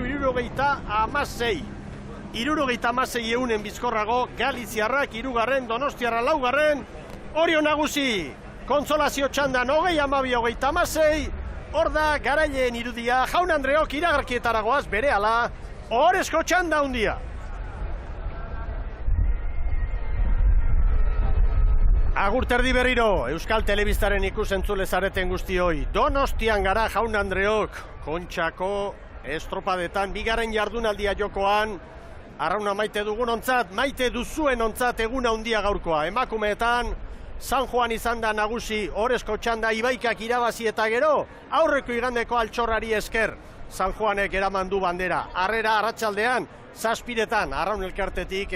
76. 76 eunen bizkorrago, Galiziarrak 3, Donostiarra 4, Orio nagusi, konsolazio txandan 20, 12, 26, hor da garaileen irudia, Jaun Andreok iragarkietaragoaz bere ala, Ohorezko txanda hundia. Agur terdi berriro, Euskal Telebistaren ikusentzule zareten guztioi. Donostian gara Jaun Andreok, Kontxako estropadetan, bigarren jardunaldia jokoan, arrauna maite dugun ontzat, maite duzuen ontzat eguna handia gaurkoa. Emakumeetan, San Juan izan da nagusi, Ohorezko txanda Ibaikak irabazi eta gero, aurreko igandeko altxorrari esker, San Juanek eraman du bandera. Harrera arratsaldean, 7:00 Arraun elkartetik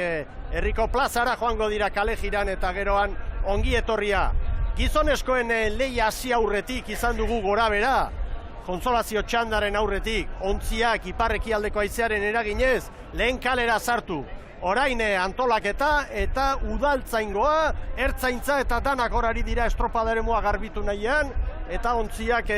herriko plazara joango dira kale jiran eta geroan ongi etorria. Gizonezkoen lehia hasi aurretik izan dugu gora bera, konsolazio txandaren aurretik, ontziak iparrekialdeko haizearen eraginez, lehen kalera sartu. Orain antolaketa eta udaltzaingoa, ertzaintza eta danak horari dira estropadaremua garbitu nahian, eta ontziak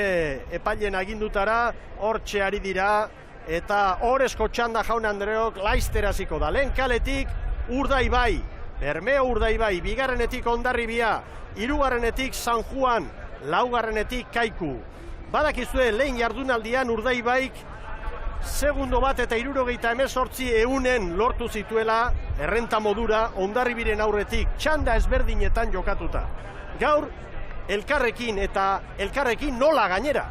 epailen agindutara hortxe ari dira, eta Ohorezko txanda Jaun Andreok laizteraziko da. Lehen kaletik Urdaibai, Bermeo Urdaibai, bigarrenetik Hondarribia, hirugarrenetik San Juan, laugarrenetik Kaiku. Badakizue lehen jardunaldian Urdaibaik segundo bat eta 78 eunen lortu zituela errenta modura Hondarribiren aurretik txanda ezberdinetan jokatuta. Gaur elkarrekin eta elkarrekin nola gainera.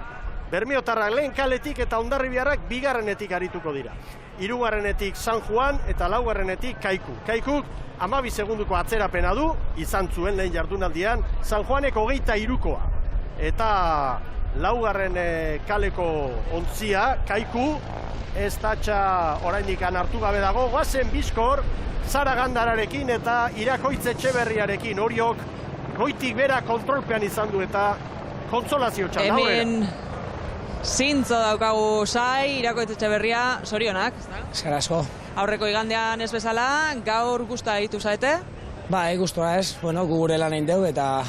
Bermeotarrak lehen kaletik eta Hondarribiarrak bigarrenetik arituko dira. Hirugarrenetik San Juan eta laugarrenetik Kaiku. Kaikuk 12 segunduko atzerapena du, izan zuen lehen jardunaldian, San Juanek 23koa. Eta laugarren kaleko ontzia, Kaiku, ez datxa oraindik hartu gabe dago, goazen bizkor, Zara Gandararekin eta Irakoitz Etxeberriarekin, Oriok goitik bera kontrolpean izan du eta konsolazio txanda horrela. Hemen zintzo daukagu Sai, Irakoitz Etxeberria, zorionak. Eskerrik asko. Aurreko igandean ez bezala, gaur gusta ditu zaete? Ba, gustua ez, bueno, gu gure lan egin deu eta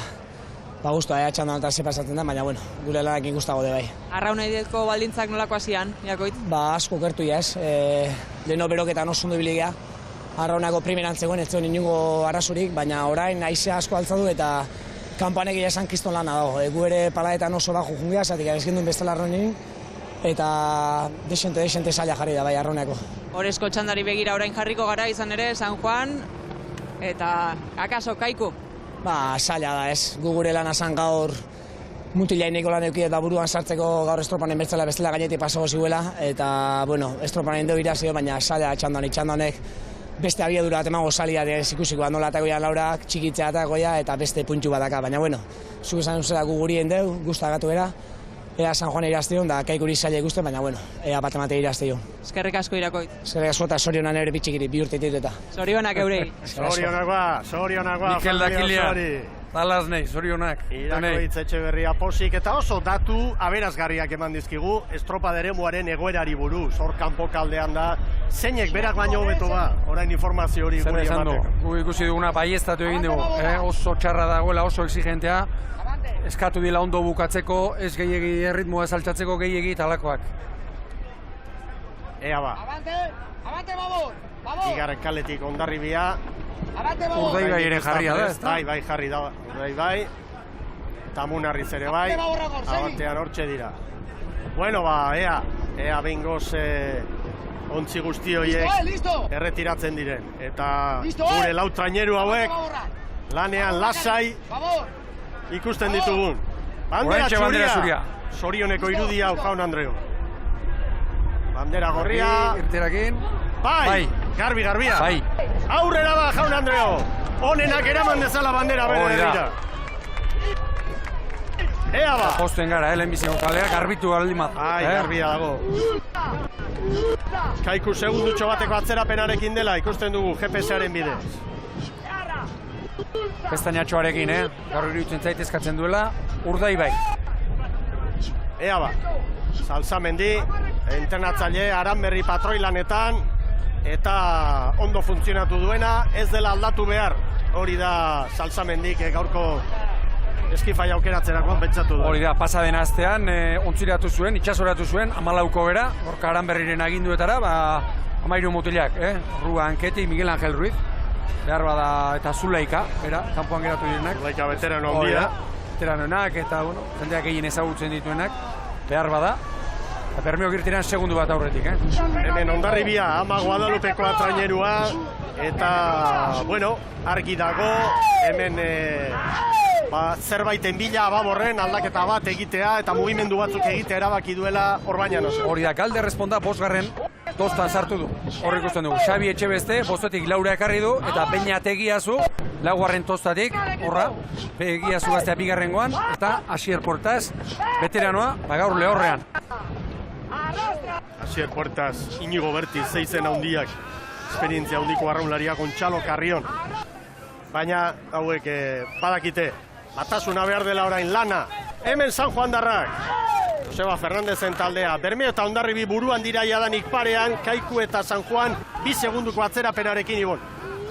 gustua txandan eta ze pasatzen da, baina bueno, gure lanekin gustago de bai. Arraun edetko baldintzak nolako hasian, Irakoitz? Ba, asko gertu ez, leheno beroketan oso ondo ibili gea. Arraunako primeran zegoen, ez zuen inungo arrasurik, baina orain haizea asko altza du eta kanpanek esan kiston lana dago. Gu ere palaetan oso bajo jungia, zatik ez genduen bestela arraunin, eta desente zaila jarri da bai arraunako. Ohorezko txandari begira orain jarriko gara izan ere, San Juan, eta akaso Kaiku? Ba, zaila da ez, gu gure lan asan gaur mutilaineko lan eukide eta buruan sartzeko gaur estropanen bertzela bestela gainetik pasago ziuela, eta, bueno, estropanen deu irazio, baina zaila txandanek beste abiadura emango salia ez ikusiko nola atakoia laurak, txikitzea atakoia eta beste puntxu badaka, baina bueno, zuk esan zuzera gu gurien deu, guztagatu era, ea San Juan iraztion, da Kaikuri zaila ikusten, baina bueno, ea bat emate iraztion. Eskerrik asko Irakoitz. Eskerrik asko eta zorionan ere bitxikiri, bi urte ditut eta. Zorionak eurei. Zorionak ba, Mikel Dakilia, talaz nahi, zorionak. Irakoitz Etxeberria posik eta oso datu aberazgarriak eman dizkigu estropaderemuaren egoerari buruz. Hor kanpo kaldean da, zeinek berak baino hobeto ba, orain informazio hori guri emateko. Gu ikusi duguna baieztatu egin dugu, oso txarra dagoela, oso exigentea, eskatu dila ondo bukatzeko, ez gehiegi erritmoa ez altxatzeko gehiegi talakoak. Ea ba. Abante, babor! Bigarren kaletik Hondarribia. Urdaibai ere jarria da, ez da? Bai, jarri da, Urdaibai. Tamunarriz ere bai, abantean hortxe dira. Bueno, ba, ea behingoz ontzi guzti horiek erretiratzen diren. Eta gure lautraineru hauek lanean lasai ikusten ditugun. Bandera txuria, zorioneko irudia hau Jaun Andreo. Bandera gorria. Irterakin. Bai, garbia. Bai. Aurrera ba, Jaun Andreo. Honenak eraman dezala bandera bere dira. Ea ba. Posten gara, lehenbiziko kalea, garbitu galdimaz. Ai, garbia dago. Kaiku segundutxo bateko atzerapenarekin dela ikusten dugu GPS-aren bidez. pestainatxoarekin, gaur iruditzen zait eskatzen duela, Urdaibai. Ea ba, Salsamendi, entrenatzaile Aranberri patroilanetan, eta ondo funtzionatu duena, ez dela aldatu behar. Hori da Salsamendik gaurko eskifai aukeratzerakoan pentsatu du. Hori da, pasa den astean, ontziratu zuen, itxasoratu zuen, 14ko bera, Gorka Aranberriren aginduetara, 13 mutilak, Rua Anketi, Miguel Angel Ruiz, behar bada, eta Zuleika, kanpoan geratu direnak. Zuleika veterano handia. Veteranoenak, eta, jendeak egin ezagutzen dituenak, behar bada. Bermeo Girtiran segundu bat aurretik, Hemen Hondarribia, Ama Guadalupekoa trainerua, eta, argi dago, hemen zerbaiten bila ababorren aldaketa bat egitea, eta mugimendu batzuk egitea erabaki duela Orbañanos. Hori da, Galde responda, 5. tostan sartu du. Horrik ikusten dugu, Xabi Etxebeste, 5. Laura ekarri du, eta Beñat Egiazu, 4. tostatik, horra, Egiazu gaztea 2. eta Asier Puertas, veteranoa, gaur lehorrean. Asier Puertas, Inigo Bertiz, 6 handiak, esperientzia handiko arraunlaria Gontzalo Carrion. Baina, hauek, badakite, batasuna behar dela orain lana. Hemen San Juan darrak. Joseba Fernandezen taldea. Bermeo eta Hondarribi buruan dira jadanik parean, Kaiku eta San Juan 2 segunduko atzerapenarekin ibon.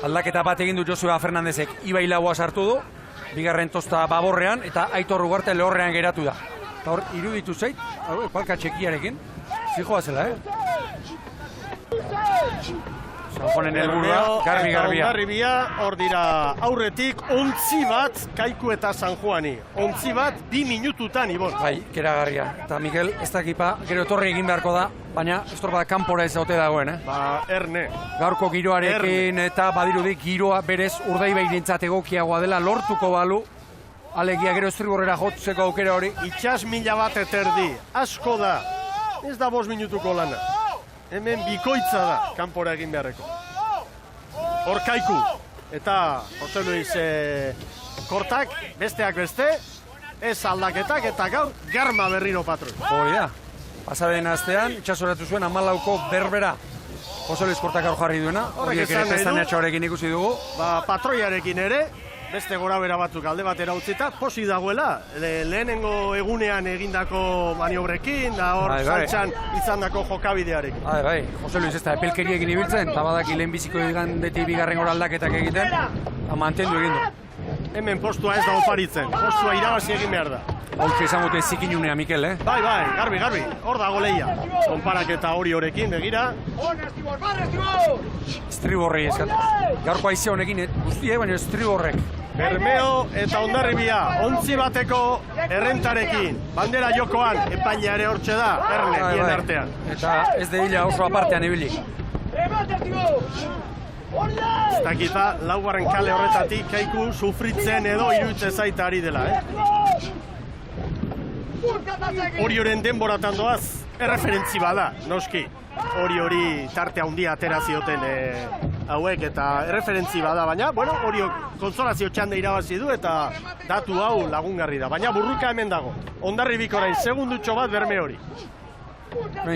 Aldaketa bat egin du Joseba Fernandezek, Ibai Laua sartu du, 2. tosta baborrean, eta Aitor Ugarte lehorrean geratu da. Eta hor, iruditu zait, palka txekiarekin, zijoa zela, San Juanen helburua, garbi-garbia. Hondarribia, hor dira aurretik, 11 bat Kaiku eta San Juani. 11 bat, 2 minututan, Ibon. Bai, keragarria. Eta Mikel, ez dakipa, gero etorri egin beharko da, baina estorba kanpora ez haute dagoen, Erne. Gaurko giroarekin eta badirudik giroa berez Urdaibainentzat egokiagoa dela lortuko balu, alegia gero estriborrera jotzeko aukera hori. Itxas 1000 bat eterdi, asko da, ez da 5 minutuko lana. Hemen bikoitza da, kanpora egin beharreko. Hor Kaiku, eta Jose Luis Kortak, besteak beste, ez aldaketak, eta gaur Garma berriro patroi. Hori da, pasaren astean, itxasoratu zuen 14ko berbera. Jose Luis Kortak gaur jarri duena, horiek ere pestainatxoarekin ikusi dugu. Patroiarekin ere, beste gora bera batzuk alde batera utzita, posi dagoela, lehenengo egunean egindako maniobrekin, da hor saltxan izandako jokabidearekin. Bai, Jose Luis ez da epelkeriekin ibiltzen, eta badaki lehen biziko egandetik 2. aldaketak egiten, mantendu egin du. Hemen postua ez da oparitzen, postua irabazi egin behar da. Holtze izan dute zikinunea, Mikel, Bai, garbi, hor dago lehia. Konparaketa hori horekin, begira. Estriborrei eskatu. Gaurko aize honekin guztie, baina estriborrek. Bermeo eta Hondarribia, 11 bateko errentarekin. Bandera jokoan, epaila ere hortxe da, erne, bien artean. Eta ez de hila oso apartean ibili. Ez dakita, 4. kale horretatik Kaiku sufritzen edo iruditzen zaita ari dela, Orioren denboratan doaz, erreferentzi bada, noski. Hori tarte handia atera zioten hauek eta erreferentzi bada, baina, Oriok konsolazio txande irabazi du eta datu hau lagungarri da. Baina burruka hemen dago, Hondarribik orain segundutxo bat Berme hori.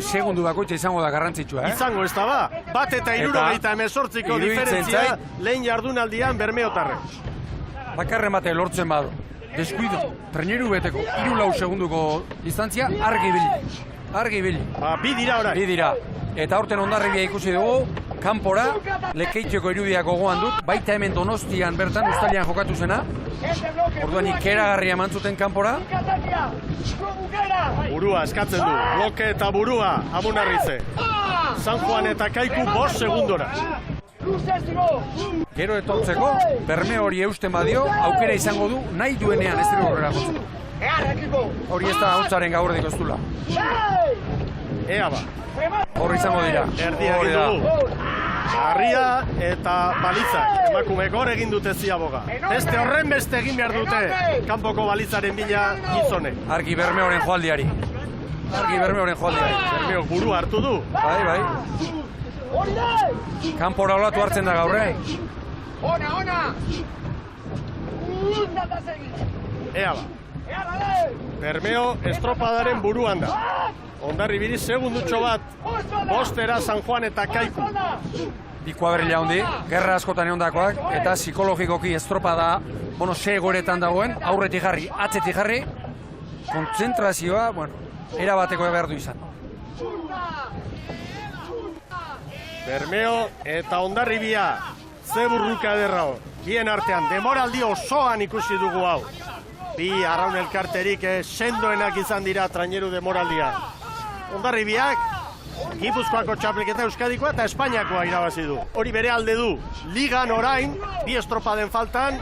Segundu bakoitza izango da garrantzitsua, Izango ez da ba, bat eta 78ko diferentzia lehen jardunaldian Bermeotarrek. Bakarren bate lortzen badu. Deskuido, treneru beteko, 3-4 segunduko distantzia, argi ibili. Bi dira orain. Bi dira. Eta aurten Hondarribia ikusi dugu, kanpora, Lekeitioko irudiak gogoan dut, baita hemen Donostian bertan, Uztailean jokatu zena. Orduan ikeragarria eman zuten kanpora. Burua eskatzen du, bloke eta burua, Amunarrize. San Juan eta Kaiku 5 segundora. Gero etortzeko, Berme hori eusten badio, aukera izango du nahi duenean estriborrera jotzeko. Hori ez da hautzaren gaurdik oztula. Ea ba. Horri izango dira. Erdia egin dugu. Harria eta balizak. Emakumeek hor egin dute ziaboga. Beste horren beste egin behar dute. Kanpoko balizaren bila gizone. Argi Bermeoren joaldiari. Bermeok burua hartu du. Bai. Kanpora olatu hartzen da gaurre. Ona! Ea ba. Bermeo estropadaren buruan da. Hondarribiri segundutxo bat, 5 San Juan eta Kaiku. bi kuadrilla handi, gerra askotan egondakoak, eta psikologikoki estropada, bueno, ze egoeretan dagoen, aurretik jarri, atzetik jarri, kontzentrazioa, bueno, erabateko behar du izan. Bermeo eta Hondarribia, ze burruka ederrao. Bien artean, demoraldi osoan ikusi dugu hau. Bi arraun elkarterik sendoenak izan dira traineru demoraldia. Hondarribiak, Gipuzkoako txapelketa Euskadikoa eta Espainiakoa irabazi du. Hori bere alde du. Ligan orain, bi estropaden faltan,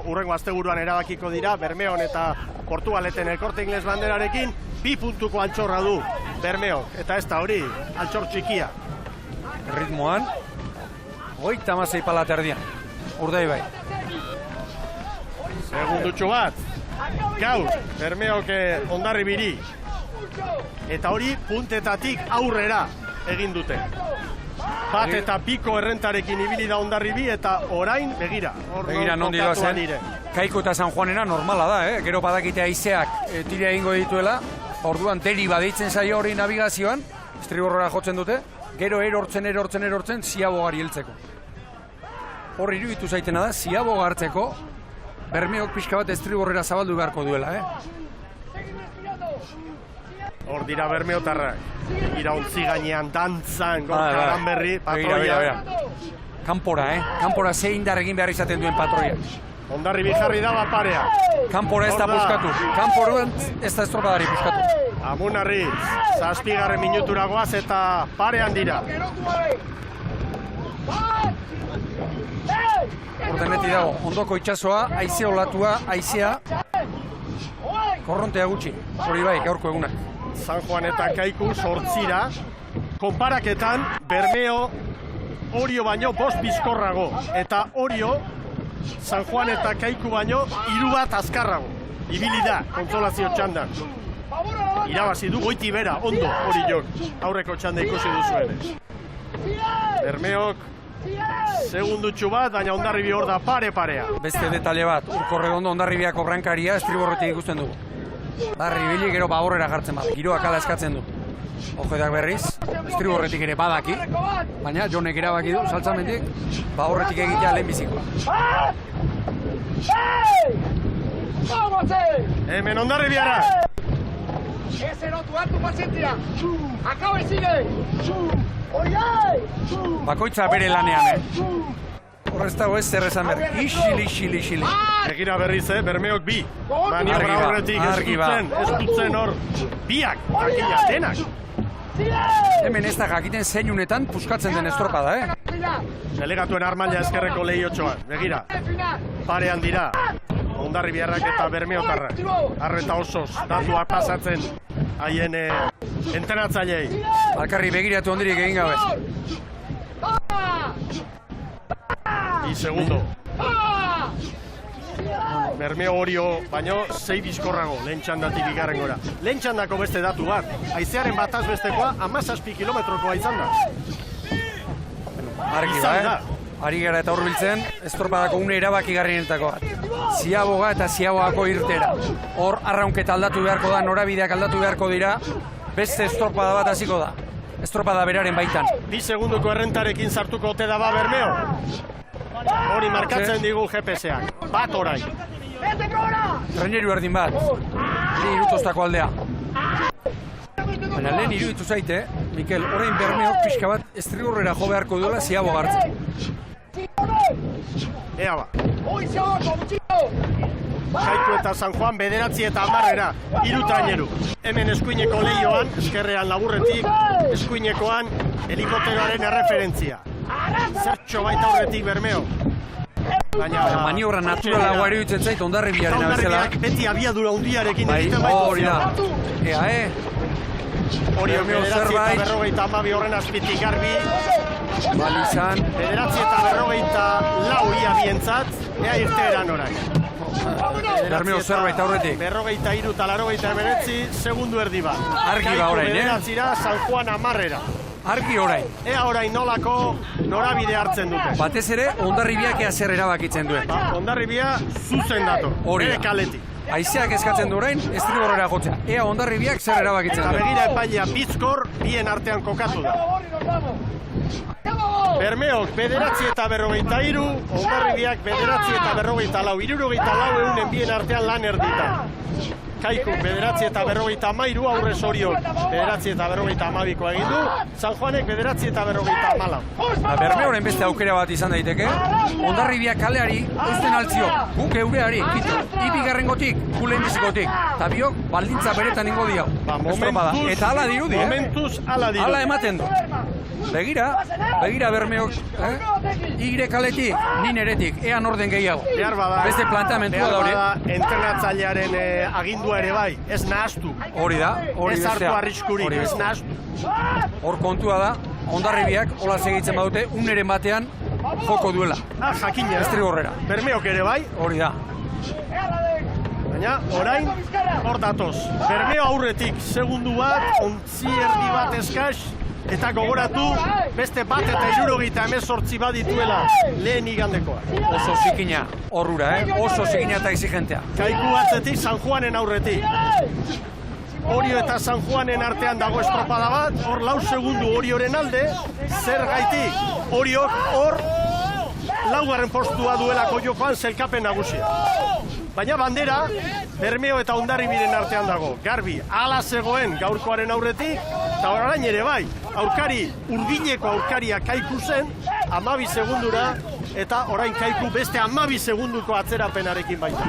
hurrengo asteburuan erabakiko dira, Bermeon eta Portugaleten El Corte Inglés banderarekin, 2 puntuko altxorra du Bermeok. Eta ez da hori, altxor txikia. Ritmoan, 36 palat erdian. Urdai bai. Segundutxo bat. Gaur, Bermeok Hondarribiri. Eta hori puntetatik aurrera egin dute. Bat eta piko errentarekin ibili da Hondarribi eta orain begira. Begira non dira zen. Kaiko eta San Juanena normala da, Gero badakite haizeak tira egingo dituela. Orduan deri badeitzen zaio hori navigazioan, estriborrora jotzen dute. Gero erortzen, ziabogari heltzeko. Hor iruditu zaitena da, ziaboga hartzeko, Bermeok pixka bat estriborrera zabaldu beharko duela, Hor dira Bermeotarrak. Irauntzi gainean dantzan, gorkaran berri, patroia. Kanpora, Kanpora ze indar egin behar izaten duen patroia. Hondarribi jarri da parea. Kanpora ez da puskatu. Kanporuan ez da estropadari puskatu. Amunarri, 7. minutura goaz eta parean dira. Ordeneti dago, ondoko itxasoa, haize olatua, haizea, korrontea gutxi. Hori bai, gaurko egunak. San Juan eta Kaiku 8 konparaketan Bermeo Orio baino 5 bizkorrago. Eta Orio San Juan eta Kaiku baino 3 bat azkarrago. Ibili da, kontsolazio txandan. Irabazi du goiti bera, ondo hori jok. Aurreko txanda ikusi duzuen. Bermeok segundutxu bat, baina Hondarribi hor da pare-parea. Beste detale bat, Urkorregondo Hondarribiako brankaria estriborretik ikusten dugu. Barribili gero baborrera jartzen bat, giroak ala eskatzen du. Ojedak berriz, estriborretik ere badaki, baina Jonek erabaki du, saltzamendik, baborretik egitea lehenbizikoa. Hemen Hondarribiara! Ez erotu hartu pazientzia! Akabe zide! Bakoitza bere lanean, Horrez dago ez zer esan behar. Ixili. Egira berriz, Bermeok bi. Maniobra horretik ez dutzen hor. Biak, jakila, denak. Hemen ez da jakiten zeinunetan puskatzen den estropada, Delegatuen armaila eskerreko lehiotxoan. Begira, parean dira. Hondarribiarrak eta Bermeotarrak. Arreta osoz, datuak pasatzen haien entrenatzailei. Alkarri begiratu ondirik egin gabe. 2 segundo. Bermeo Orio baino 6 bizkorrago lehen txandatik bigarren gora. Lehen txandako beste datu bat. Haizearen bataz bestekoa 17 kilometrokoa izan da. Argi da, Ari gara eta hurbiltzen, estropadako une erabakigarrienetako bat. Ziaboga eta ziabogako irtera. Hor arraunketa aldatu beharko da, norabideak aldatu beharko dira, beste estropada bat hasiko da. Estropada beraren baitan. 2 segunduko errentarekin sartuko ote da Bermeo. Hori markatzen digu GPS-ak. Bat orain. Traineru erdin bat. Ni irutostako aldea. Baina lehen iruditu zaite, Mikel, orain Bermeok pixka bat estrigorrera jo beharko duela ziaboga hartzen. Ea ba. Kaiku eta San Juan 9 eta 10 3 traineru. Hemen eskuineko lehioan, eskerrean laburretik, eskuinekoan helikopteroaren erreferentzia. Zertxo baita horretik Bermeo. Baina maniobra naturalagoa iruditzen zait Hondarribiaren abezela. Beti abiadura hundiarekin egiten baitu. Hori da. Orio 952 horren azpitik garbi. Balizan. 954 ia bientzat, ea irteeran orain. Bermeo zerbait aurretik. 43 eta 89 segundu erdi bat. Argi ba orain, Bederatzira San Juan 10. Argi orain. Ea orain nolako norabide hartzen dute. Batez ere, Hondarribiak ea zer erabakitzen duen. Hondarribia zuzen dator, bere kaletik. Haizeak eskatzen du orain, estriborrera jotzea. Ea Hondarribiak zer erabakitzen duen. Eta begira epailea bizkor, bien artean kokatu da. Bermeok 9:43, Hondarribiak 9:44, 74 eunen bien artean lan erdita. Kaiku 9:43, aurrez Oriok 9:52 egin du, San Juanek 9:54. Bermeoren beste aukera bat izan daiteke, Hondarribiak kaleari eusten altzio, guk eureari, ipigarrengotik, gulen bizikotik, eta biok baldintza beretan ingo dio, estropada, eta ala dirudi, momentuz ala dirudi. Ala ematen du. Begira Bermeok, igre kaletik, nin eretik, ean orden gehiago. Beste planteamentua da hori. Entrenatzailearen agindua ere bai, ez nahastu. Hori da, hori ez hartu arriskurik, ez nahastu. Hor kontua da, Hondarribiak hola segitzen badute, uneren batean joko duela. Jakina. Estri horrera. Bermeok ere bai. Hori da. Baina, orain, hor datoz. Bermeo aurretik, segundu bat, ontzi erdi bat eskaz, eta gogoratu, beste bat eta 78 bat dituela lehen igandekoa. Oso zikina horrura, oso zikina eta exigentea. Kaiku atzetik, San Juanen aurretik. Orio eta San Juanen artean dago estropada bat, hor 4 segundu Orioren alde, zer gaitik, Oriok hor 4. postua duelako jokoan zelkapen nagusia. Baina bandera, Bermeo eta Hondarribiren artean dago. Garbi, ala zegoen gaurkoaren aurretik, eta orain ere bai, aurkari, urdineko aurkaria Kaiku zen, 12 segundura, eta orain Kaiku beste 12 segunduko atzerapenarekin baita.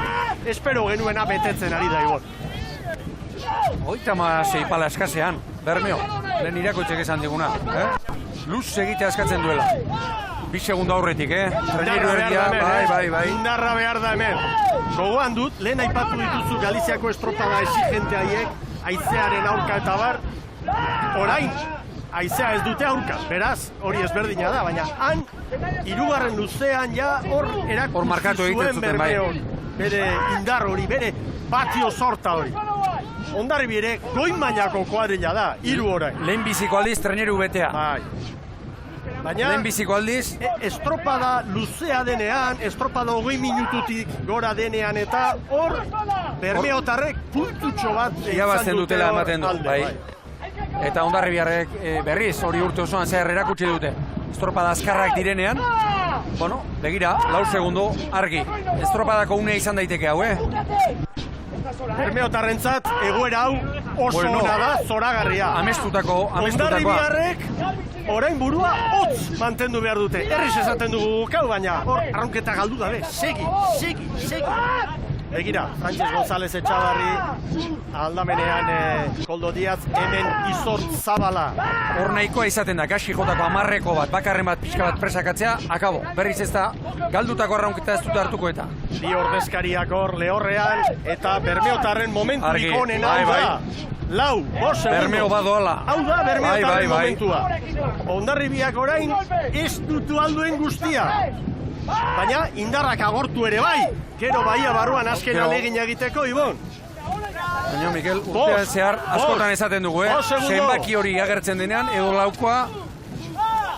Espero genuena betetzen ari da igon. 36 pala eskasean, Bermeo, lehen irakoitzek esan diguna. Luz egitea eskatzen duela. 2 segundu aurretik, Treneru erdia, bai. Indarra behar da hemen. Gogoan dut, lehen aipatu dituzu Galiziako estropada exigente haiek, haizearen aurka eta bar, orain, haizea ez dute aurka, beraz, hori ezberdina da, baina han, 3. luzean ja hor erakutsi zuen Bermeo, bere indar hori, bere patio sorta hori. Hondarribi ere, goi mailako kuadrilla da, 3 orain. Lehen biziko aldiz treneru betea. Bai. Baina, lehen biziko aldiz, estropada luzea denean, estropada 20 minututik gora denean, eta hor, Bermeotarrek puntutxo bat izan dutela ematen du, bai. Eta Hondarribiarrek berriz hori urte osoan zehar erakutsi dute. Estropada azkarrak direnean, bueno, begira, 4 segundu argi. Estropadako unea izan daiteke hau, Bermeotarrentzat egoera hau oso ona da, zoragarria. Amestutakoa. Hondarribiarrek orain burua hotz mantendu behar dute. Herriz esaten dugu gukau, baina hor arraunketa galdu dabe. Segi. Begira, Frantses González Etxabarri, aldamenean Koldo Diaz, hemen Izort Zabala. Hor nahikoa izaten da, gaxi jotako 10 bat, bakarren bat, pixka bat presakatzea, akabo. Berriz ez da, galdutako arraunketa ez dute hartuko eta. Bi ordezkariak hor lehorrean, eta Bermeotarren momenturik onen hau da. 5 segundu. Bermeo badoala. Hau da Bermeotarren momentua. Hondarribiak orain ez dutu alduen guztia. Baina indarrak agortu ere bai. Gero baia barruan azken alegin egiteko, Ibon. Baina, Mikel, urtean zehar askotan esaten dugu, zenbaki hori agertzen denean, edo laukoa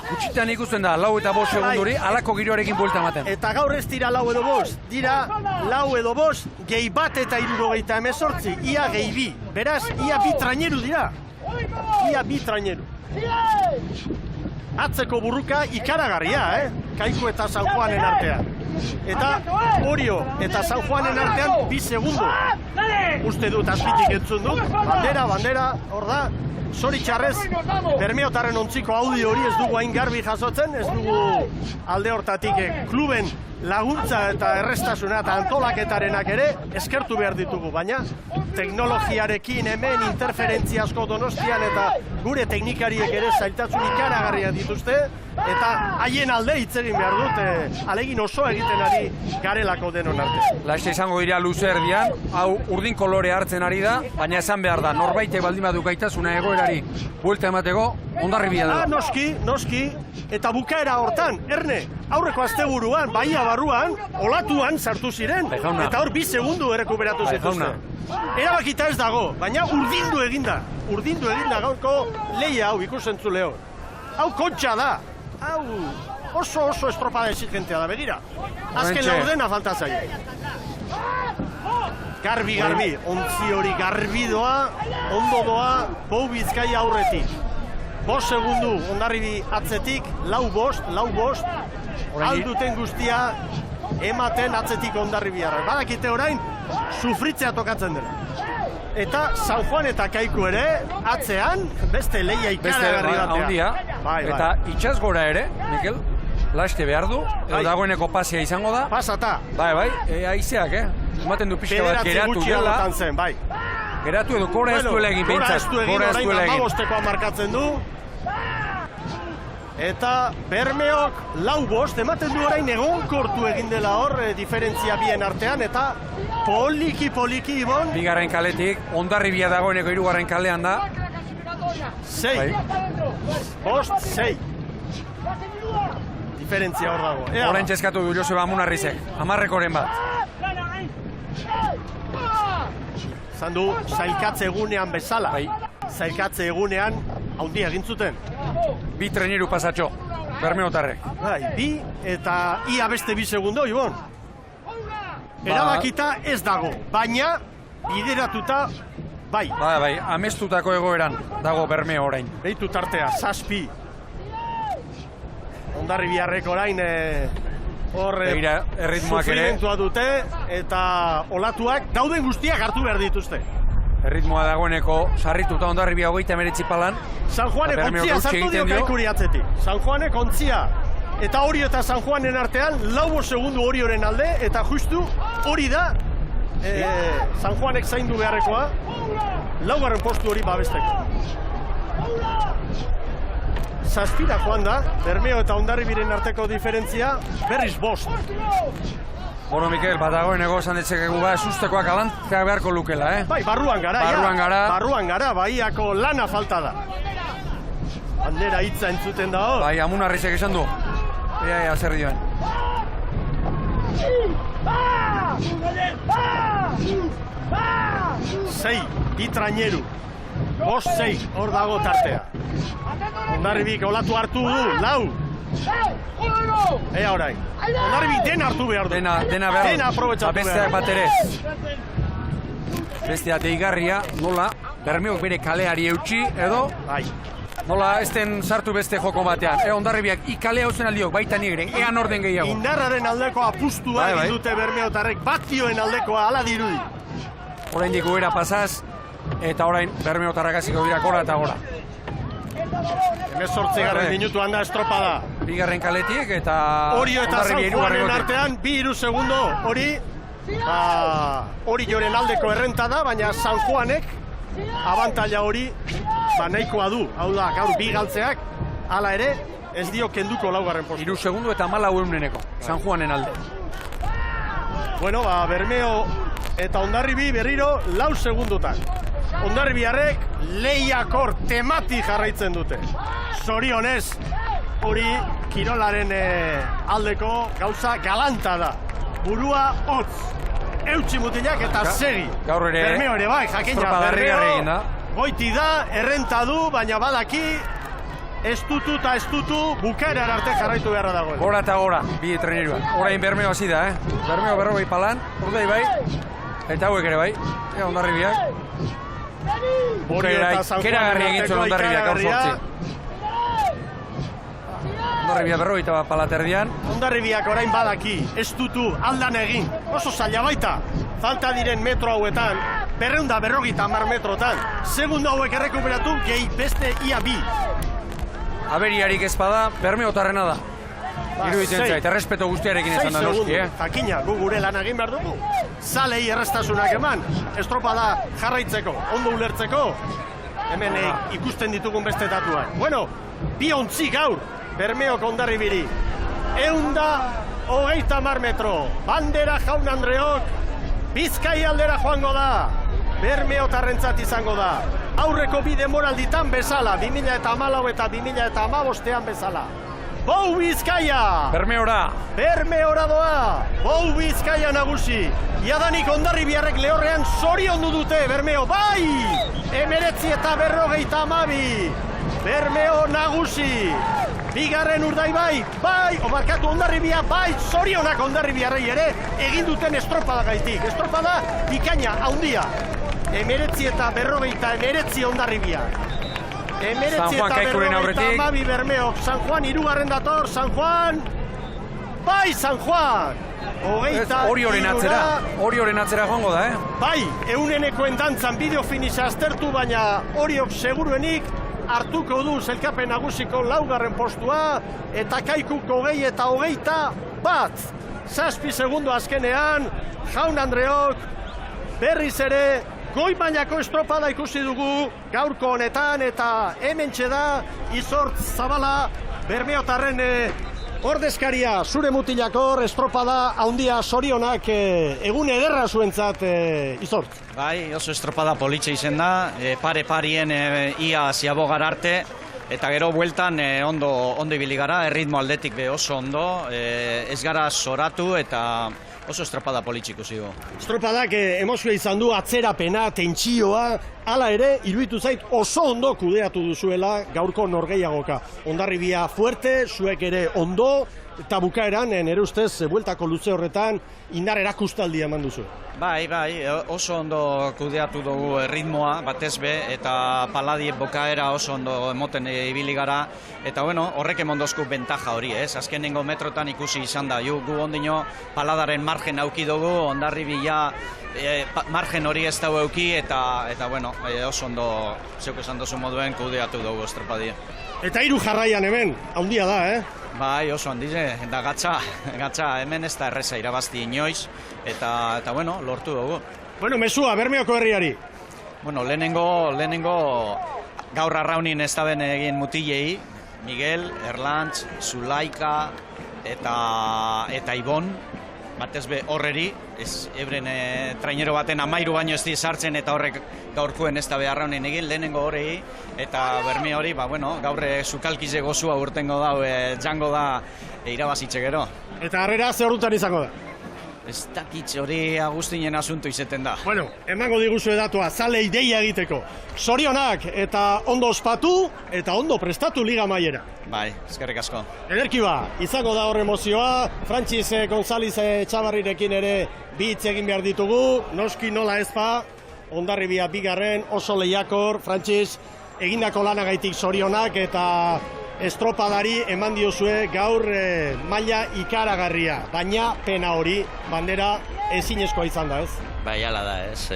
gutxitan ikusten da, 4 eta 5 segunduri, alako giroarekin buelta ematen. Eta gaur ez dira 4 edo 5, dira 4 edo 5, gehi bat eta 78, ia gehi bi. Beraz, ia bi traineru dira. Ia bi traineru. Atzeko burruka ikaragarria, Kaiku eta San Juanen artean. Eta Orio eta San Juanen artean 2 segundu. Uste dut azpitik entzun dut, bandera, hor da. Zoritxarrez, Bermeotarren ontziko audio hori ez dugu hain garbi jasotzen, ez dugu alde hortatik kluben laguntza eta errestasuna eta antolaketarenak ere eskertu behar ditugu, baina teknologiarekin hemen interferentzia asko Donostian eta gure teknikariek ere zailtasun ikaragarriak dituzte, eta haien alde hitz egin behar dut, alegin oso egiten ari garelako denon arte. Laste izango dira luze erdian, hau urdin kolore hartzen ari da, baina esan behar da, norbaitek baldin badu gaitasuna egoerari buelta emateko, Hondarribia da. Noski, eta bukaera hortan, Erne, aurreko asteburuan, baia barruan, olatuan sartu ziren, eta hor 2 segundu errekuperatu zituzten. Erabakita ez dago, baina urdindu eginda gaurko lehia hau ikusentzuleo. Hau kontxa da, hau oso estropada exigentea da, begira. Azken laurdena falta zaio. Garbi, ontzi hori garbi doa, ondo doa, Pou Bizkaia aurretik. 5 segundu Hondarribi atzetik, 4-5, alduten guztia ematen atzetik Hondarribiarrak. Badakite orain, sufritzea tokatzen dela. Eta San Juan eta Kaiku ere, atzean, beste leia ikaragarri batean. Eta itxaz gora ere, Mikel, laste behar du, edo dagoeneko pasea izango da. Pasata. Bai, aizeak, ematen du pixka bat geratu dela. Bai. Geratu edo gora ez duela egin behintzat. Gora ez duela egin, orain 15 markatzen du. Eta Bermeok 4-5, ematen du orain egonkortu egin dela hor, diferentzia bien artean, eta poliki, Ibon. Bigarren kaletik, Hondarribia dagoeneko 3. kalean da. 6. 5-6. Diferentzia hor dago. Orain txeskatu du Joseba Munarrizek, 10-rekoren bat. Zandu, zailkatze egunean bezala. Zailkatze egunean, haundia egin zuten. 2 treneru pasatxo, Bermeotarrek. 2 eta ia beste 2 segundo, Ibon. Erabakita ez dago, baina bideratuta bai. Bai, amestutako egoeran dago Bermeo orain. Beitu tartea, 7. Hondarribiarrek orain sufrimentua dute eta olatuak dauden guztiak hartu behar dituzte. Erritmoa dagoeneko sarrituta Hondarribia 39 palan. San Juanek ontzia sartu dio Kaikuri atzetik. San Juanek ontzia. Eta Orio eta San Juanen artean 4 segundu Orioren alde, eta justu hori da San Juanek zaindu beharrekoa 4. postu hori babesteko. 7 joan da, Bermeo eta Hondarribiren arteko diferentzia berriz 5. Bueno, Mikel, bat dagoeneko esan ditzekegu sustekoak alantzea beharko lukela, Bai, barruan gara, baiako lana falta da. Bandera hitza entzuten da hor. Bai, Amunarrizek esan du. Ea, zer dioen. 6, bitraineru. 5-6, hor dago tartea. Hondarribik olatu hartu du, 4. Ea orain. Hondarribik dena hartu behar du. Dena behar du. Dena aprobetxatu behar du. Besteak bat ere. Bestea deigarria, nola, Bermeok bere kaleari eutxi, edo? Bai. Nola, ez den sartu beste joko batean. Hondarribiak ikalea hauzen aldiok, baita nire, ean orden gehiago. Indarraren aldeko apustua egin dute Bermeotarrek, batioen aldekoa, ala dirudi. Orain dik uera pasaz, eta orain Bermeotarrak hasiko dira gora eta gora. 18. minutuan da estropada. 2. kaletik eta Orio eta San Juanen artean 2 segundo, hori joren aldeko errenta da, baina San Juanek abantaila hori nahikoa du. Hau da, gaur 2 galtzeak, hala ere, ez dio kenduko 4. postu. 3 segundo eta 14 San Juanen alde. Bueno, Bermeo eta Hondarribi berriro 4 segundotan. Hondarribiarrek lehiakor temati jarraitzen dute. Zorionez, hori kirolaren aldeko gauza galanta da. Burua hotz, eutxi mutilak eta segi. Gaur ere, Bermeo ere bai, jakina, Bermeo goiti da, errenta du, baina badaki estutu eta estutu bukaeran arte jarraitu beharra dagoen. Gora eta gora, 2 treneruak. Orain Bermeo hasi da, Bermeo 40 palan, urdei bai, eta hauek ere bai, Hondarribiak. Keragarri egin zuen Hondarribiak gaur 8. Hondarribia 40 palaterdian. Hondarribiak orain badaki, estutu aldan egin, oso zaila baita. Falta diren metro hauetan, 250 metrotan. Segundo hauek errekuperatu, gehi beste ia 2. Aberiarik ezpada, Bermeotarrena da. Iruditzen zait, errespeto guztiarekin izan da noski, Jakina, gu gure lan egin behar dugu. Zalei errestasunak eman, estropada jarraitzeko, ondo ulertzeko. Hemen ikusten ditugun beste datuak. Bueno, 2 ontzi gaur, Bermeok Hondarribiri. 130 metro, bandera Jaun Andreok, Bizkai aldera joango da. Bermeotarrentzat izango da. Aurreko 2 denboralditan bezala, 2014 eta 2015 bezala. Bou Bizkaia! Bermeora! Bermeora doa! Bou Bizkaia nagusi! Iadanik Hondarribiarrek lehorrean zoriondu dute, Bermeo, bai! 19 eta 52! Bermeo nagusi! 2. Urdaibai, bai! Omarkatu Hondarribia, bai! Zorionak Hondarribiarrei ere egin duten estropada gaitik. Estropada bikaina, haundia. 19 eta 59 Hondarribia. San Juan Kaikuren aurretik. Mabi Bermeok, San Juan irugarren dator, San Juan! Bai, San Juan! Orioren atzera joango da, Bai, eunenekoen dantzan bideo finisa aztertu, baina Oriok seguruenik hartuko du zelkapen nagusiko laugarren postua, eta Kaikuk 20 eta 21. 7 segundo azkenean, Jaun Andreok berriz ere goi mailako estropada ikusi dugu gaurko honetan, eta hementxe da Izort Zabala Bermeotarren ordezkaria, zure mutilako estropada handia sorionak egun ederra zuentzat, Izort. Bai, oso estropada politxe izen da, pare-parien ia ziabogar arte, eta gero bueltan ondo ibili gara, erritmo aldetik be oso ondo, ez gara soratu eta oso estropada politxe ikusi du. Estropadak emozioa izan du, atzerapena, tentsioa, hala ere, iruditu zait oso ondo kudeatu duzuela gaurko norgehiagoka. Hondarribia fuerte, zuek ere ondo, eta bukaeran, nire ustez, bueltako luze horretan, indar erakustaldia eman duzu. Bai, oso ondo kudeatu dugu ritmoa, batez be, eta paladien bokaera oso ondo emoten ibili gara, eta bueno, horrek emondozku bentaja hori, ez? Azkenengo metrotan ikusi izan da, gu ondino paladaren margen auki dugu, Hondarribia margen hori ez dago euki, eta bueno, oso ondo, zeuk esan duzu moduen, kudeatu dugu estropadia. Eta 3 jarraian hemen, handia da, Bai, oso handize, eta gatza hemen ez da erreza irabazti inoiz, eta bueno, lortu dugu. Bueno, mesua, Bermeoko herriari. Bueno, lehenengo gaur arraunin ez da ben egin mutilei, Miguel, Erlantz, Zulaika eta Ibon, batez be horreri, ez ebren trainero baten 13 baino ez di sartzen eta horrek gaurkoen ez da beharraunin egin, lehenengo horrei, eta Berme hori, gaur sukalkize gozua urtengo da, jango da irabazitxe gero. Eta harrera ze horretan izango da? Ez dakitz hori Agustinen asunto izeten da. Bueno, emango diguzu edatua, zale ideia egiteko. Zorionak eta ondo ospatu eta ondo prestatu liga maiera. Bai, eskerrik asko. Ederki ba, izango da horre emozioa, Frantziz Gonzaliz Txabarrirekin ere bi hitz egin behar ditugu, noski nola ezpa, Hondarribia bigarren, oso lehiakor, Frantziz, egindako lanagaitik zorionak eta estropadari eman diozue gaur maila ikaragarria, baina pena hori, bandera ezinezkoa izan da, ez? Bai, ala da, ez,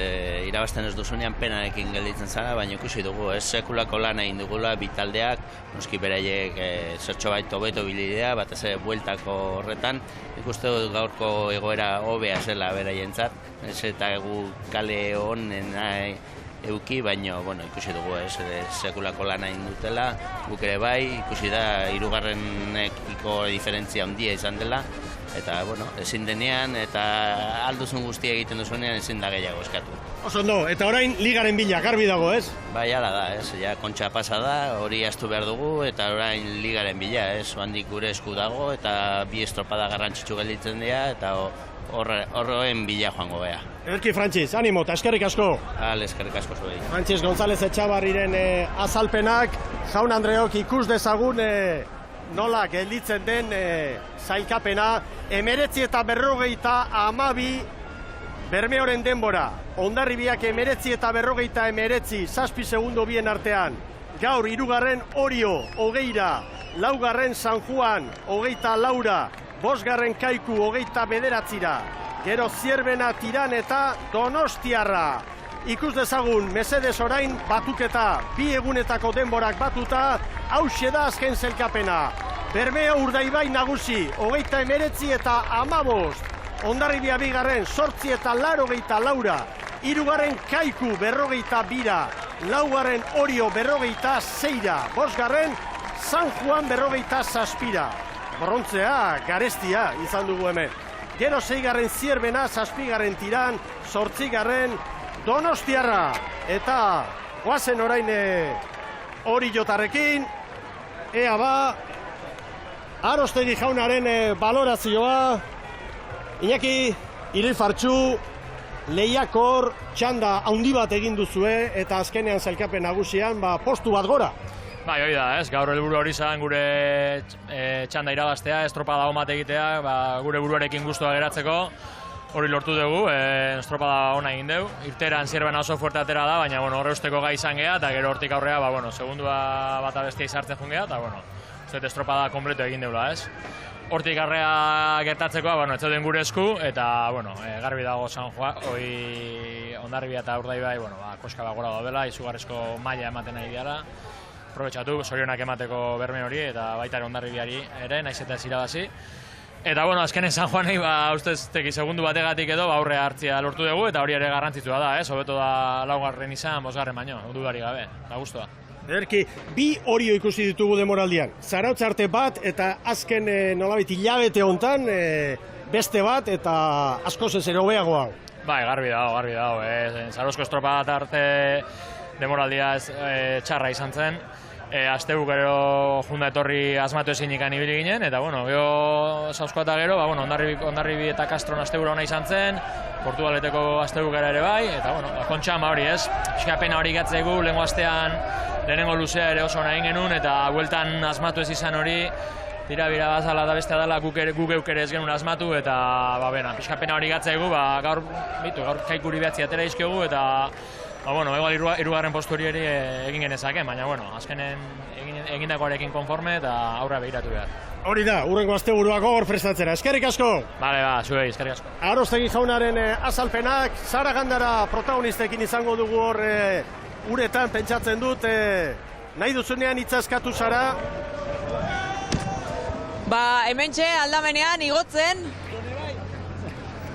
irabazten ez duzunean penarekin gelditzen zara, baina ikusi dugu, ez, sekulako lan egin dugula, bitaldeak, noski beraiek zertxo baito beto bilidea, batez ere bueltako horretan, ikuste dut gaurko egoera hobea zela beraientzat, ez, eta gu kale honen euki, baina, ikusi dugu, ez, sekulako lan egin dutela, guk ere bai, ikusi da, 3. diferentzia handia izan dela, eta, ezin denean, eta alduzun guztia egiten duzunean ezin da gehiago eskatu. Oso ondo, eta orain ligaren bila, garbi dago, ez? Bai, ala da, ez, ja, kontxa pasa da, hori astu behar dugu, eta orain ligaren bila, ez, handik gure esku dago, eta bi estropada garrantzitsu gelditzen dira, eta horroen bila joango beha. Ederki, Frantziz, animo, eta eskerrik asko. Eskerrik asko zuei. Frantziz González Etxabarriren azalpenak, Jaun Andreok ikus dezagun nola gelditzen den zailkapena, 19 eta 52 Bermeoren denbora, Hondarribiak 19 eta 59, 7 segundo bien artean, gaur 3. Orio, 20, 4. San Juan, 24, 5. Kaiku, 29, gero Zierbena, Tiran eta Donostiarra. Ikus dezagun, mesedez orain batuketa, 2 egunetako denborak batuta, hauxe da azken zelkapena. Bermeo Urdaibai nagusi, 29 eta 15. Hondarribia bigarren, 8 eta 84. 3. Kaiku, 42. 4. Orio, 46. 5. San Juan, 47. Brontzea, garestia izan dugu hemen. Gero 6. Zierbena, 7. Tiran, 8. Donostiarra. Eta goazen orain hori jotarrekin. Ea ba, Arostegi jaunaren balorazioa. Iñaki, Irifartxu, lehiakor, txanda handi bat egin duzue, eta azkenean zailkapen nagusian, postu bat gora. Bai, hori da, ez, gaur helburu hori zan gure txanda irabaztea, estropada on bat egitea, gure buruarekin gustua geratzeko. hori lortu dugu, estropada ona egin dugu. Irteran zierbena oso fuerte atera da, baina horre usteko gai izan geha, eta gero hortik aurrea, segundua bat abestia izartzen jun geha, eta uste estropada kompleto egin deula, ez? Hortik arrea gertatzekoa, ez zeuden gure esku, eta, garbi dago San Juan, Hondarribia eta Urdaibai, koska gora daudela, izugarrizko maila ematen nahi diala. Aprobetxatu, zorionak emateko berme hori, eta baita Hondarribiari ere, naiz eta ez irabazi. Eta, azkenen San Juanei, ustez, segundu bategatik edo, aurre hartzia lortu dugu, eta hori ere garrantzitsua da, hobeto da laugarren izan, bosgarren baino, dudari gabe, da guztua. Ederki, bi Orio ikusi ditugu demoraldian. Zarautz arte bat, eta azken nolabait hilabete hontan beste bat, eta askoz ez ere hobeagoa. Bai, garbi dago. Zarauzko estropa arte demoraldia txarra izan zen. Astegu gero junda etorri asmatu ezin ikan ibili ginen, eta gero Zauzkoa eta gero, Hondarribi eta Castron astegura hona izan zen, Portugaleteko astegu gara ere bai, eta kontxama hori ez, pena hori gatzegu, lehenengo luzea ere oso nahi genuen, eta bueltan asmatu ez izan hori, tira-bira bazala da bestea dela guk euk ere ez genuen asmatu, eta pena hori gatzegu, gaur kaikuri behatzi atera izkiogu, eta igual irugarren postu hori egin genezake, baina azkenen egindakoarekin konforme eta aurra behiratu behar. Hori da, urrengo asteburuak gogor prestatzera. Eskerrik asko! Bale, zuei, eskerrik asko. Aroztegi jaunaren azalpenak, Sara Gandara protagonistekin izango dugu hor uretan, pentsatzen dut, nahi duzunean itzaskatu Sara? Hementxe aldamenean igotzen,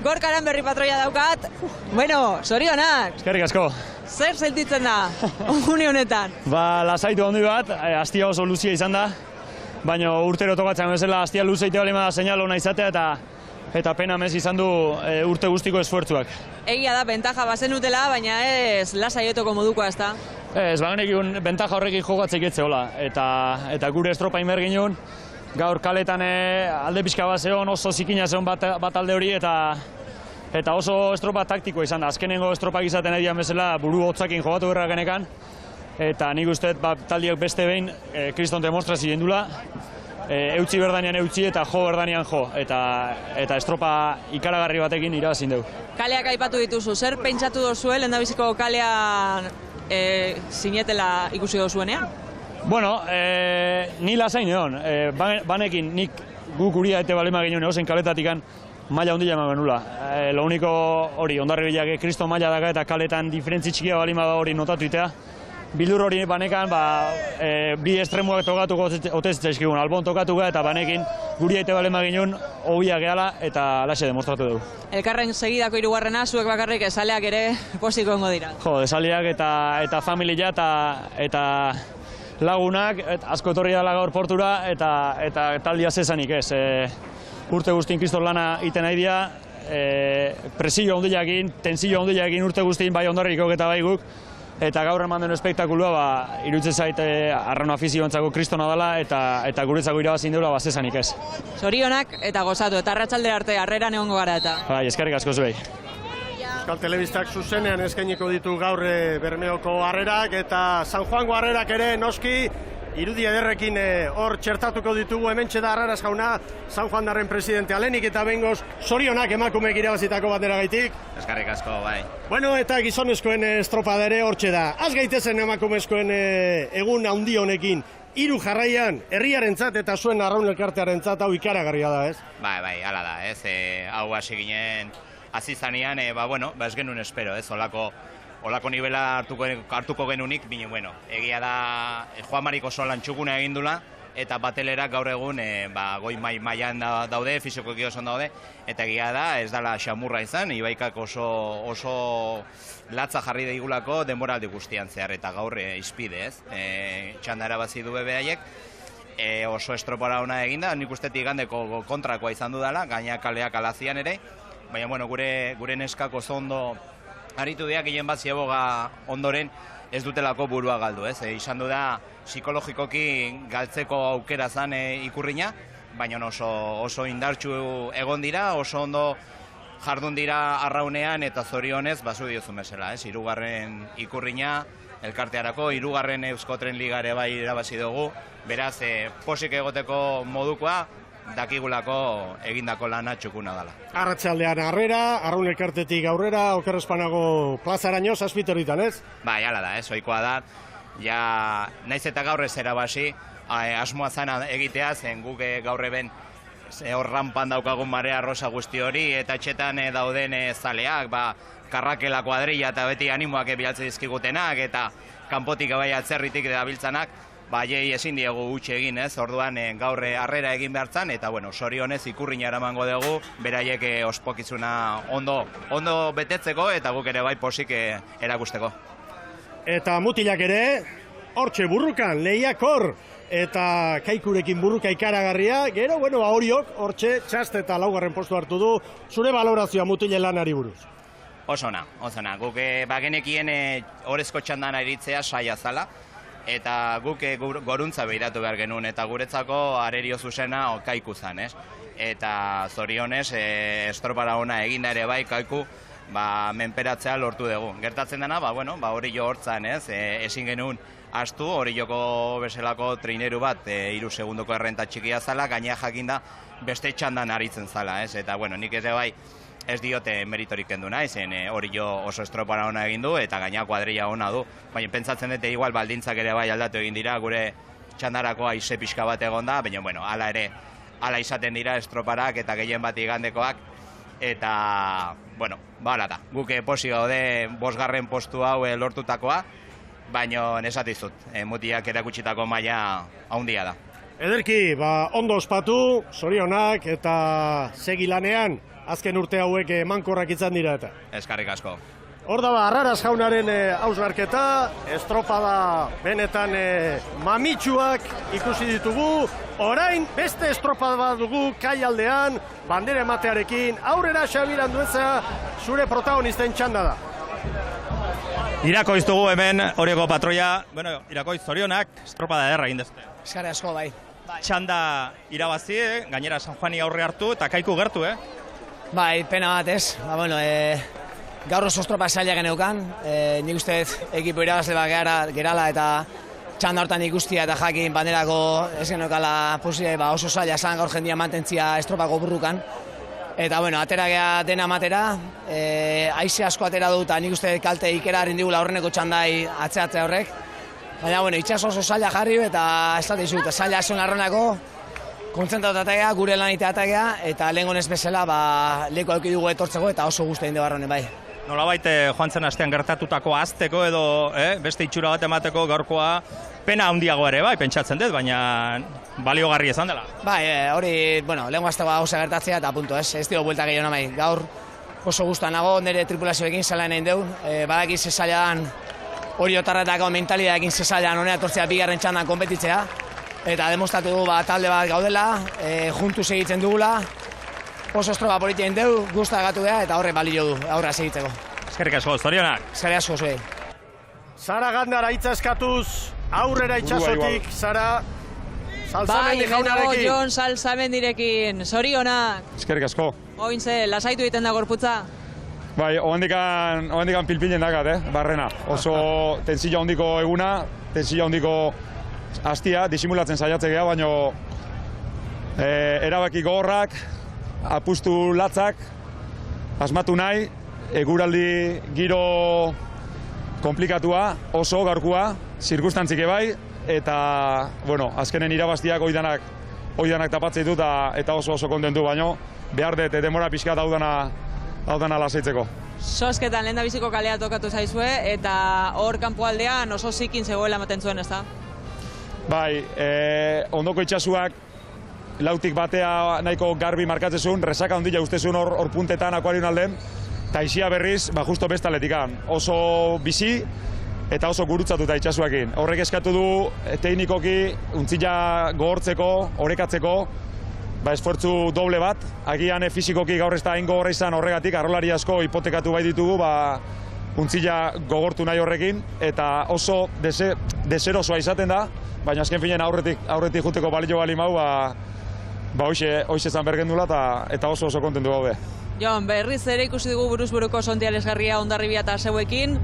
Gorkaran berri patroia daukat. Zorionak! Eskerrik asko. Zer sentitzen da, une honetan? Lasaitu handi bat, astia oso luzia izan da, baina urtero tokatzen bezala astia luzeite bali da seinal ona izatea, eta pena mez izan du urte guztiko esfuertzuak. Egia da, bentaja bazenutela, baina ez lasaietoko modukoa ez da? Ez, bagenekin bentaja horrekin jokatzek etzeola, eta gure estropa inber ginen, gaur kaletan alde pixka bat zeon, oso zikina zeon bat alde hori, eta oso estropa taktikoa izan da. Azkenengo estropak izaten edian bezala buru hotzakin jogatu berra genekan, eta nik uste taldiak beste behin kriston demostrazio jendula, eutzi berdanean eutzi eta jo berdanean jo, eta estropa ikaragarri batekin irabazin dugu. Kaleak aipatu dituzu, zer pentsatu dozue lehendabiziko kalean sinetela ikusi dozuenean? Ni lasain egon, banekin nik guk uria eta balima ginen egozen kaletatikan maila ondila eman genula. Lo único hori, Hondarribiak kriston maila daga eta kaletan diferentzi txikia balima da hori notatu itea. Bildur hori banekan, bi estremuak tokatuko otezitzaizkigun, albon tokatuko eta banekin guri eta balima ginen hobia gehala eta laxe demostratu dugu. Elkarren segidako hirugarrena, zuek bakarrik esaleak ere posiko ongo dira. Esaleak eta familia eta lagunak, asko etorri dela gaur portura, eta taldia zezanik ez. Urte guztien kriston lana iten nahi dira, presio handiakin, tensio handiakin urte guztien bai Hondarribiko eta bai guk, eta gaur eman den espektakulua, iruditzen zait arraun afizioentzako kristona dela, eta guretzako irabazin deula zezanik ez. Zorionak eta gozatu, eta arratsaldera arte harreran egongo gara eta. Eskerrik asko zuei. Euskal Telebistak zuzenean eskainiko ditu gaur Bermeoko harrerak eta San Juango harrerak ere noski irudi ederrekin hor txertatuko ditugu. Hementxe da Arraraz jauna, San Juandarren presidentea lehenik eta behingoz zorionak emakumeek irabazitako banderagaitik. Eskerrik asko, bai. Eta gizonezkoen estropada ere hortxe da. Az gaitezen emakumezkoen egun handi honekin. 3 jarraian, herriarentzat eta zuen arraun elkartearentzat hau ikaragarria da, ez? Bai, hala da, ez. Hau hasi ginen hasi zanean, ez genuen espero, ez, olako nivela hartuko genunik, bine, egia da Juan Marik oso lantxukuna egin dula, eta batelerak gaur egun goi mailan daude, fisikoki oso daude, eta egia da ez dela xamurra izan, Ibaikak oso latza jarri daigulako denboraldi guztian zehar, eta gaur izpide, ez, txanda erabazi du beraiek, oso estropara ona eginda, nik ustetik igandeko kontrakoa izan dudala, gaina kaleak alazian ere, baina gure neskak oso ondo aritu dira, gehien bat zieboga ondoren ez dutelako burua galdu, ez? Izan du da psikologikoki galtzeko aukera zan ikurrina, baina oso indartsu egon dira, oso ondo jardun dira arraunean eta zorionez basu diozun bezala, ez? 3. ikurrina elkartearako, 3. Euskotren Ligare bai irabazi dugu, beraz posik egoteko modukoa, dakigulako egindako lana txukuna dela. Arratsaldean harrera, Arraun Elkartetik aurrera, Oker Espanago plazaraino, 7 horitan, ez? Bai, hala da, ohikoa da. Ja, naiz eta gaur ez erabasi, asmoa zana egitea, zen guk gaur eben hor rampan daukagun marea rosa guzti hori, eta etxetan dauden zaleak, karrakela kuadrilla eta beti animoak bialtze dizkigutenak, eta kanpotik bai atzerritik dabiltzanak, jei ezin diegu utxe egin, ez? Orduan gaur harrera egin behartzan, eta sorionez ikurrina eramango dugu, beraiek ospokizuna ondo betetzeko, eta guk ere bai posik erakusteko. Eta mutilak ere, hortxe burrukan, lehiak hor, eta Kaikurekin burruka ikaragarria, gero, Horiok, hortxe, txast eta laugarren postu hartu du, zure balorazioa mutilen lanari buruz. Osona. Guk bagenekien orezko txandan aritzea saia zala, eta guk goruntza behiratu behar genuen, eta guretzako arerio zuzena Kaiku zan, ez? Eta zorionez, estropara ona eginda ere bai Kaiku, menperatzea lortu dugu. Gertatzen dena, hori jo hortzan, ez? Ezin genuen astu, hori joko bezalako treineru bat, 3 segundoko errenta txikia zala, gaina jakinda beste txandan aritzen zala, ez? Eta, nik ere bai, ez diote meritorik kendu naiz, hori jo oso estropara ona egin du, eta gaina kuadrilla ona du. Baina pentsatzen dute igual baldintzak ere bai aldatu egin dira, gure txandarako aize pixka bat egon da, baina, hala ere, hala izaten dira estroparak eta gehien bat igandekoak, eta, hala da. Guk posi gaude 5. postu hau lortutakoa, baina nesatizut, mutiak erakutsitako maila handia da. Ederki, ondo ospatu, zorionak eta segi lanean, azken urte hauek mankorrak izan dira eta. Eskarrik asko. Hor da Arraras jaunaren hausnarketa, estropada benetan mamitsuak ikusi ditugu, orain beste estropada bat dugu kaialdean, bandera ematearekin, aurrera Xabier Andueza, zure protagonisten txanda da. Irakoiz dugu hemen horieko patroia, Irakoiz zorionak, estropada ederra egin dezute. Eskarri asko, bai. Txanda irabazi, gainera San Juani aurre hartu eta Kaiku gertu, Bai, pena bat ez. Gaur oso estropa zaila geneukan. Nik uste ekipo irabazle bat gerala eta txanda hortan ikustia eta jakin banderako ez geneukala oso zaila zan gaur jendia mantentzia estropako burrukan. Eta, atera gea dena matera, haize asko atera dut, nik uste kalte ikera rindigula horreneko txandai atzeatzea horrek. Baina, itxaso oso zaila jarri eta ez dut izut, zaila zuen arronako, kontzentratatea, gure lanitatea, eta lehen gonez bezala leko auki dugu etortzeko eta oso guzti egin barronen bai. Nolabait joan zen astean gertatutako azteko edo beste itxura bat emateko gaurkoa pena handiago ere bai, pentsatzen dut, baina baliogarri izan dela. Bai, hori, lehen gaztekoa gauza gertatzea eta punto, ez dio buelta gehiago namai. Gaur oso guztuan nago, nire tripulazioekin zelan egin deu, badaki zezailan hori otarretako mentalidadekin zezailan honea etortzea 2. txandan konpetitzea, eta demostratu du talde bat gaudela, juntu segitzen dugula, oso estropa politia egin deu, guztak gatu geha eta horre balio du, aurra segitzeko. Eskerrik asko, zorionak. Eskerrik asko, zuei. Sara Gandara itzaskatuz, aurrera itxasotik, Sara, Salsamendi jaunarekin. Bai, Jon Salsamendirekin, zorionak. Eskerrik asko. Ointze, lasaitu egiten da gorputza? Bai, oandikan pilpilen dakat, barrena. Oso tensila hondiko eguna, tensila hondiko hastia, disimulatzen saiatzen geha, baino erabaki gogorrak, apustu latzak, asmatu nahi, eguraldi giro komplikatua, oso gaurkua, zirkustantzike bai, eta, azkenen irabaztiak oidanak tapatzea ditu eta oso kontentu baino, behar dut demora pixka daudana lasaitzeko. Sosketan lehen da biziko kalea tokatu zaizue, eta hor kanpoaldean oso zikin zegoela ematen zuen, ez da? Bai, ondoko itxasuak lautik batea nahiko garbi markatzezun, resaka ondila ustezun hor puntetan akuarion alden, eta isia berriz, justo bestaletikan. Oso bizi eta oso gurutzatuta itxasuakin. Horrek eskatu du teknikoki, untzila gogortzeko, orekatzeko, esfortzu doble bat. Agian fizikoki gaur ez da hain gogorra izan horregatik, arrolari asko hipotekatu bai ditugu, untzila gogortu nahi horrekin, eta oso deserosoa izaten da, baina azken finen aurretik juteko balio bali mau, hoxe zan bergendula eta oso kontentu gaude. Jon, berriz ere ikusi dugu buruz-buruko sondialesgarria Hondarribia eta Seuekin.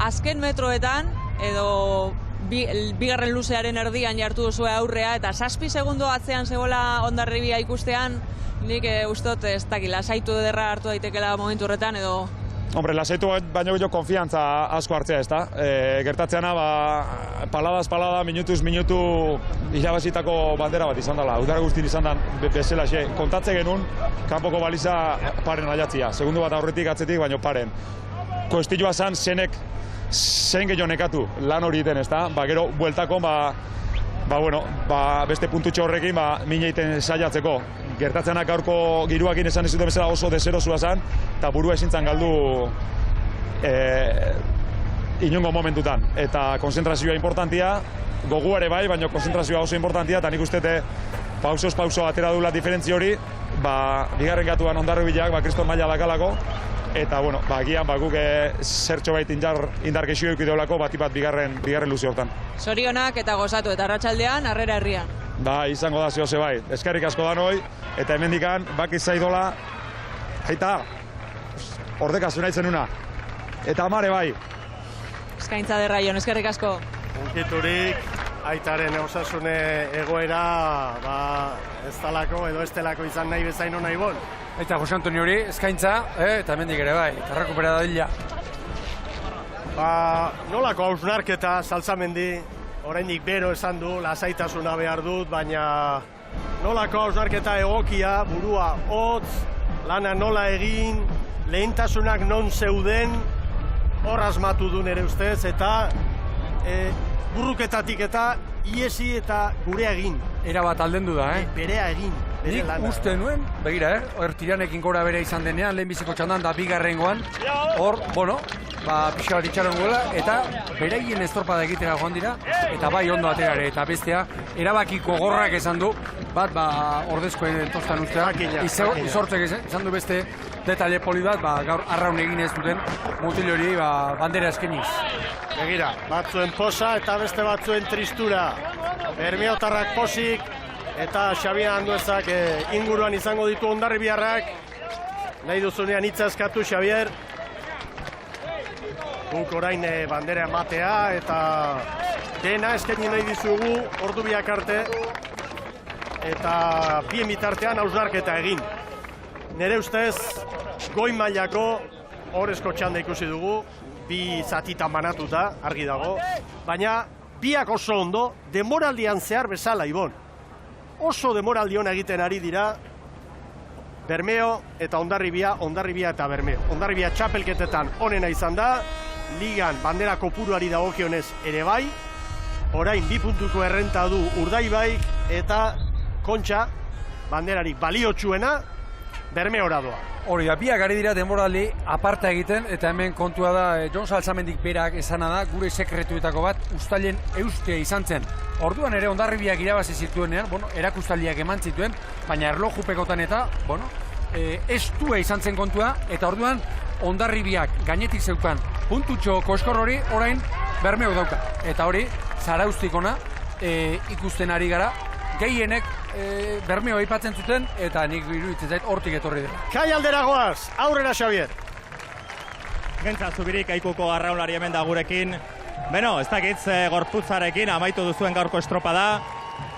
Azken metroetan, edo bigarren luzearen erdian jartu duzu aurrea, eta 7 segundo atzean zegoela Hondarribia ikustean, nik ustot ez dakila, lasaitu ederra hartu daitekela momentu horretan, edo... Hombre, lasaitu baino gehiago konfiantza asko hartzea, ez da? Gertatzeana, palada, minutuz minutu irabazitako bandera bat izan dela. Udara guztin izan da bezala, kontatze genuen, kanpoko baliza paren aiatzia. Segundu bat aurretik atzetik, baino paren. Koestilloa zan, zenek zen gehiago nekatu lan hori iten, ez da? Gero, bueltako, beste puntutxo horrekin, min egiten saiatzeko. Gertatzenak gaurko giruakin esan ez duten bezala oso deserozua zen, eta burua ezintzen galdu inongo momentutan. Eta konzentrazioa importantia, gogu ere bai, baina konzentrazioa oso importantia, eta nik uste pauso atera dula diferentzi hori, bigarren gatuan Hondarribiak, kriston maila dakalako, eta, agian, guk zertxo bait indar gexio eukideolako bat bigarren luze hortan. Zorionak eta gozatu, eta arratsaldean Harrera Herrian. Izango da zehose bai. Eskerrik asko da noi, eta hemendikan bakiz zaidola, aita, ordekazu nahi zenuna. Eta amare bai. Eskaintza derraion, eskerrik asko. Unkiturik, aitaren osasune egoera, ez talako edo ez telako izan nahi bezain hona ibon. Eta Jose Antonio hori, eskaintza, eta hemendik ere bai, eta rekupera dadila. Nolako hausnarketa Salzamendi, oraindik bero esan du, lasaitasuna behar dut, baina nolako hausnarketa egokia, burua hotz, lana nola egin, lehentasunak non zeuden, hor asmatu du nere ustez, eta burruketatik eta iesi eta gurea egin. Era bat aldendu da, Berea egin, bere lana. Nik uste nuen, begira, hor tiranekin gora bere izan denean, lehenbiziko txandan da bigarrengoan, hor, pixka bat itxaron goela, eta beraien estropada egitera joan dira, eta bai ondo aterare, eta bestea, erabakiko gorrak esan du, ordezkoen tostan ustea, izortzek esan du beste detalle poli bat, gaur arraun egin ez duten mutil hori bandera eskeniz. Begira, batzuen posa eta beste batzuen tristura. Bermeotarrak posik, eta Xabier Anduezak inguruan izango ditu Hondarribiarrak. Nahi duzunean hitza eskatu, Xabier. Guk orain bandera ematea eta dena eskaini nahi dizugu ordu biak arte eta bien bitartean hausnarketa egin. Nere ustez, goi mailako horrezko txanda ikusi dugu, 2 zatitan banatuta, argi dago, baina biak oso ondo, demoraldian zehar bezala, Ibon. Oso demoraldi hona egiten ari dira, Bermeo eta Hondarribia eta Bermeo. Hondarribia txapelketetan onena izan da, ligan bandera kopuruari dagokionez ere bai, orain 2 puntuko errenta du Urdaibaik eta Kontxa, banderarik baliotsuena, Bermeora doa. Hori da, biak ari dira denboraldi aparta egiten, eta hemen kontua da, Jon Salzamendik berak esana da, gure sekretuetako bat, uztailen eustea izan zen. Orduan ere Hondarribiak irabazi zituenean, erakustaliak eman zituen, baina erlojupekotan eta, estua izan zen kontua, eta orduan Hondarribiak gainetik zeukan puntutxo koskor hori, orain Bermeo dauka. Eta hori, zaraustikona ikusten ari gara, gehienek Bermeo aipatzen zuten, eta nik iruditzen zait hortik etorri dela. Kai aldera goaz, aurrera Xabier. Gentza Zubirik aikuko arraunlari hemen da gurekin. Ez dakitz gorputzarekin amaitu duzuen gaurko estropada.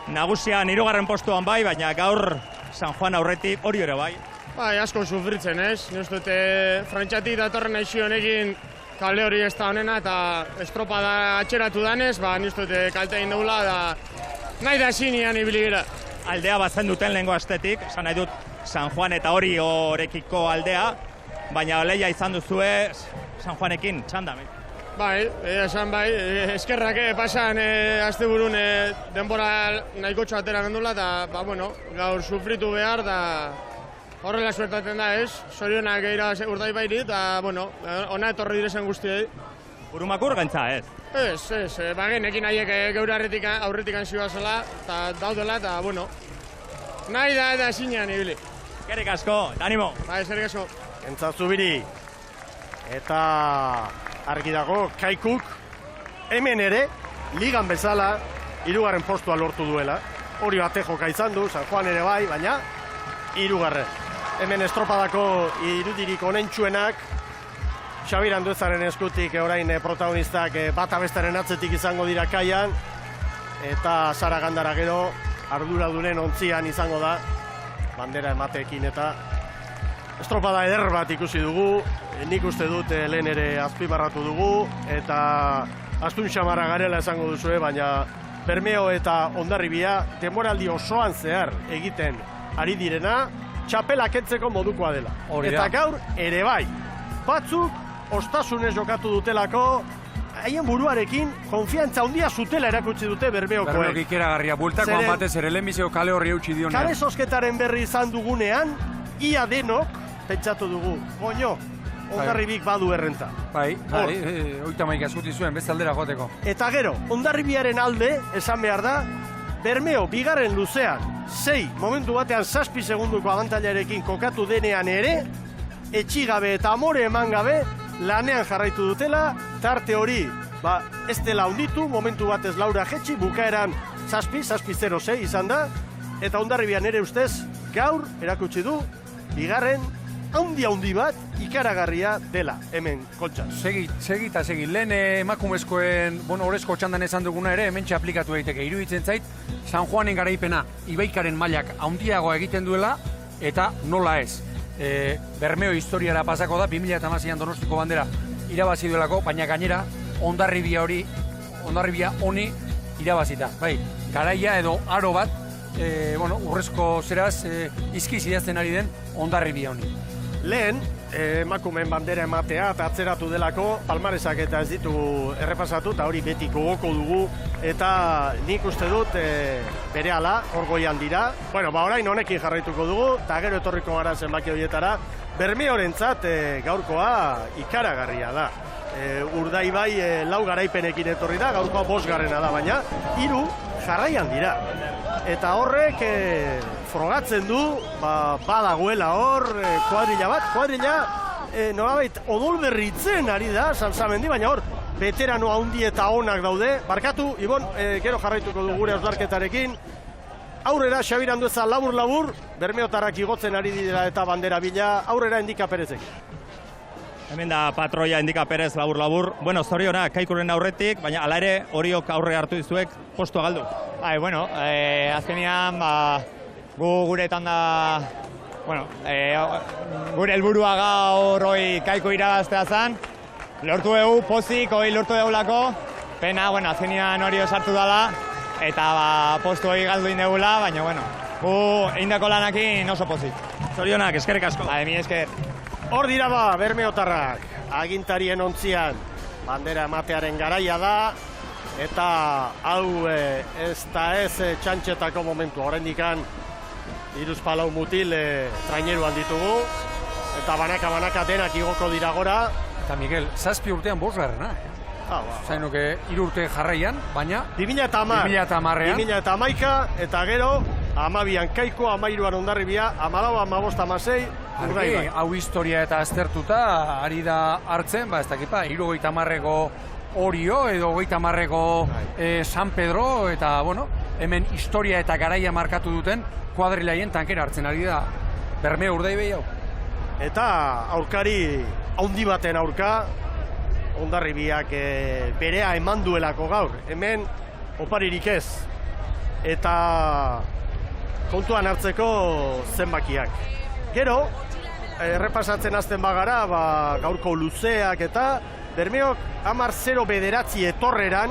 Nagusian 3. postuan bai, baina gaur San Juan aurretik hori ere bai. Asko sufritzen ez, nire frantxatik datorren aixi honekin kale hori ez da honena eta estropada atxeratu danez, nire kalte egin dugula da nahi da zinean ibili gira. Aldea batzen duten lehengo astetik, esan nahi dut San Juan eta hori horrekiko aldea, baina leia izan duzue San Juanekin, txanda. Esan eskerrak pasan asteburun denbora nahikotxo atera gendula eta gaur sufritu behar da horrela suertatzen da ez, zorionak eira Urdaibairi eta ona etorri direzen guztiei. Burumakur gantza ez? Ez, genekin haiek geure aurretik anzioa zela eta daudela eta nahi da eta zinean ibili. Eskerrik asko, eta animo! Eskerrik asko. Gentza Zubiri eta argi dago, Kaikuk hemen ere, ligan bezala, 3. postua lortu duela. Hori bate joka izan du, San Juan ere bai, baina 3. Hemen estropadako irudirik onentsuenak Xabir Anduezaren eskutik orain protagonistak bata bestaren atzetik izango dira kaian, eta Sara Gandara gero arduradunen ontzian izango da, bandera emateekin eta estropada eder bat ikusi dugu, nik uste dut lehen ere azpimarratu dugu, eta astun xamarra garela esango duzue, baina Bermeo eta Hondarribia denboraldi osoan zehar egiten ari direna, txapela kentzeko modukoa dela. Eta gaur ere bai, batzuk ostasunez jokatu dutelako, haien buruarekin konfiantza handia zutela erakutsi dute Bermeokoek. Bermeok ikeragarria, bueltakoan batez ere lehenbizio kale horri eutxi dionean. Kale zozketaren berri izan dugunean, ia denok pentsatu dugu, goño, Hondarribik badu errenta. Bai, 31 eskuti zuen, beste aldera joteko. Eta gero, Hondarribiaren alde, esan behar da, Bermeo bigarren luzean, 6, momentu batean 7 segunduko abantailarekin kokatu denean ere, etxigabe eta amore eman gabe, lanean jarraitu dutela, tarte hori, ez dela hunditu, momentu batez Laura jetxi, bukaeran 7-0-6 izan da, eta Hondarribian ere ustez, gaur erakutsi du, bigarren handi bat ikaragarria dela, hemen kontxan. Segi. Lehen emakumezkoen, horrezko txandan esan duguna ere, hemen aplikatu daiteke. Iruditzen zait, San Juanen garaipena, Ibaikaren mailak handiagoa egiten duela, eta nola ez. Bermeo historiara pasako da, 2008an Donostiko bandera irabazi duelako, baina gainera, Hondarribia honi irabazita. Bai, garaia edo aro bat, urrezko zeraz, izkiz idazten ari den Hondarribia honi. Lehen, emakumeen bandera ematea eta atzeratu delako, palmaresak eta ez ditu errepasatu, eta hori beti gogoko dugu, eta nik uste dut berehala, hor goian dira. Orain honekin jarraituko dugu, eta gero etorriko gara zenbaki horietara, Bermeorentzat gaurkoa ikaragarria da. Urdaibai 4 garaipenekin etorri da, gaurkoa 5 garrena da, baina 3 jarraian dira. Eta horrek frogatzen du, badagoela hor, kuadrilla nolabait odolberritzen ari da, Salsamendi, baina hor, veterano handi eta onak daude. Barkatu, Ibon, gero jarraituko du gure auslarketarekin. Aurrera, Xabir Andueza labur-labur, Bermeotarrak igotzen ari dira eta bandera bila, aurrera Endika Perezekin. Hemen da patroia Endika Perez labur-labur. Zorionak Kaikuren aurretik, baina hala ere horiok aurre hartu dizuek postua galdu. Azkenean, gu guretan da, gure helburua gaur hoi Kaiku irabaztea zen. Lortu dugu, pozik, hoi lortu dugulako. Pena, azkenean hori osartu dela, eta postu hori galdu indegula, baina, gu eindako lanakin oso pozik. Zorionak, eskerrik asko. Mi esker. Hor dira Bermeotarrak, agintarien ontzian, bandera ematearen garaia da, eta hau ez da ez txantxetako momentu. Horrendikan, 3 mutil traineruan ditugu, eta banaka denak igoko dira gora. Eta Miguel, 7 urtean 5 garrena. Zainuke 3 urte jarraian, baina 2011 eta gero 12an Kaiku, 13an Hondarribia, 14, 15, 16 Urdaibai. Hau historia eta aztertuta ari da hartzen, ez dakipa, 70ko Orio edo 30ko San Pedro, eta hemen historia eta garaia markatu duten kuadrilaien tankera hartzen ari da Bermeo Urdaibai hau. Eta aurkari handi baten aurka, Hondarribiak berea eman duelako gaur. Hemen oparirik ez. Eta kontuan hartzeko zenbakiak. Gero, errepasatzen azten bagara, gaurko luzeak eta Bermeok 10-0 etorreran,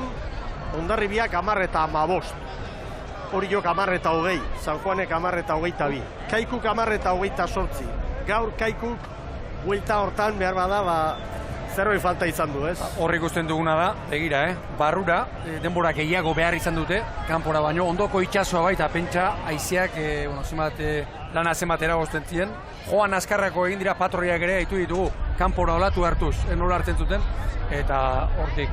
Hondarribiak 10-15. Horiok 10-20, San Juanek 10-22, Kaikuk 10-28. Gaur Kaikuk buelta hortan behar bada, zerbait falta izan du, ez? Horri ikusten duguna da, begira, barrura, denbora gehiago behar izan dute, kanpora baino, ondoko itxasoa baita, pentsa, haizeak, lana zematera gozten ziren. Joan azkarrako egin dira patroiak ere, haitu ditugu, kanpora olatu hartuz, nola hartzen zuten, eta hortik,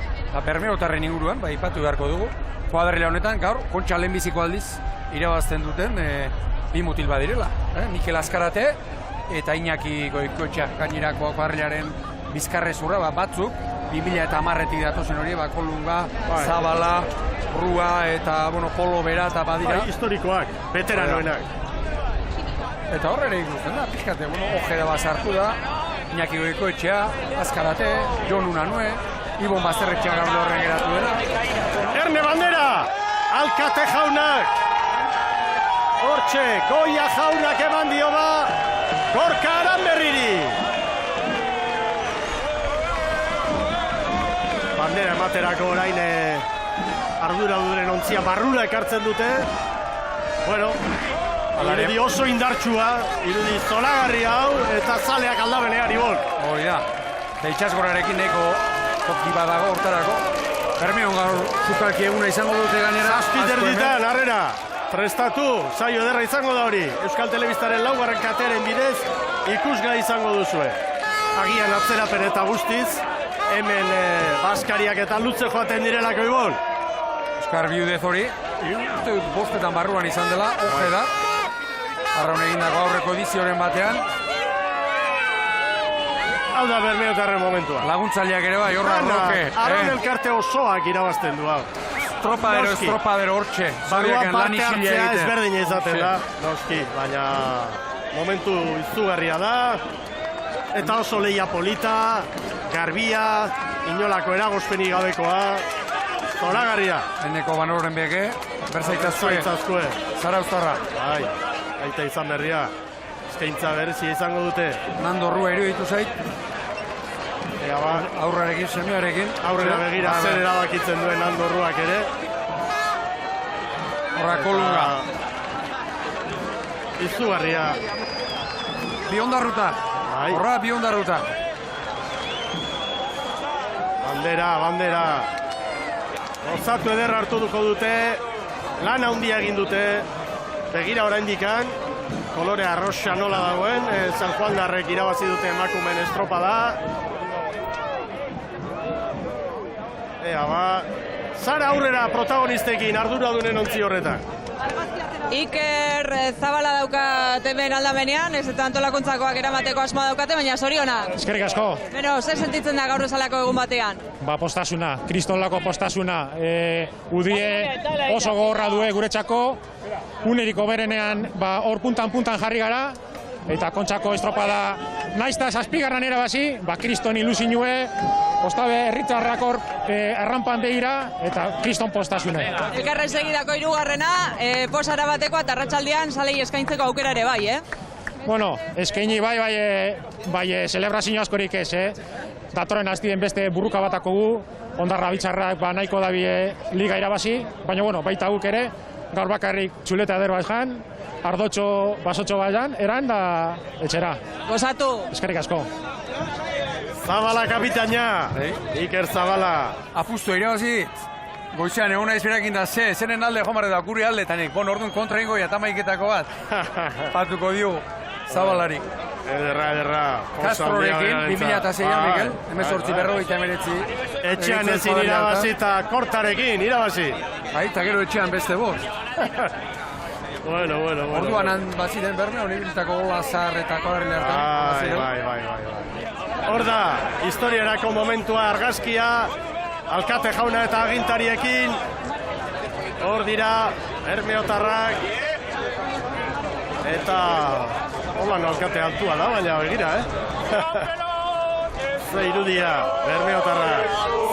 Bermeotarren inguruan, ipatu beharko dugu, kuadrilla honetan, gaur, kontxa lehenbiziko aldiz, irabazten duten, 2 mutil badirela. Mikel Azkarate, eta Iñaki Goikoetxea, gainerako kuadrillaren bizkarrezurra, batzuk, 2010-etik datozen hori, Kolunga, Zabala, Rua, eta, Polo Bera, eta badira. Historikoak, veteranoenak. Eta horre ere ikusten da, pixkate, Ojeda bat sartu da, Iñaki Goikoetxea, Azkarate, Jon Unanue, Ibon Bazterretxea gaur horren geratu dela. Erne Bandera, Alkate jaunak. Hortxe, Goia jaunak eman dio ba, Gorka Aranberriri. Bandera ematerako orain arduraduren ontzia barrura ekartzen dute. Bueno, irudi oso indartsua, irudi zolagarri hau, eta zaleak aldabenean ibon. Hori da, eta itxasgorarekin nahiko toki badago hortarako. Bermeon gaur sukalki eguna izango dute gainera. Zazpiter ditan, harrera. Prestatu, saio ederra izango da hori. Euskal Telebistaren laugarren kateren bidez, ikusgai izango duzue. Agian atzerapen eta guztiz, hemen Baskariak eta Lutze joaten direlako ibon. Oskar Biudez hori, uste dut bostetan barruan izan dela, oje da. Arraun egindako aurreko edizioren batean. Hau da Bermeotarren momentua. Laguntzaileak ere bai, horra roke. Arraun elkarte osoak irabazten du hau. Estropadero hortxe. Barruan parte hartzea ezberdina izaten da. Noski, baina momentu izugarria da. Eta oso lehia polita, garbia, inolako eragozpenik gabekoa. Zoragarria. Eneko Banoren bege, berzaitazkue. Zara Uztarra. Bai, aita izan berria. Eskaintza berezia izango dute. Nando Rua iruditu zait. Aurrarekin, semioarekin. Aurrera begira zer erabakitzen duen Nando Ruak ere. Horra Kolunga. Izugarria. Biondarruta. Horra Biondarruta. Bandera. Gozatu ederra hartu duko dute. Lan handia egin dute. Begira oraindikan. Kolore arroxa nola dagoen. San Juan Darrek irabazi dute emakumen estropada. Zara aurrera protagonistekin arduradunen ontzi horretan. Iker Zabala daukat hemen aldamenean, ez eta antolakuntzakoak eramateko asmoa daukate, baina zoriona. Eskerrik asko. Beno, zer sentitzen da gaur bezalako egun batean? Postasuna, kristolako postasuna. Udie oso gogorra due guretzako, uneriko berenean hor puntan jarri gara, eta Kontxako estropada naizta zazpigarran erabazi, kriston ilusinue, ostabe herritarrak hor errampan begira, eta kriston postasune. Elkarren segidako hirugarrena, posara bateko eta arratsaldean salei eskaintzeko aukera ere bai, Bueno, eskaini bai celebrazio askorik ez, Datorren astien beste burruka batako gu, Ondarra Bitxarrak nahiko dabie liga irabazi, baina baita guk ere, gaur bakarrik txuleta eder bat jan, ardotxo basotxo bat eran da etxera. Gozatu! Eskerrik asko. Zabala kapitaina, Iker Zabala. Apustu irabazit, goizean eguna izberakin da zenen alde jomarre da kuri alde, eta nik, orduan kontra ingo jatamaiketako bat. Patuko diu, Zabalari. Ederra. Castrorekin, 2006an, Mikel, 18:49. Etxean ezin irabazi eta kortarekin irabazi. Eta gero etxean beste bost. Bueno. Orduan baziren Bermeo, nibiltako gola zaharretako harri hartan. Bai. Hor da, historiarako momentua argazkia, Alkate jauna eta agintariekin. Hor dira, Bermeotarrak. Eta holan Alkate altua da, baina begira, Ze irudia, Bermeotarrak.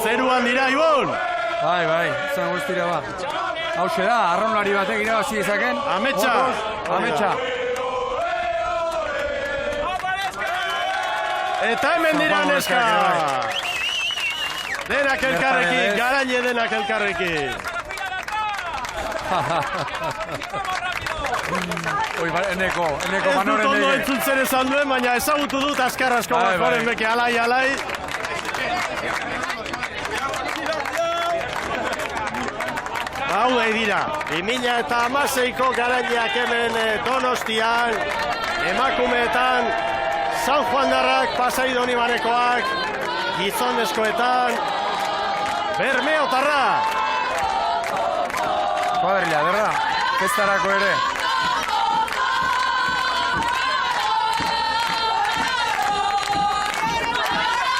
Zeruan dira, Ibon! Bai, zan guztira ba. Hau da, arraunlari batek irabazi izaken. Ametsa. Eta hemen dira neska. Denak elkarrekin, garaile denak elkarrekin. Eneko Ez Manoren dut ondo entzuntzen esan duen, baina ezagutu dut azkar asko bakoren beke alai. Hau da dira, 2016ko garaileak hemen Donostian, emakumeetan, San Juan Darrak, Pasai Donibanekoak, gizonezkoetan, Bermeotarra. Kuadrilla, derra, festarako ere.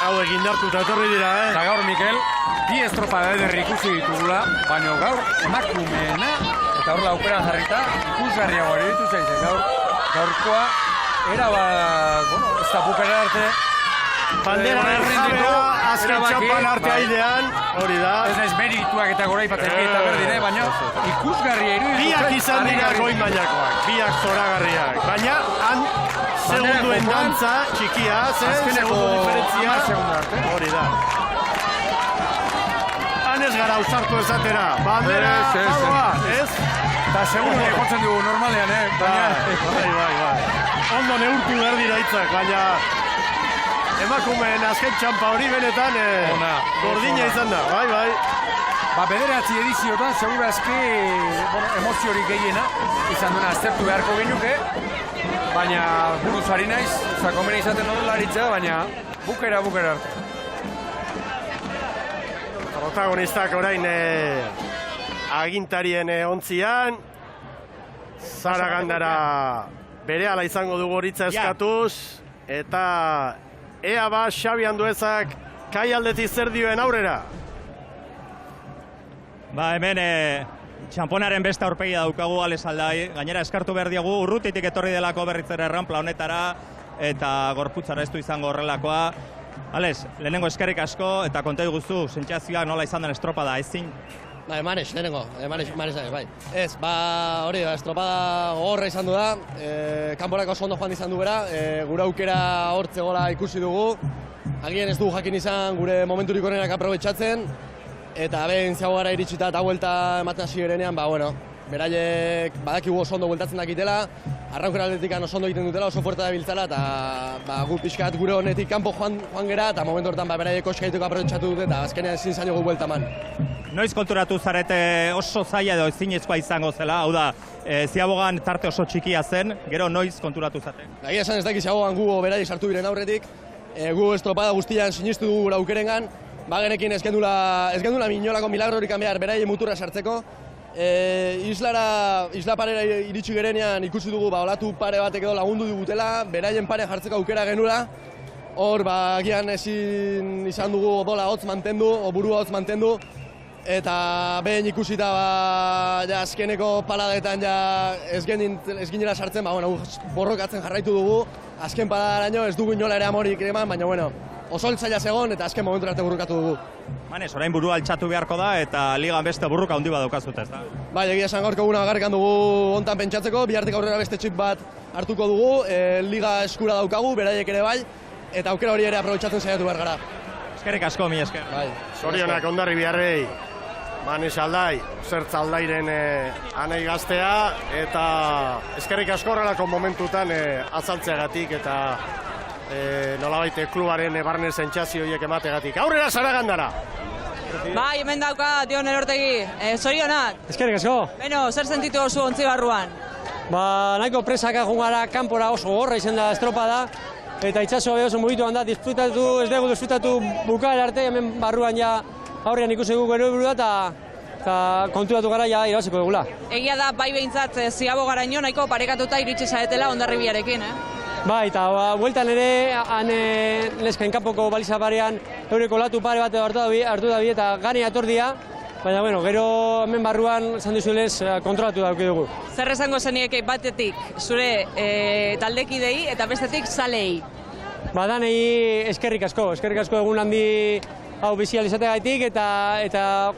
Hau egin dartuta etorri dira, Eta gaur, Mikel, bi estropada ederri ikusi ditugula, baina gaur emakumeena, eta hor lauperan jarrita, ikusgarriago ere ditu zaize, gaurkoa, ez da bukera arte, bandera jabea, azken txampan arteaidean, hori da. Ez naiz merituak eta goraipatzeki eta berdin, baina ikusgarria iruditu. Biak izan dira goi mailakoak, biak zoragarriak, baina han segunduen dantza txikia, segundu diferentzia, hori da. Han ez gara ausartu esatera, bandera, jaua, ez? Eta seguru jotzen dugu normalean, baina... Bai. Ondo neurtu behar dira hitzak, baina... Emakumeen azken txampa hori benetan gordina izan da, bai. Bederatzi ediziotan, segurazki emoziorik gehiena izan duena aztertu beharko genuke, baina buruz ari naiz, zakomena izaten odolaritza, baina bukera arte. Protagonistak orain agintarien ontzian, Zaragandara berehala izango dugu horitza eskatuz, eta ea ba Xabi Anduezak kai aldetik zer dioen aurrera. Hemen txamponaren beste aurpegia daukagu Alex Aldai, gainera eskartu behar diagu urrutitik etorri delako berritzera erranpla honetara eta gorputzara ez du izango horrelakoa. Alex, lehenengo eskerrik asko eta konta diguzu, sentsazioak nola izan den estropada ezin? Emanez, lehenengo, emanez, bai. Ez, hori, estropada gogorra izan du da, kanporako oso ondo joan izan du bera, gure aukera hortze gola ikusi dugu, agien ez du jakin izan gure momenturik honenak aprobetxatzen, eta behin ziago gara iritsita eta vuelta ematen hasi gerenean, beraiek badakigu oso ondo bueltatzen dakitela, arraukera aldetikan oso ondo egiten dutela, oso fuerte da biltzala, eta gu pixkat gure honetik kanpo joan gera, eta momentu horretan beraiek oskaituko aprobetxatu dute, eta azkenean ezin zaino gu buelta eman. Noiz konturatu zarete oso zaila edo ezinezkoa izango zela, hau da, Ziabogan tarte oso txikia zen, gero noiz konturatu zate? Egia esan ez daki Ziabogan gu beraiek sartu diren aurretik, gu estropada guztian sinistu dugu gure aukerengan, genekin ez gendula minolako milagrorik behar beraien muturra sartzeko. Isla parera iritsi gerenean ikusi dugu olatu pare batek edo lagundu digutela, beraien pare jartzeko aukera genula. Hor, agian ezin izan dugu odola hotz mantendu, o burua hotz mantendu, eta behin ikusita azkeneko paladetan ez ginela sartzen, borrokatzen jarraitu dugu, azken paladaraino ez dugu inola ere amorik eman, baina oso zaila zegoen eta azken momentu arte burrukatu dugu. Manez, orain burua altxatu beharko da eta ligan beste burruka handi bat daukazute, ez da? Bai, egia esan gaurko eguna bakarrikan dugu hontan pentsatzeko, bihartik aurrera beste txip bat hartuko dugu, liga eskura daukagu, beraiek ere bai, eta aukera hori ere aprobetxatzen saiatu behar gara. Eskerrik asko, mi esker. Zorionak ondarri biharrei, Manez Aldai, Zertz Aldairen anai gaztea, eta eskerrik asko horrelako momentutan azaltzeagatik eta nolabait klubaren barne sentsazio horiek emategatik. Aurrera Zaragandara! Bai, hemen dauka, Tion Elortegi, zorionak. Eskerrik asko. Beno, zer sentitu oso ontzi barruan? Nahiko presaka jungara kanpora oso gorra izan da estropada, eta itxasoa oso mugitu handa, ez dugu disfrutatu bukaera arte, hemen barruan aurrean ikusi dugu gero burua eta konturatu gara irabaziko dugula. Egia da, bai behintzat, Ziabogaraino nahiko parekatuta iritsi zaretela Hondarribiarekin, Bai, eta bueltan ere, nesken kanpoko baliza parean, eureko latu pare bat hartu da bi eta gani atordia, baina, gero hemen barruan, esan duzulez, kontrolatu dauki dugu. Zer esango zeniek batetik, zure taldekidei eta bestetik zalei? Danei eskerrik asko egun handi hau bizi alizateagaitik eta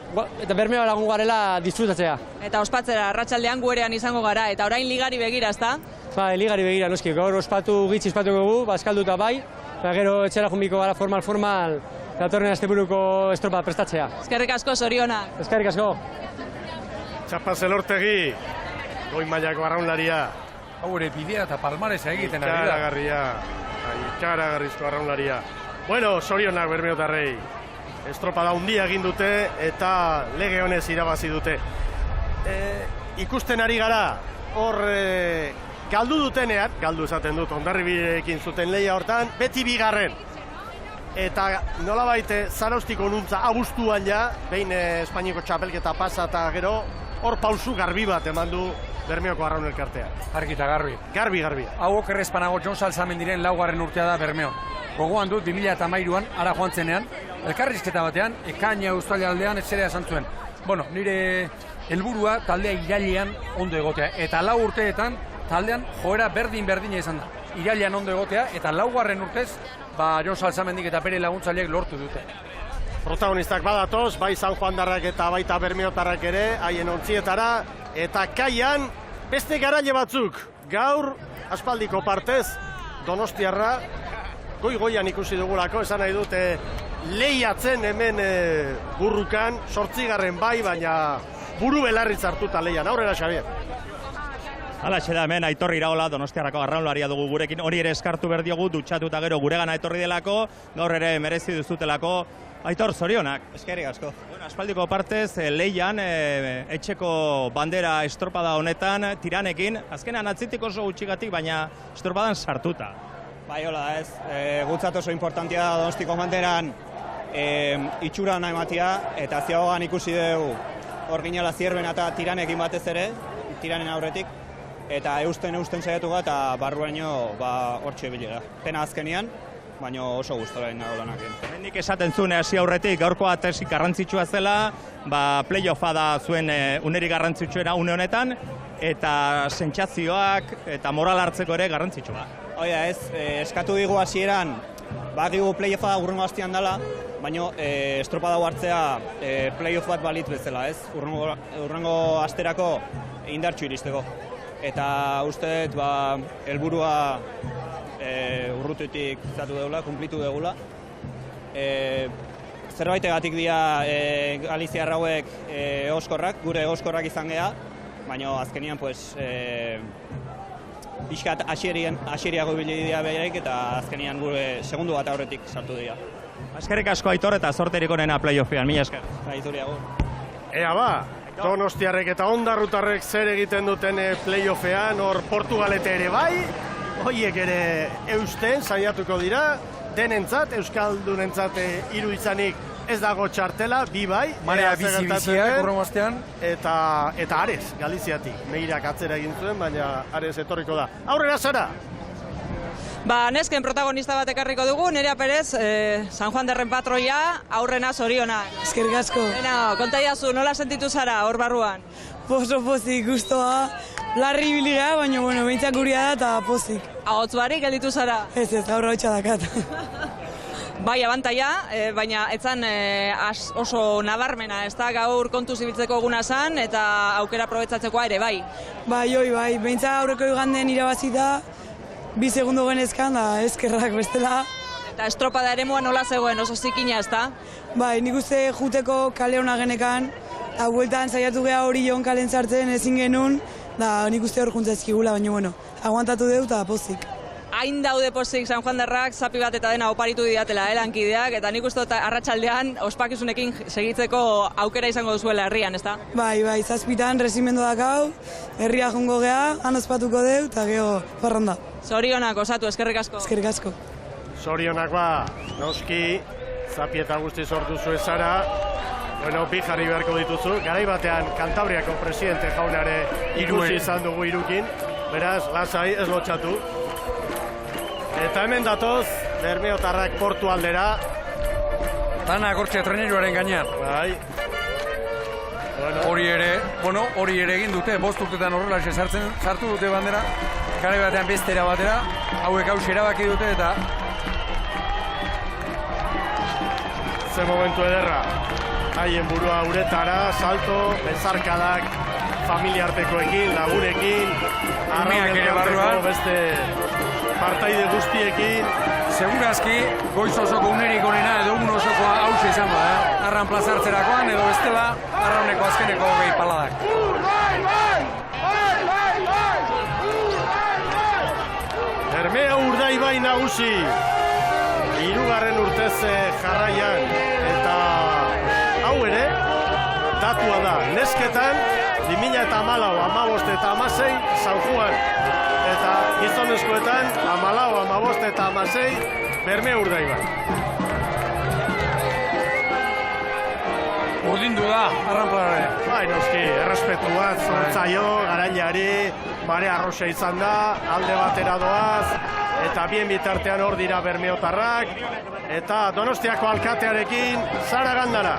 bermeo lagun garela disfrutatzea. Eta ospatzera, arratsaldean guerean izango gara, eta orain ligari begira, ezta? Bai, ligari begira, noski, gaur gitzi ospatuko dugu, eskalduta bai, gero etxera junbiko gara formal, datorren asteburuko estropa prestatzea. Eskerrik asko, zorionak. Eskerrik asko. Txapaz Elortegi, goi mailako arraunlaria. Hau ere bidea eta palmaresa egiten ari da. Ikaragarrizko arraunlaria. Bueno, zorionak Bermeotarrei. Estropada handia egin dute eta lege honez irabazi dute. Ikusten ari gara, hor galdu dutenean, galdu esaten dut, Hondarribiarekin zuten lehia hortan, beti bigarren. Eta nolabait Zaraustiko nuntza abuztuan behin Espainiako txapelketa pasa eta gero, hor pausu garbi bat eman du Bermeoko arraun elkartea. Argi eta garbi. Garbi. Hau okerrezpanago Jon Salzamendiren laugarren urtea da Bermeon. Gogoan dut 2013an, ara joan zenean, elkarrizketa batean, ekaina Eustalia aldean etxerea esan zuen. Nire helburua taldea irailean ondo egotea. Eta 4 urteetan taldean joera berdina izan da. irailean ondo egotea, eta laugarren urtez, Jon Salzamendik eta bere laguntzaileek lortu dute. Protagonistak badatoz, bai San Juandarrak eta baita Bermeotarrak ere, haien ontzietara, eta kaian beste garaile batzuk. Gaur, aspaldiko partez, Donostiarra, goi-goian ikusi dugulako, esan nahi dute lehiatzen hemen burrukan, 8. bai, baina buru belarritz hartuta lehian. Aurrera, Xabier. Halaxe da hemen Aitor Iraola, Donostiarrako arraunlaria dugu gurekin, hori ere eskartu behar diogu, dutxatuta gero guregana etorri delako, gaur ere merezi duzutelako. Aitor, zorionak. Eskerrik asko. Bueno, aspaldiko partez, lehian, etxeko bandera estropada honetan, tiranekin, azkenean atzitik oso gutxigatik, baina estropadan sartuta. Bai, hola, ez. Gutzat oso importantia da Donostiko banderan itxura nahi matia, eta ziagoan ikusi dugu hor ginela zierben eta tiranekin batez ere, tiranen aurretik, eta eusten saiatu eta barruaino hortxe bilela. Pena azkenian, baina oso gustora egin dago lanakin. Hemendik esaten zuen hasi aurretik, gaurkoa tesik garrantzitsua zela, play-offa da zuen uneri garrantzitsuena une honetan, eta sentsazioak eta moral hartzeko ere garrantzitsua. Oia ez, eskatu digu hasieran, badigu play-offa urrengo hastian dela, baina estropada hartzea play-off bat balit bezala, ez? Urrengo asterako indartxu iristeko. Eta uste helburua urrututik zatu dugula, kumplitu dugula. Zerbaitegatik dira Galiziar hauek egoskorrak, gure egoskorrak izan geha, baina azkenian pixkat aseriago ibili dira beharek eta azkenian gure segundu bat aurretik sartu dira. Eskerrik asko Aitor eta sorterik onena play-offian, mila esker. Aituriago. Ea ba, Donostiarrek eta Ondarrutarrek zer egiten duten play-offean, hor Portugalete ere bai, hoiek ere eusten saiatuko dira, denentzat, euskaldunentzat hiru izanik ez dago txartela, bi bai. Marea bizi-biziak urrengo astean. Eta Ares, Galiziatik, Meirak atzera egin zuen, baina Ares etorriko da. Aurrera Sara! Nesken protagonista bat ekarriko dugu, Nerea Perez, San Juan derren patroia, aurrena zoriona. Eskerrik asko. Konta iazu, nola sentitu zara hor barruan? Oso pozik, gustoa. Larri biligea, baina behintzak guria da eta pozik. Ahotz barik gelditu zara? Ez, gaur hau txadakat. Bai, abantaia, baina etzan oso nabarmena, ez da gaur kontuz ibiltzeko eguna zan eta aukera aprobetxatzekoa ere, bai? Bai, behintzak aurreko iganden irabazita, 2 segundo genezkan, da eskerrak bestela. Eta estropada ere moan nola zegoen, oso zikina, ez da? Bai, nik uste juteko kale hona genekan, eta bueltan saiatu geha hori jon kalen sartzen ezin genuen, da nik uste hor juntzaizkigula, baina aguantatu deu eta pozik. Hain daude pozik San Juan derrak, zapi bat eta dena oparitu didatela lankideak, eta nik uste arratsaldean ospakizunekin segitzeko aukera izango duzuela herrian, ez da? Bai, 7 rezimendu dakau, herria jongo geha, han ospatuko deu, eta geho parranda. Zorionak, osatu, eskerrik asko. Eskerrik asko. Zorionak noski, zapi eta guzti sortu zu ezara, bi jarri beharko dituzu, garai batean Kantabriako presidente jaunare ikusi izan dugu irukin, beraz, lasai, ez lotxatu. Eta hemen datoz, Bermeotarrak portu aldera. Tana gortxe treneroaren gainean. Bai. Hori ere egin dute, 5 urtetan horrela sartu dute bandera, garai batean bestera batera, hauek erabaki dute eta... Ze momentu ederra, haien burua uretara, salto, bezarkadak, familiartekoekin, lagunekin, arraunetarteko beste partaide guztiekin. Segurazki, goiz osoko unerik onena edo un osokoa hauxe izan da, arran plazartzerakoan edo bestela, arrauneko azkeneko gehi paladak. Bermeo Urdaibai nagusi, 3. urtez jarraian, eta hau ere, datua da, nesketan, 2014, 15 eta 16, San Juan, eta gizonezkoetan, 14, 15 eta 16, Bermeo Urdaibai. Urdindu da, arranplarare. Bai, noski, errespetu bat, zortzaio, garainari, Marea Arroxa izan da, alde batera doaz, eta bien bitartean hor dira Bermeotarrak, eta Donostiako alkatearekin, Sara Gandara.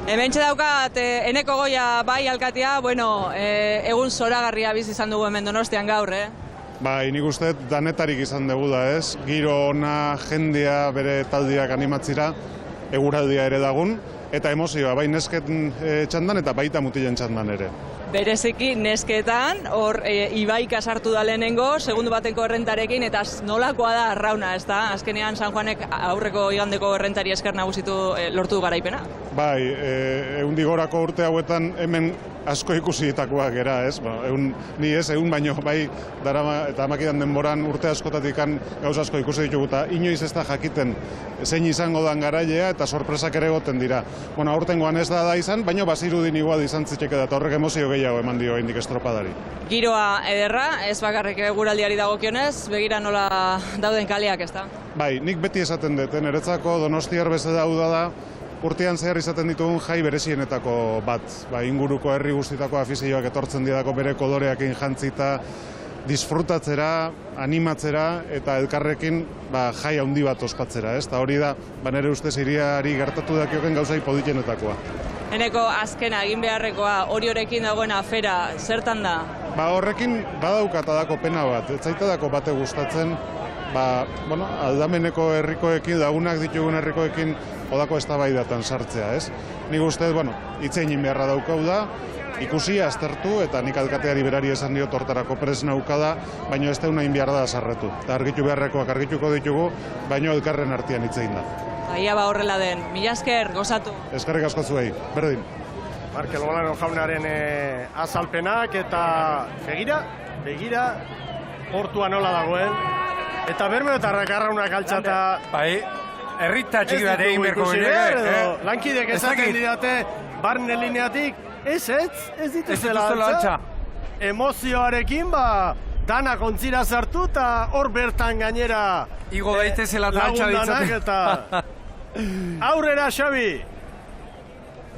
Hementxe daukat, Eneko Goia bai alkatea, egun zoragarria bizi izan dugu hemen Donostian gaur, Bai, nik uste danetarik izan dugu da, ez? Giro ona, jendea, bere taldiak animatzira, eguraldia ere dagun, eta emozioa, bai nesken txandan eta baita mutilen txandan ere. Bereziki nesketan, hor Ibaika sartu da lehenengo, segundu bateko errentarekin, eta nolakoa da arrauna, ez da? Azkenean San Juanek aurreko igandeko errentari esker nagusitu lortu garaipena? Bai, ehundik gorako urte hauetan hemen asko ikusitakoak gera, ez? Ni ez, egun baino, bai, eta amakidan denboran urte askotatikan gauza asko ikusi ditugu, eta inoiz ez da jakiten zein izango dan garailea eta sorpresak ere goten dira. Bueno, aurtengoan ez da izan, baino bazirudin igual izan zitzeke da, eta horrek emozio gehiago eman dio indik estropadari. Giroa ederra, ez bakarrik eguraldiari dagokionez, begira nola dauden kaleak, ez da? Bai, nik beti esaten dut, niretzako Donostiar bezala da, urtean zehar izaten ditugun jai berezienetako bat. Inguruko herri guztitako afizioak etortzen didako bere koloreakin jantzita, disfrutatzera, animatzera eta elkarrekin jai handi bat ospatzera. Eta hori da, nire ustez hiriari gertatu dakioken gauzai poditenetakoa. Eneko azkena egin beharrekoa, hori horekin dagoen afera, zertan da? Horrekin badaukatadako pena bat, ez zaitadako bate gustatzen, aldameneko herrikoekin, lagunak ditugun herrikoekin, odako eztabaidatan sartzea, ez? Nik uste, hitz egin beharra daukau da, ikusi, aztertu, eta nik alkateari berari esan dio tortarako pres naukada, baino ez deuna egin behar da sarretu. Eta argitu beharrekoak argituko ditugu, baino elkarren artean hitz egin da. Ia horrela den, mila esker, gozatu. Eskerrik asko zuei, berdin. Markel Bolano jaunaren azalpenak eta begira, portua nola dagoen, eta Bermeotarrak arraunak altxata... Bai, errita txiki bat egin berko gire. Lankidek esaten didate, barne lineatik, ez dituzela altxa. Emozioarekin, dana kontzira sartu eta hor bertan gainera igo daitezela altxa ditzaten. Aurrera, Xabi!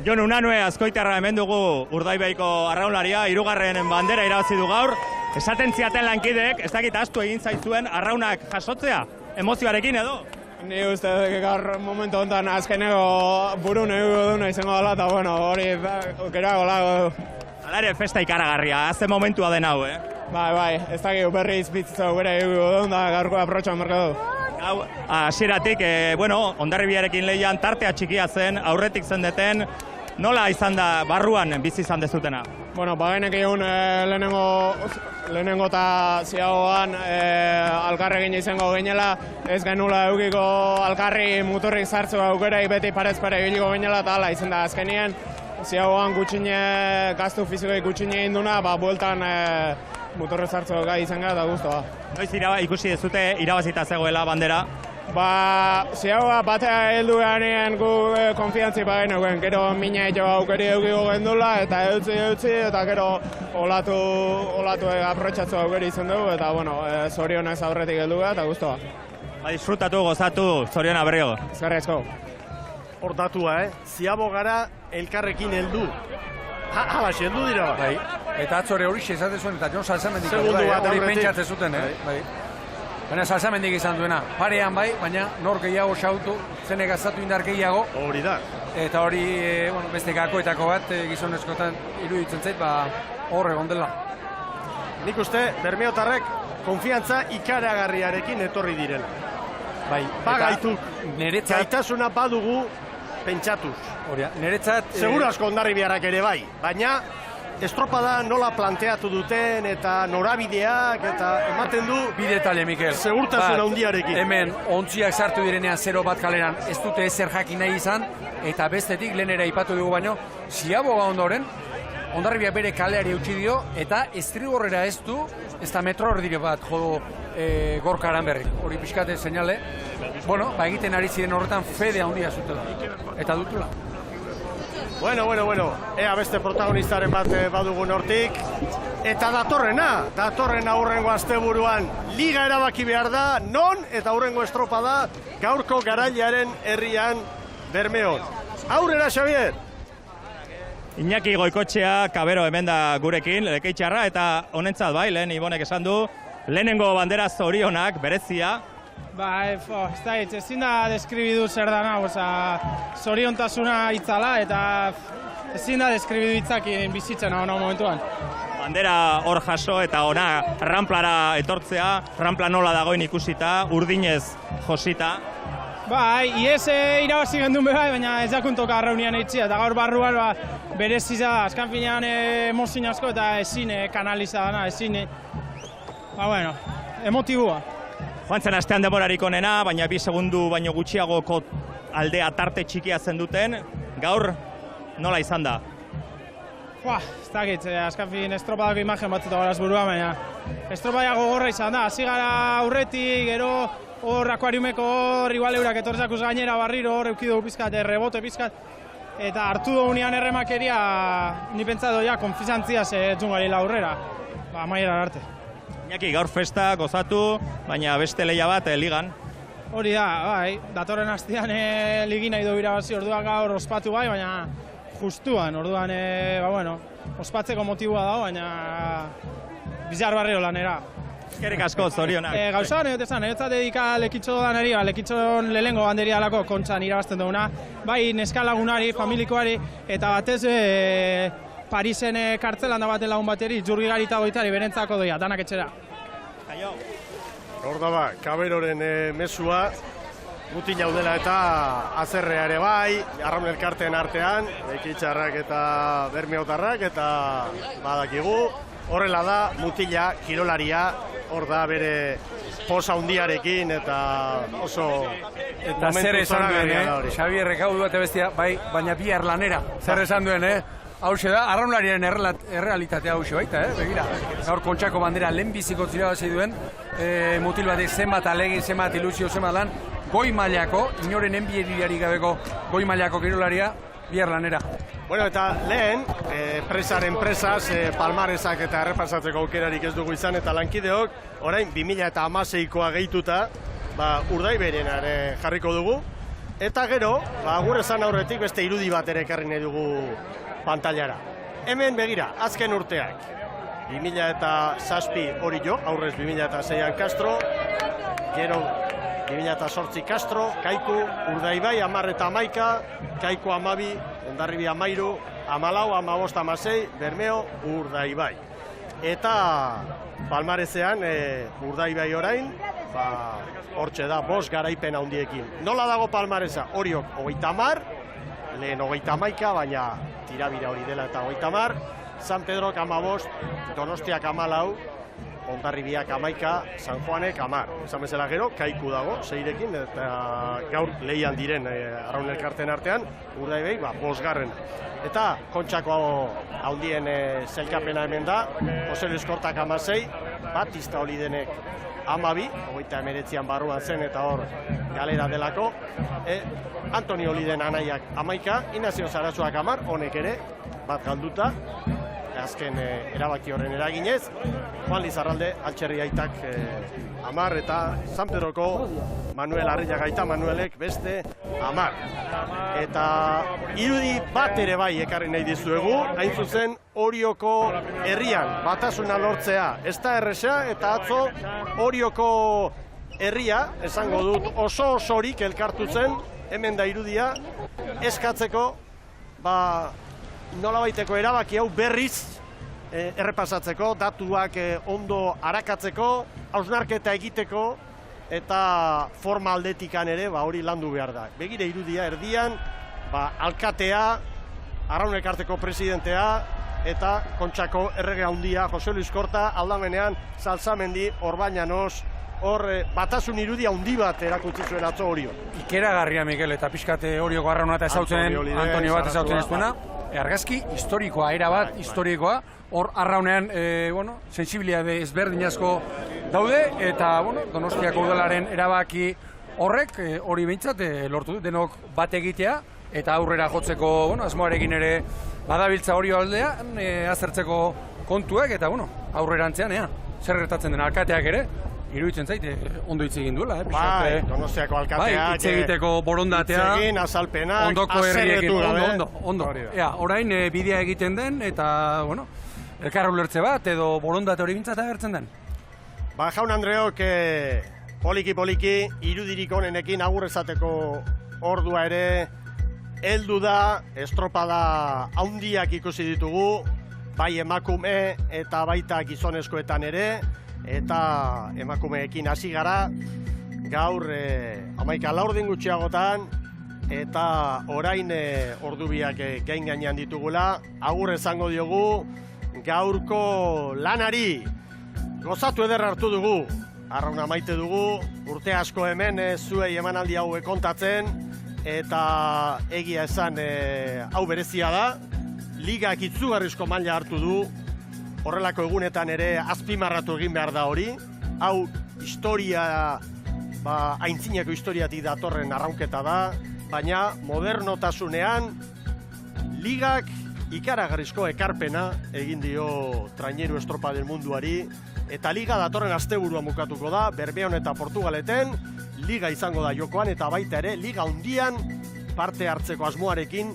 Jon Unanue Azkoitarra hemen dugu Urdaibaiko arraunlaria, 3. bandera irabazi du gaur. Esaten ziaten lankideek, ez dakit astu egin zaitzuen arraunak jasotzea, emozioarekin edo? Ni uste gaur momentu honetan azkeneko burun duna izango dela, eta hori gerago lago. Hala ere festa ikaragarria, azte momentua den hau, Bai, ez dakit berriz bizitzau bere egugu da gaurko aprotxan marka du. Hasieratik, Hondarribiarekin lehian tartea txikia zen, aurretik zendeten, nola izan da barruan bizi izan dezutena? Bagainek egun lehenengo eta ziagoan alkarregin izango ginela, ez genula eukiko alkarri muturrik sartzu aukerei beti parez pare egiliko ginela, eta hala izan da azkenien, ziagoan gaztu fizikoi gutxine induna, bueltan muturrik sartzu gai izan gara eta guztua. Noiz ikusi dezute irabazita zegoela bandera? Ziagoa batea heldu ganean gu konfiantzi bagenuen, gero mina jo aukeri eukiko gendula, eta eutzi, eta gero olatu aprotxatzu aukeri izan dugu, eta zorionez aurretik heldu gara, eta guztua. Disfrutatu, gozatu, zoriona berriro. Eskerrezko. Hor datua, ziabo gara elkarrekin heldu. Hala, heldu dira. Eta atzore hori esaten zuen, eta Jon Salsamendik hori pentsatzen zuten, Baina Salsamendik izan duena, parean baina nor gehiago xautu, zenek azatu indar gehiago. Hori da. Eta hori, beste gakoetako bat, gizonezkoetan iruditzen zait, hor egon dela. Nik uste, Bermeotarrek konfiantza ikaragarriarekin etorri direla. Bagaituk, gaitasuna badugu pentsatuz. Niretzat... Seguro asko Hondarribiarrak ere bai, baina estropada nola planteatu duten eta norabideak eta ematen du... Bidetale, Mikel. Segurtasun handiarekin. Hemen, ontziak sartu direnean 0-1 kaleran, ez dute ezer jakin nahi izan, eta bestetik lehenera ipatu dugu baino, ziaboga ondoren, Hondarribia bere kaleari eutxi dio, eta estrigorrera ez du, ez da metro ordire bat jodo gorkaran berri. Hori pixkate seinale. Egiten ari ziren horretan fede handia zutela. Eta dutela. Bueno, ea beste protagonistaren bat badugun hortik. Eta datorrena hurrengo asteburuan liga erabaki behar da, non eta hurrengo estropada gaurko garailearen herrian Bermeon. Aurrera, Xavier! Iñaki Goikotxea, Kabero hemen da gurekin, lekeitxarra, eta honentzat lehen Ibonek esan du, lehenengo bandera zorionak, berezia. Ezin da deskribidu zer dana, zoriontasuna itzala, eta ezin da deskribidu itzakin bizitzen hau momentuan. Bandera hor jaso eta ona Ramplara etortzea, Rampla nola dagoen ikusita, urdinez josita. Bai, ies irabazi gendun bai, baina ez dakuntoka arraunian eitzia, eta gaur barruan bereziza, azkan finean emozin asko eta ezin kanaliza dana, ezin, bueno, emotibua. Joan zen astean demorarik onena, baina 2 segundu baino gutxiagoko aldea tarte txikia zenduten, gaur nola izan da? Ez dakit, azkan fin estropadako imagen bat eta goraz burua, baina estropaia gogorra izan da, hasi gara aurretik, gero hor akuariumeko hor igual eurak etortzakuz gainera barriro hor eukidu pizkat, rebote pizkat, eta hartu dugunean erremakeria ni pentsatu ja, konfizantziaz etzungarila aurrera, amaiera arte. Iñaki, gaur festa, gozatu, baina beste lehia bat ligan. Hori da, bai, datorren astean ligin nahi du irabazi, orduan gaur ospatu bai, baina justuan, orduan, ospatzeko motibua dago, baina bizar barrio lanera. Eskerrik asko, zorionak. Gauza, neotzat dedika lekitxo danari, lekitxon lehengo banderia alako kontxan irabazten duguna, bai neska lagunari, familikoari, eta batez Parisen kartzelan da baten lagun bateri, jurgigari eta goitari berentzako doia, danak etxera. Hor da ba, Kaberoren mesua, gutin jaudela eta azerrea ere bai, arraun elkarteen artean, ekitxarrak eta bermeotarrak, eta badakigu, horrela da, mutila, kirolaria, hor da bere posa hundiarekin eta oso eta zer esan duen, Xabierrek hau duate bestia, bai, baina bihar lanera, zer esan duen, hauxe da, arraunlariaren errealitatea hauxe baita, begira. Gaur Kontxako bandera lehenbiziko zirabazi duen, mutil batek zenbat alegin, zenbat ilusio, zenbat lan, goi mailako, inoren enbieriari gabeko goi mailako kirolaria, bihar lanera. Bueno, eta lehen, presaren presaz, palmarezak eta errepasatzeko aukerarik ez dugu izan, eta lankideok, orain 2016koa gehituta, Urdaiberenare jarriko dugu, eta gero, agur esan aurretik beste irudi bat ere ekarri nahi dugu pantailara. Hemen begira, azken urteak, 2007 hori jo, aurrez 2006an Castro, gero 2008 Castro, Kaiku, Urdaibai 10 eta 11, Kaiku 12, Hondarribi 13, 14, 15, 16, Bermeo, Urdaibai. Eta palmarezean Urdaibai orain, hortxe da, 5 garaipen handiekin. Nola dago palmareza? Horiok 30, lehen 31, baina tirabira hori dela eta 30, San Pedrok 15, Donostiak 14, Hondarribiak 11, San Juanek 10. Esan bezala gero, Kaiku dago, 6rekin, eta gaur lehian diren arraun elkarteen artean, Urdaibai, 5. Eta Kontxako handien zelkapena hemen da, Jose Luis Kortak 16, Batista Olidenek 12, 39an barruan zen eta hor galera delako, Antoni Oliden anaiak 11, Inazio Zaratzuak 10, honek ere, bat galduta, azken erabaki horren eraginez, Juan Lizarralde, Altxerri aitak 10, eta San Pedroko Manuel Arriaga aita Manuelek beste 10. Eta irudi bat ere bai ekarri nahi dizuegu, hain zuzen Orioko herrian batasuna lortzea ez da erresa, eta atzo Orioko herria, esango dut, osorik elkartu zen, hemen da irudia, eskatzeko, nolabaiteko erabaki hau berriz errepasatzeko, datuak ondo arakatzeko, hausnarketa egiteko, eta forma aldetikan ere hori landu behar da. Begire irudia erdian, alkatea, arraun elkarteko presidentea, eta Kontxako errege handia, Jose Luis Korta, aldamenean, Salzamendi, Orbañanos, hor batasun irudia handi bat erakutsi zuen atzo Orio. Ikeragarria, Mikel, eta pixkate Orioko arrauna eta ezautzen, Antonio bat ezautzen ez duena. Argazki historikoa, era bat historikoa, hor arraunean, sensibilitate ezberdin asko daude, eta, Donostiako udalaren erabaki horrek, hori behintzat, lortu du, denok bat egitea, eta aurrera jotzeko, asmoarekin ere badabiltza Orio aldean, azertzeko kontuak, eta, aurrerantzean, zer gertatzen den alkateak ere, iruditzen zaite, ondo hitz egin duela, Donostiako alkateak, hitz egiteko borondatea, hitz egin, azalpenak, ondoko herriekin, ondo. Orain bidea egiten den, eta, elkarra ulertze bat, edo borondate hori bintzat agertzen den. Jaun Andreok, poliki, irudirik onenekin agur esateko ordua ere, heldu da, estropada handiak ikusi ditugu, bai emakume eta baita gizonezkoetan ere, eta emakumeekin hasi gara, gaur 11 gutxiagotan, eta orain ordubiak gain gainean ditugula, agur esango diogu gaurko lanari. Gozatu eder hartu dugu, arrauna maite dugu, urte asko hemen zuei emanaldi hau kontatzen, eta egia esan hau berezia da, ligak itzugarrizko maila hartu du, horrelako egunetan ere azpimarratu egin behar da hori, hau historia, aintzinako historiatik datorren arraunketa da, baina modernotasunean ligak ikaragarrizko ekarpena egin dio Traineru Estropa del Munduari, eta liga datorren asteburua mukatuko da, Bermeon eta Portugaleten, liga izango da jokoan, eta baita ere, liga hundian parte hartzeko asmoarekin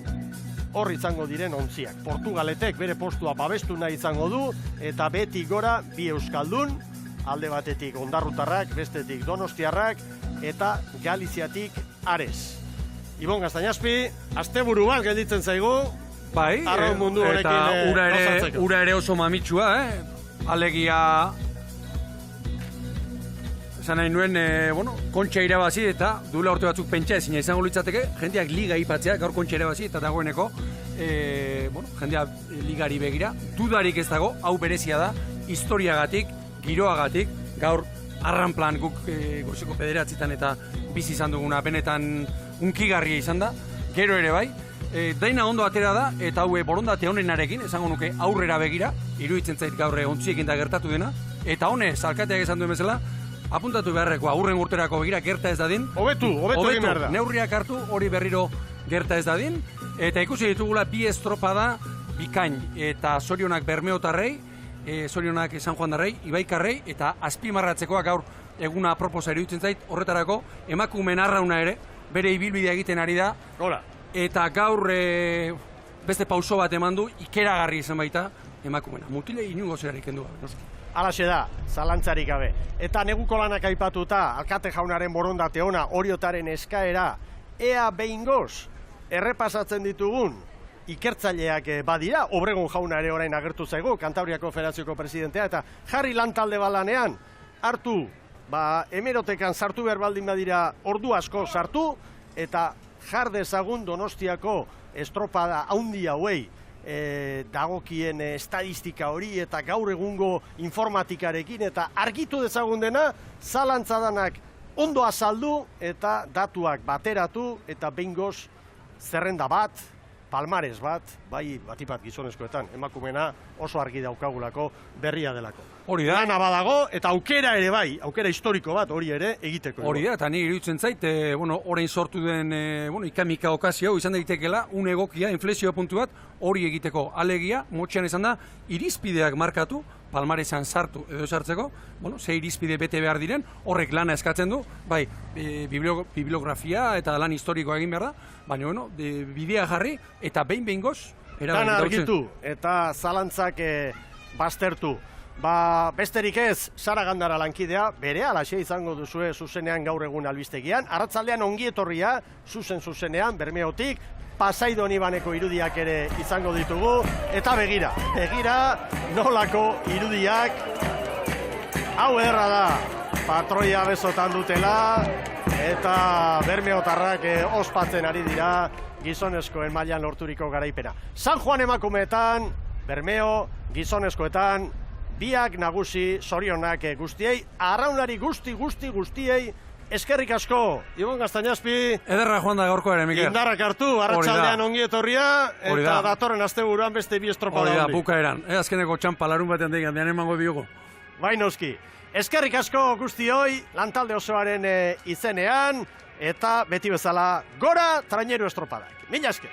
hor izango diren ontziak. Portugaletek bere postua babestu nahi izango du, eta beti gora bi euskaldun, alde batetik ondarrutarrak, bestetik donostiarrak, eta Galiziatik Ares. Ibon Gaztañazpi, asteburu bat gelditzen zaigu, bai, arraun mundu eta horrekin ura ere oso mamitsua, alegia esan nahi nuen, kontxa irabazi eta duela urte batzuk pentsa ezin izango litzateke, jendeak liga ipatzea, gaur kontxa irabazi eta dagoeneko, jendeak ligari begira, dudarik ez dago, hau berezia da, historiagatik, giroagatik, gaur arranplan guk Goizeko Bederatzitan eta bizi izan duguna benetan unkigarria izan da, gero ere bai, daina ondo atera da, eta hau borondate honenarekin, esango nuke aurrera begira, iruditzen zait gaur ontziekin da gertatu dena, eta honez, alkateak esan duen bezala, apuntatu beharreko aurren urterako begira gerta ez dadin. Hobetu egin behar da. Neurriak hartu hori berriro gerta ez dadin, eta ikusi ditugula bi estropada bikain, eta zorionak Bermeotarrei, zorionak San Juandarrei, Ibaikarrei, eta azpimarratzekoak gaur eguna proposa iruditzen zait, horretarako emakumeen arrauna ere, bere ibilbidea egiten ari da, eta gaur beste pauso bat eman du, ikeragarri izan baita emakumena. Mutile inungo zerarik kendu gabe, noski. Alaxe da, zalantzarik gabe. Eta neguko lanak aipatuta, alkate jaunaren borondate ona, Oriotaren eskaera, ea behingoz, errepasatzen ditugun, ikertzaileak badira, Obregon jauna ere orain agertu zaigu, Kantabriako Federazioko presidentea, eta jarri lantalde balanean, hartu, hemerotekan sartu behar baldin badira ordu asko sartu, eta jar dezagun Donostiako estropada haundi hauei, dagokien estadistika hori eta gaur egungo informatikarekin eta argitu dezagun dena, zalantzadanak ondo azaldu eta datuak bateratu eta behingoz zerrenda bat, palmares bat, bai batipat gizonezkoetan, emakumena oso argi daukagulako berria delako. Hori da. Lana badago eta aukera ere bai, aukera historiko bat hori ere egiteko. Hori da, eta ni iruditzen zait, orain sortu den ikamika okazio izan daitekela, un egokia, inflexio puntu bat, hori egiteko alegia, motxean izan da, irizpideak markatu, palmaresan sartu edo sartzeko, ze irizpide bete behar diren, horrek lana eskatzen du, bai, bibliografia eta lan historikoa egin behar da, baina, bidea jarri eta behin-behingoz, dana argitu eta zalantzak baztertu. Besterik ez, Sara Gandara lankidea, bere alaxe izango duzue zuzenean gaur egun albistegian, arratzaldean ongietorria, zuzenean, Bermeotik, Pasaidon Ibaneko irudiak ere izango ditugu, eta begira nolako irudiak, hau ederra da, patroia besotan dutela, eta Bermeotarrak ospatzen ari dira gizonezkoen mailan lorturiko garaipena. San Juan emakumeetan, Bermeo, gizonezkoetan, biak nagusi, zorionak guztiei, arraunari guztiei, eskerrik asko, Ibon Gaztañazpi. Ederra joan da gaurko ere, Mikel. Indarrak hartu, arratsaldean ongi etorria, eta datorren asteburuan beste bi estropa da. Hori da, bukaeran. Azkeneko txampa larun batean degan, emango biogo. Bai noski. Eskerrik asko guztioi, lantalde osoaren izenean, eta beti bezala, gora Traineru Estropadak. Mila esker.